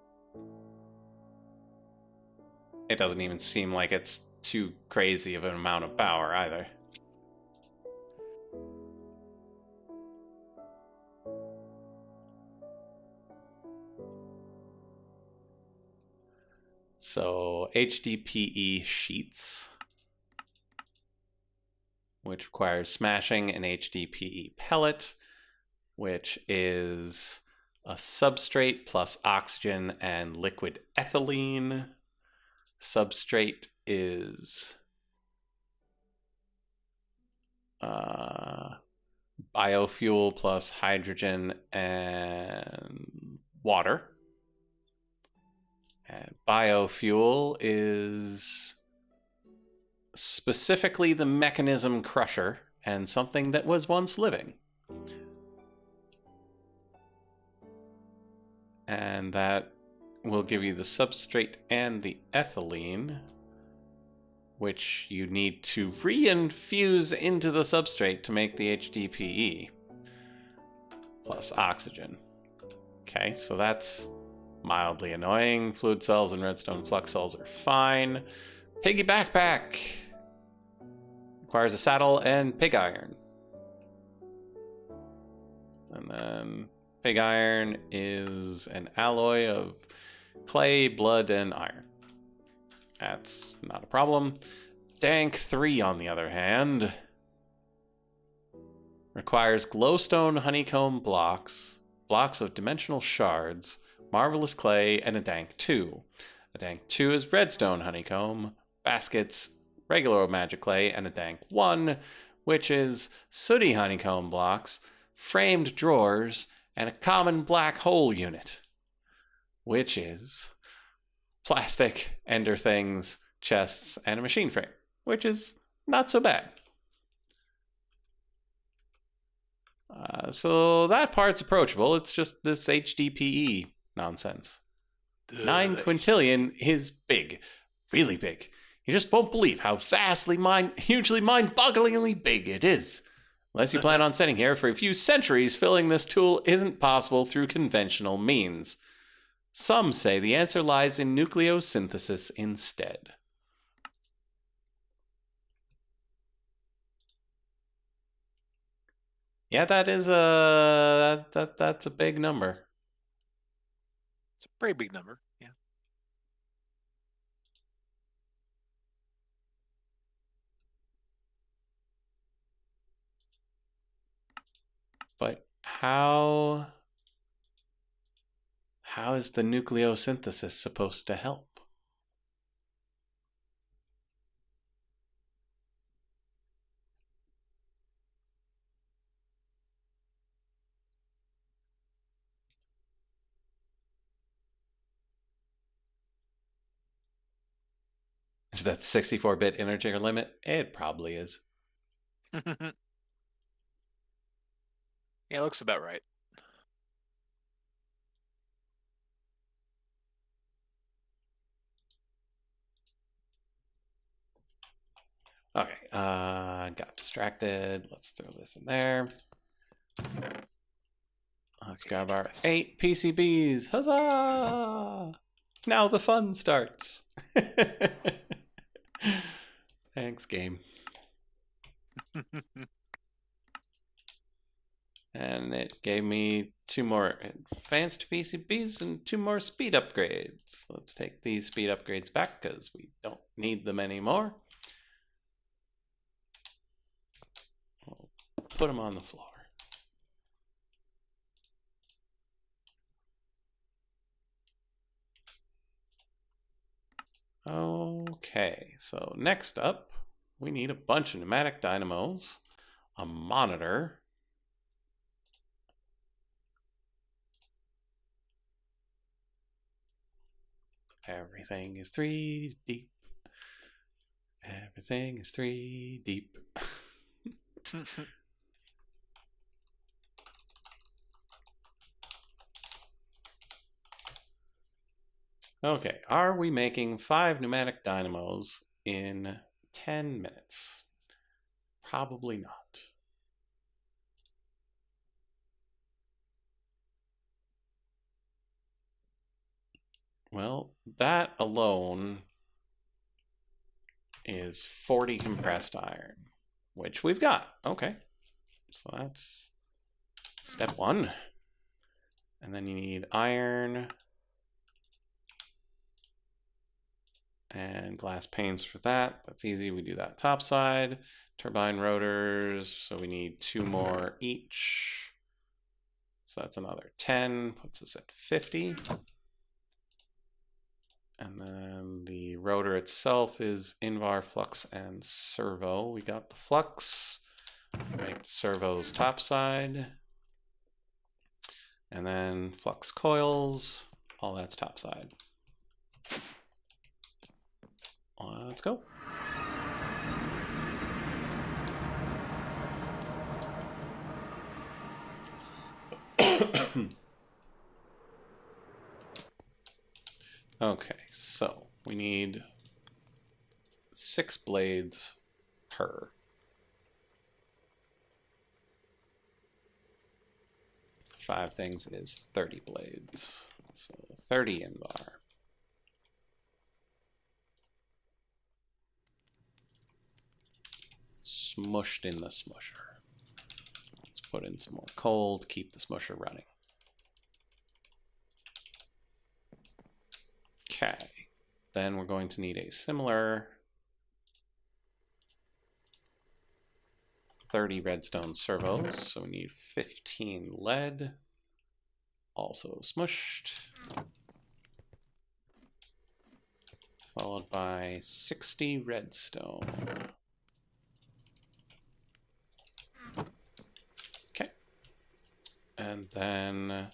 it doesn't even seem like it's too crazy of an amount of power either. So, HDPE sheets, which requires smashing an HDPE pellet, which is a substrate plus oxygen and liquid ethylene. Substrate is biofuel plus hydrogen and water. And biofuel is specifically the mechanism crusher and something that was once living. And that will give you the substrate and the ethylene, which you need to reinfuse into the substrate to make the HDPE, plus oxygen. Okay, so that's mildly annoying. Fluid cells and redstone flux cells are fine. Piggy backpack requires a saddle and pig iron. And then pig iron is an alloy of clay, blood, and iron. That's not a problem. Dank 3, on the other hand, requires glowstone honeycomb blocks, blocks of dimensional shards, marvelous clay, and a Dank 2. A Dank 2 is redstone honeycomb, baskets, regular magic clay, and a Dank 1, which is sooty honeycomb blocks, framed drawers, and a common black hole unit, which is plastic, ender things, chests, and a machine frame, which is not so bad. So that part's approachable. It's just this HDPE nonsense. 9 quintillion is big. Really big. You just won't believe how hugely mind-bogglingly big it is. Unless you plan on sitting here for a few centuries, filling this tool isn't possible through conventional means. Some say the answer lies in nucleosynthesis instead. Yeah, that is that's a big number. It's a pretty big number. Yeah. But how is the nucleosynthesis supposed to help? Is that the 64-bit integer limit? It probably is. Yeah, it looks about right. Okay, got distracted. Let's throw this in there. Let's grab our 8 PCBs. Huzzah! Now the fun starts. Thanks, game. And it gave me 2 more advanced PCBs and 2 more speed upgrades. Let's take these speed upgrades back because we don't need them anymore. We'll put them on the floor. Okay, so next up, we need a bunch of pneumatic dynamos, a monitor, everything is 3 deep. Everything is 3 deep. Okay, are we making 5 pneumatic dynamos in 10 minutes? Probably not. Well, that alone is 40 compressed iron, which we've got. Okay, so that's step 1. And then you need iron and glass panes for that. That's easy. We do that top side. Turbine rotors, so we need 2 more each. So that's another 10, puts us at 50. And then the rotor itself is Invar, flux, and servo. We got the flux. Make the servos topside. And then flux coils. All that's topside. Let's go. Okay, so we need 6 blades per. 5 things is 30 blades. So 30 Invar. Smushed in the smusher. Let's put in some more coal to keep the smusher running. Okay, then we're going to need a similar 30 redstone servos. So we need 15 lead, also smushed, followed by 60 redstone. Okay, and then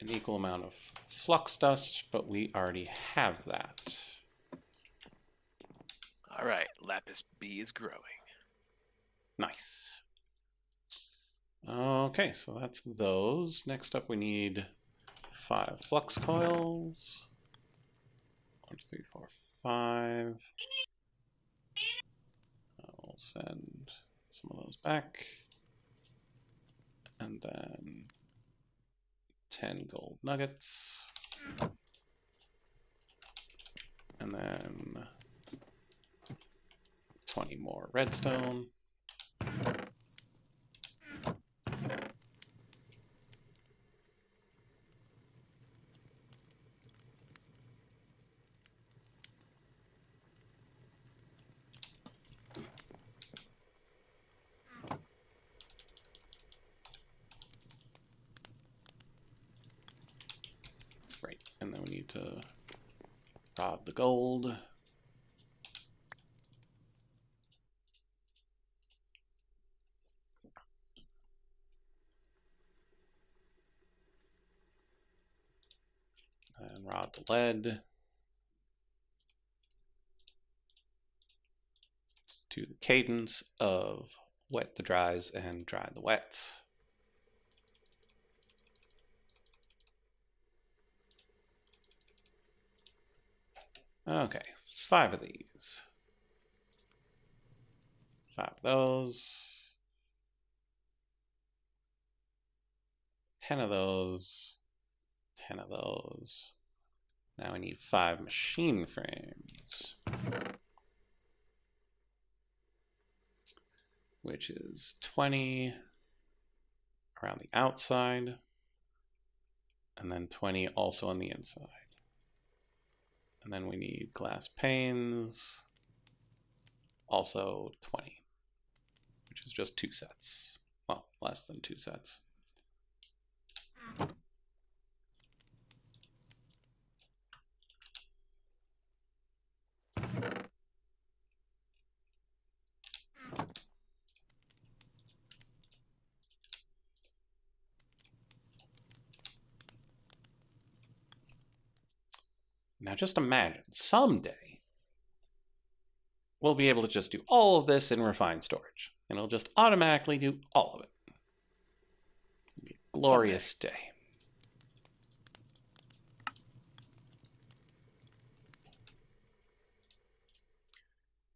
an equal amount of flux dust, but we already have that. All right, Lapis B is growing. Nice. Okay, so that's those. Next up we need 5 flux coils. 1, 2, 3, 4, 5. I'll send some of those back. And then 10 gold nuggets. And then 20 more redstone. Great. And then we need to rob the gold. And rod the lead to the cadence of wet the dries and dry the wets. Okay, 5 of these. 5 of those. 10 of those. 10 of those. Now we need 5 machine frames. Which is 20 around the outside. And then 20 also on the inside. And then we need glass panes. Also 20. Which is just 2 sets. Well, less than 2 sets. Now just imagine, someday, we'll be able to just do all of this in refined storage. And it'll just automatically do all of it. It'll be a glorious day.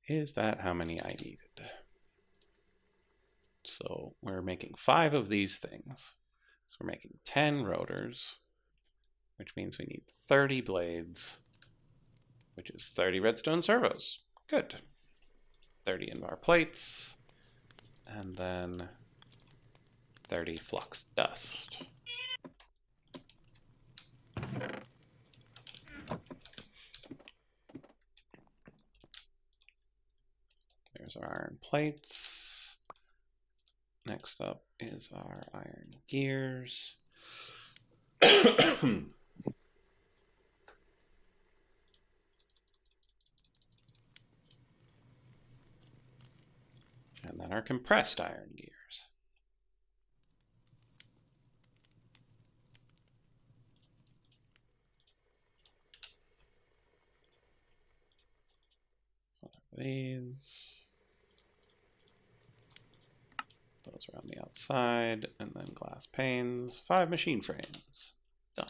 Is that how many I needed? So we're making 5 of these things. So we're making 10 rotors, which means we need 30 blades, which is 30 redstone servos. Good. 30 invar plates, and then 30 flux dust. There's our iron plates. Next up is our iron gears. And then our compressed iron gears. These. Those are on the outside, and then glass panes. 5 machine frames. Done.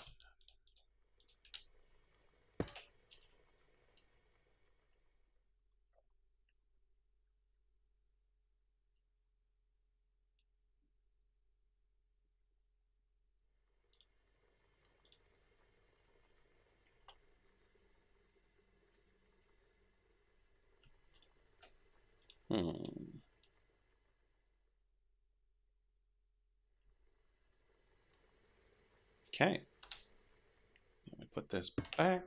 Okay. We put this back.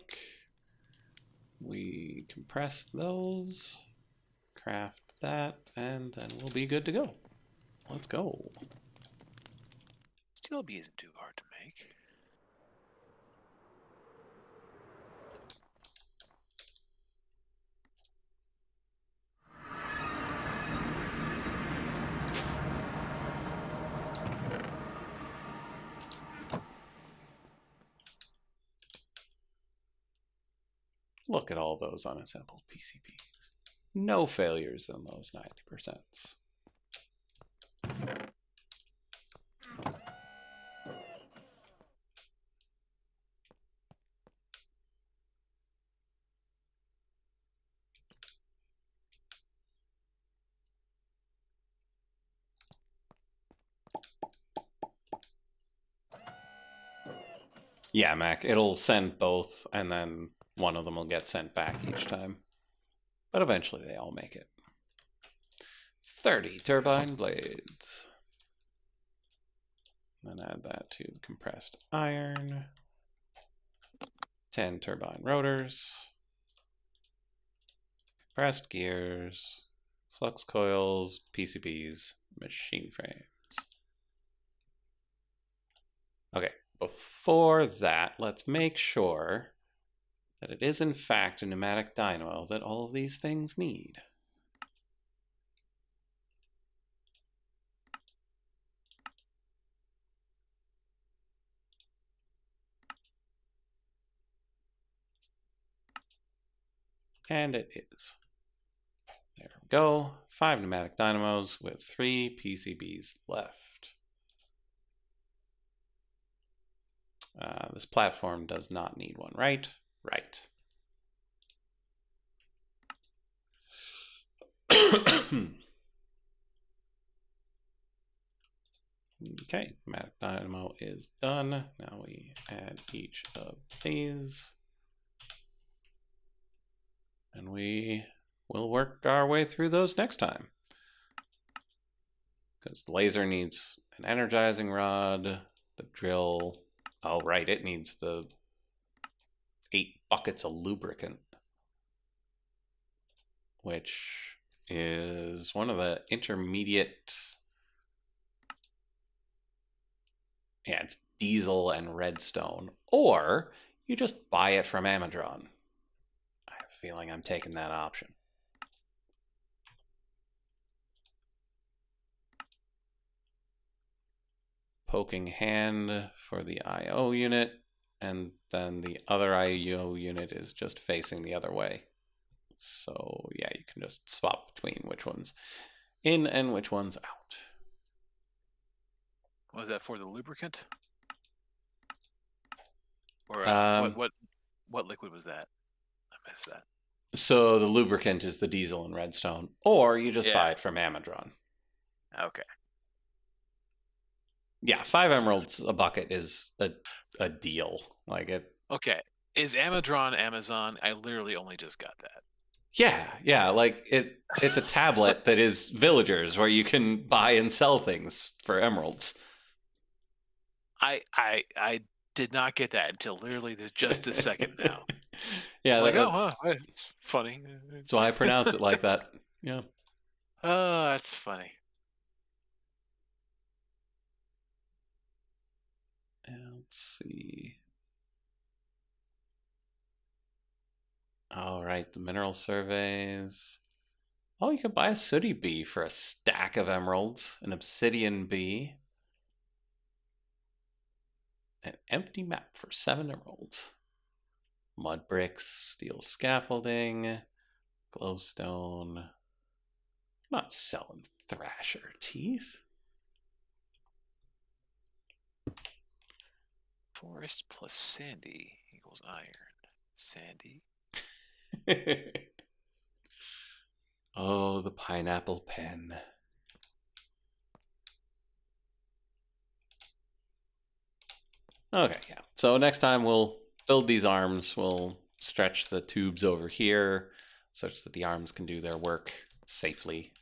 We compress those, craft that, and then we'll be good to go. Let's go. Steel bee isn't too hard to make. Look at all those unassembled PCBs. No failures in those 90%. Yeah, Mac. It'll send both, and then one of them will get sent back each time. But eventually they all make it. 30 turbine blades. Then add that to the compressed iron. 10 turbine rotors. Compressed gears. Flux coils, PCBs, machine frames. Okay, before that, let's make sure that it is in fact a pneumatic dynamo that all of these things need. And it is. There we go. 5 pneumatic dynamos with 3 PCBs left. This platform does not need one, right? Right. Okay, pneumatic dynamo is done. Now we add each of these. And we will work our way through those next time. Because the laser needs an energizing rod, the drill. Oh, right, it needs the 8 buckets of lubricant, which is one of the intermediate. Yeah, it's diesel and redstone. Or you just buy it from Amazon. I have a feeling I'm taking that option. Poking hand for the I/O unit, and then the other I/O unit is just facing the other way. So yeah, you can just swap between which one's in and which one's out. Was that for the lubricant? Or what liquid was that? I missed that. So the lubricant is the diesel and redstone, or you just buy it from Amazon. Okay. Yeah, 5 emeralds a bucket is a deal. Like it. Okay. Is Amazon? I literally only just got that. Yeah, like it's a tablet that is villagers where you can buy and sell things for emeralds. I did not get that until literally just this second now. Yeah, It's funny. That's why I pronounce it like that. Yeah. Oh, that's funny. And let's see. All right, the mineral surveys. Oh, you could buy a sooty bee for a stack of emeralds, an obsidian bee, an empty map for 7 emeralds, mud bricks, steel scaffolding, glowstone. I'm not selling thrasher teeth. Forest plus sandy equals iron. Sandy. Oh, the pineapple pen. Okay, yeah. So next time we'll build these arms. We'll stretch the tubes over here such that the arms can do their work safely.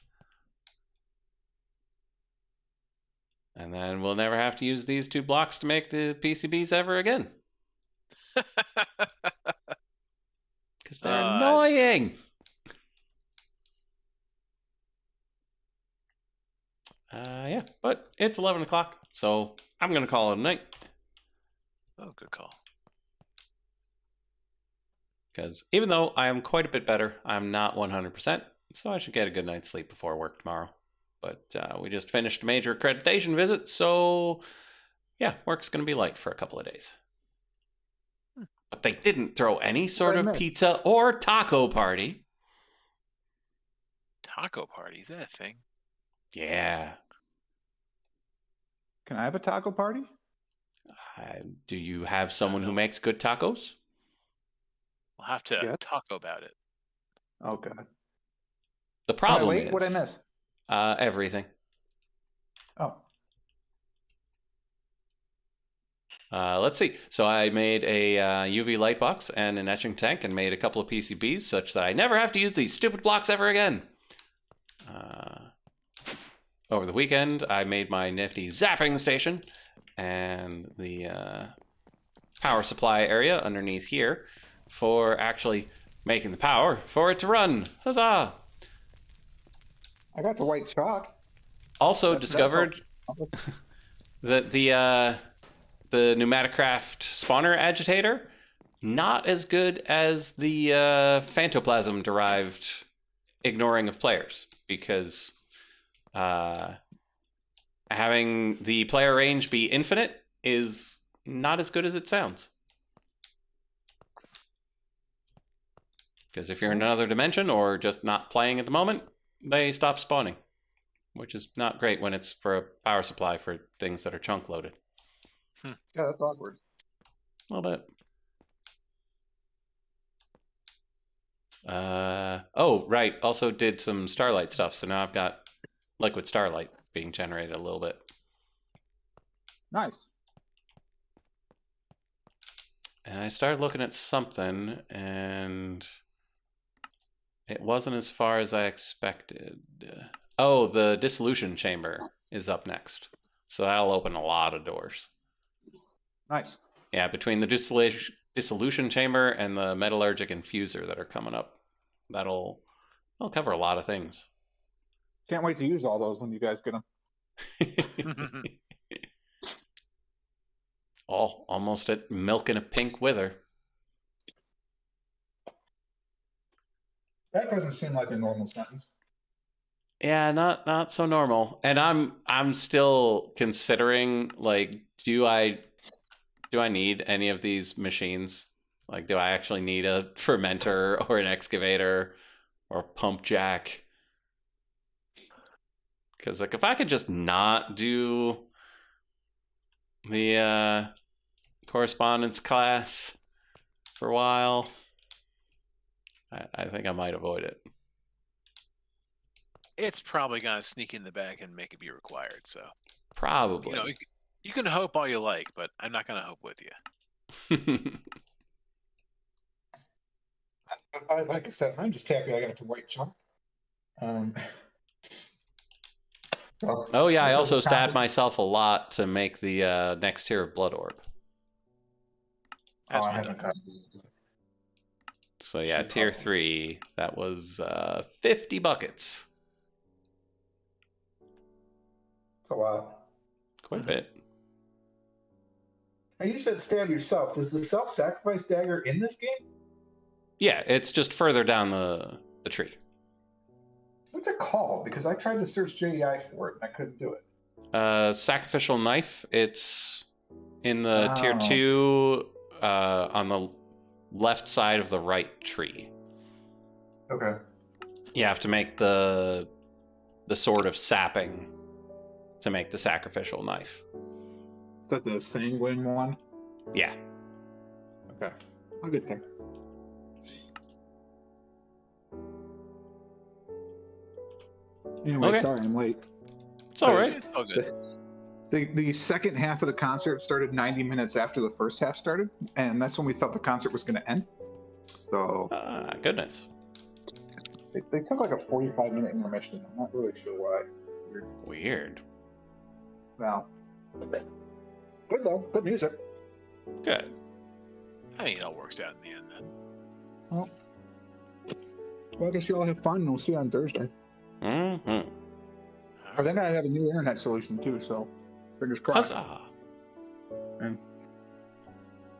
And then we'll never have to use these 2 blocks to make the PCBs ever again. Because they're annoying. Yeah, but it's 11 o'clock, so I'm going to call it a night. Oh, good call. Because even though I am quite a bit better, I'm not 100%, so I should get a good night's sleep before work tomorrow. But we just finished a major accreditation visit, so yeah, work's going to be light for a couple of days. But they didn't throw any sort of pizza or taco party. Taco party, is that a thing? Yeah. Can I have a taco party? Do you have someone who makes good tacos? We'll have to talk about it. Oh, God. The problem is... What I miss? Everything. Oh. Let's see. So I made a UV light box and an etching tank and made a couple of PCBs such that I never have to use these stupid blocks ever again. Over the weekend, I made my nifty zapping station and the power supply area underneath here for actually making the power for it to run. Huzzah! I got the white chalk. Also discovered that the Pneumaticraft spawner agitator, not as good as the Phantoplasm derived ignoring of players, because having the player range be infinite is not as good as it sounds. Because if you're in another dimension or just not playing at the moment, they stop spawning, which is not great when it's for a power supply for things that are chunk loaded. Yeah, that's awkward. A little bit. Oh, right. Also did some Starlight stuff, so now I've got liquid Starlight being generated a little bit. Nice. And I started looking at something, and it wasn't as far as I expected. Oh, the dissolution chamber is up next. So that'll open a lot of doors. Nice. Yeah, between the dissolution chamber and the metallurgic infuser that are coming up, that'll cover a lot of things. Can't wait to use all those when you guys get them. Oh, almost at milk and a pink wither. That doesn't seem like a normal sentence. Yeah, not so normal. And I'm still considering, like, do I need any of these machines? Like, do I actually need a fermenter or an excavator or a pump jack? Because, like, if I could just not do the correspondence class for a while, I think I might avoid it. It's probably gonna sneak in the back and make it be required. So Probably. you can hope all you like, but I'm not gonna hope with you. Like I said, I'm just happy I got the white chalk. Oh yeah, I also stabbed myself a lot to make the next tier of Blood Orb. That's I my haven't done. gotten. So yeah, tier 3, that was 50 buckets. It's a lot. Quite a bit. Now you said stab yourself. Does the self-sacrifice dagger in this game? Yeah, it's just further down the tree. What's it called? Because I tried to search JEI for it and I couldn't do it. Sacrificial knife, it's in the tier Oh. 2 on the left side of the right tree. Okay. You have to make the sword of sapping to make the sacrificial knife. Is that the sanguine one? Yeah. Okay. A good thing. Anyway, Okay. sorry I'm late. It's all right. Oh, good. The second half of the concert started 90 minutes after the first half started, and that's when we thought the concert was going to end. So Goodness. they took like a 45-minute intermission. I'm not really sure why. Weird. Well, good though. Good music. Good. I mean, it all works out in the end then. Well, I guess you all have fun, and we'll see you on Thursday. Mm-hmm. But then I have a new internet solution too, so fingers crossed. Huzzah. And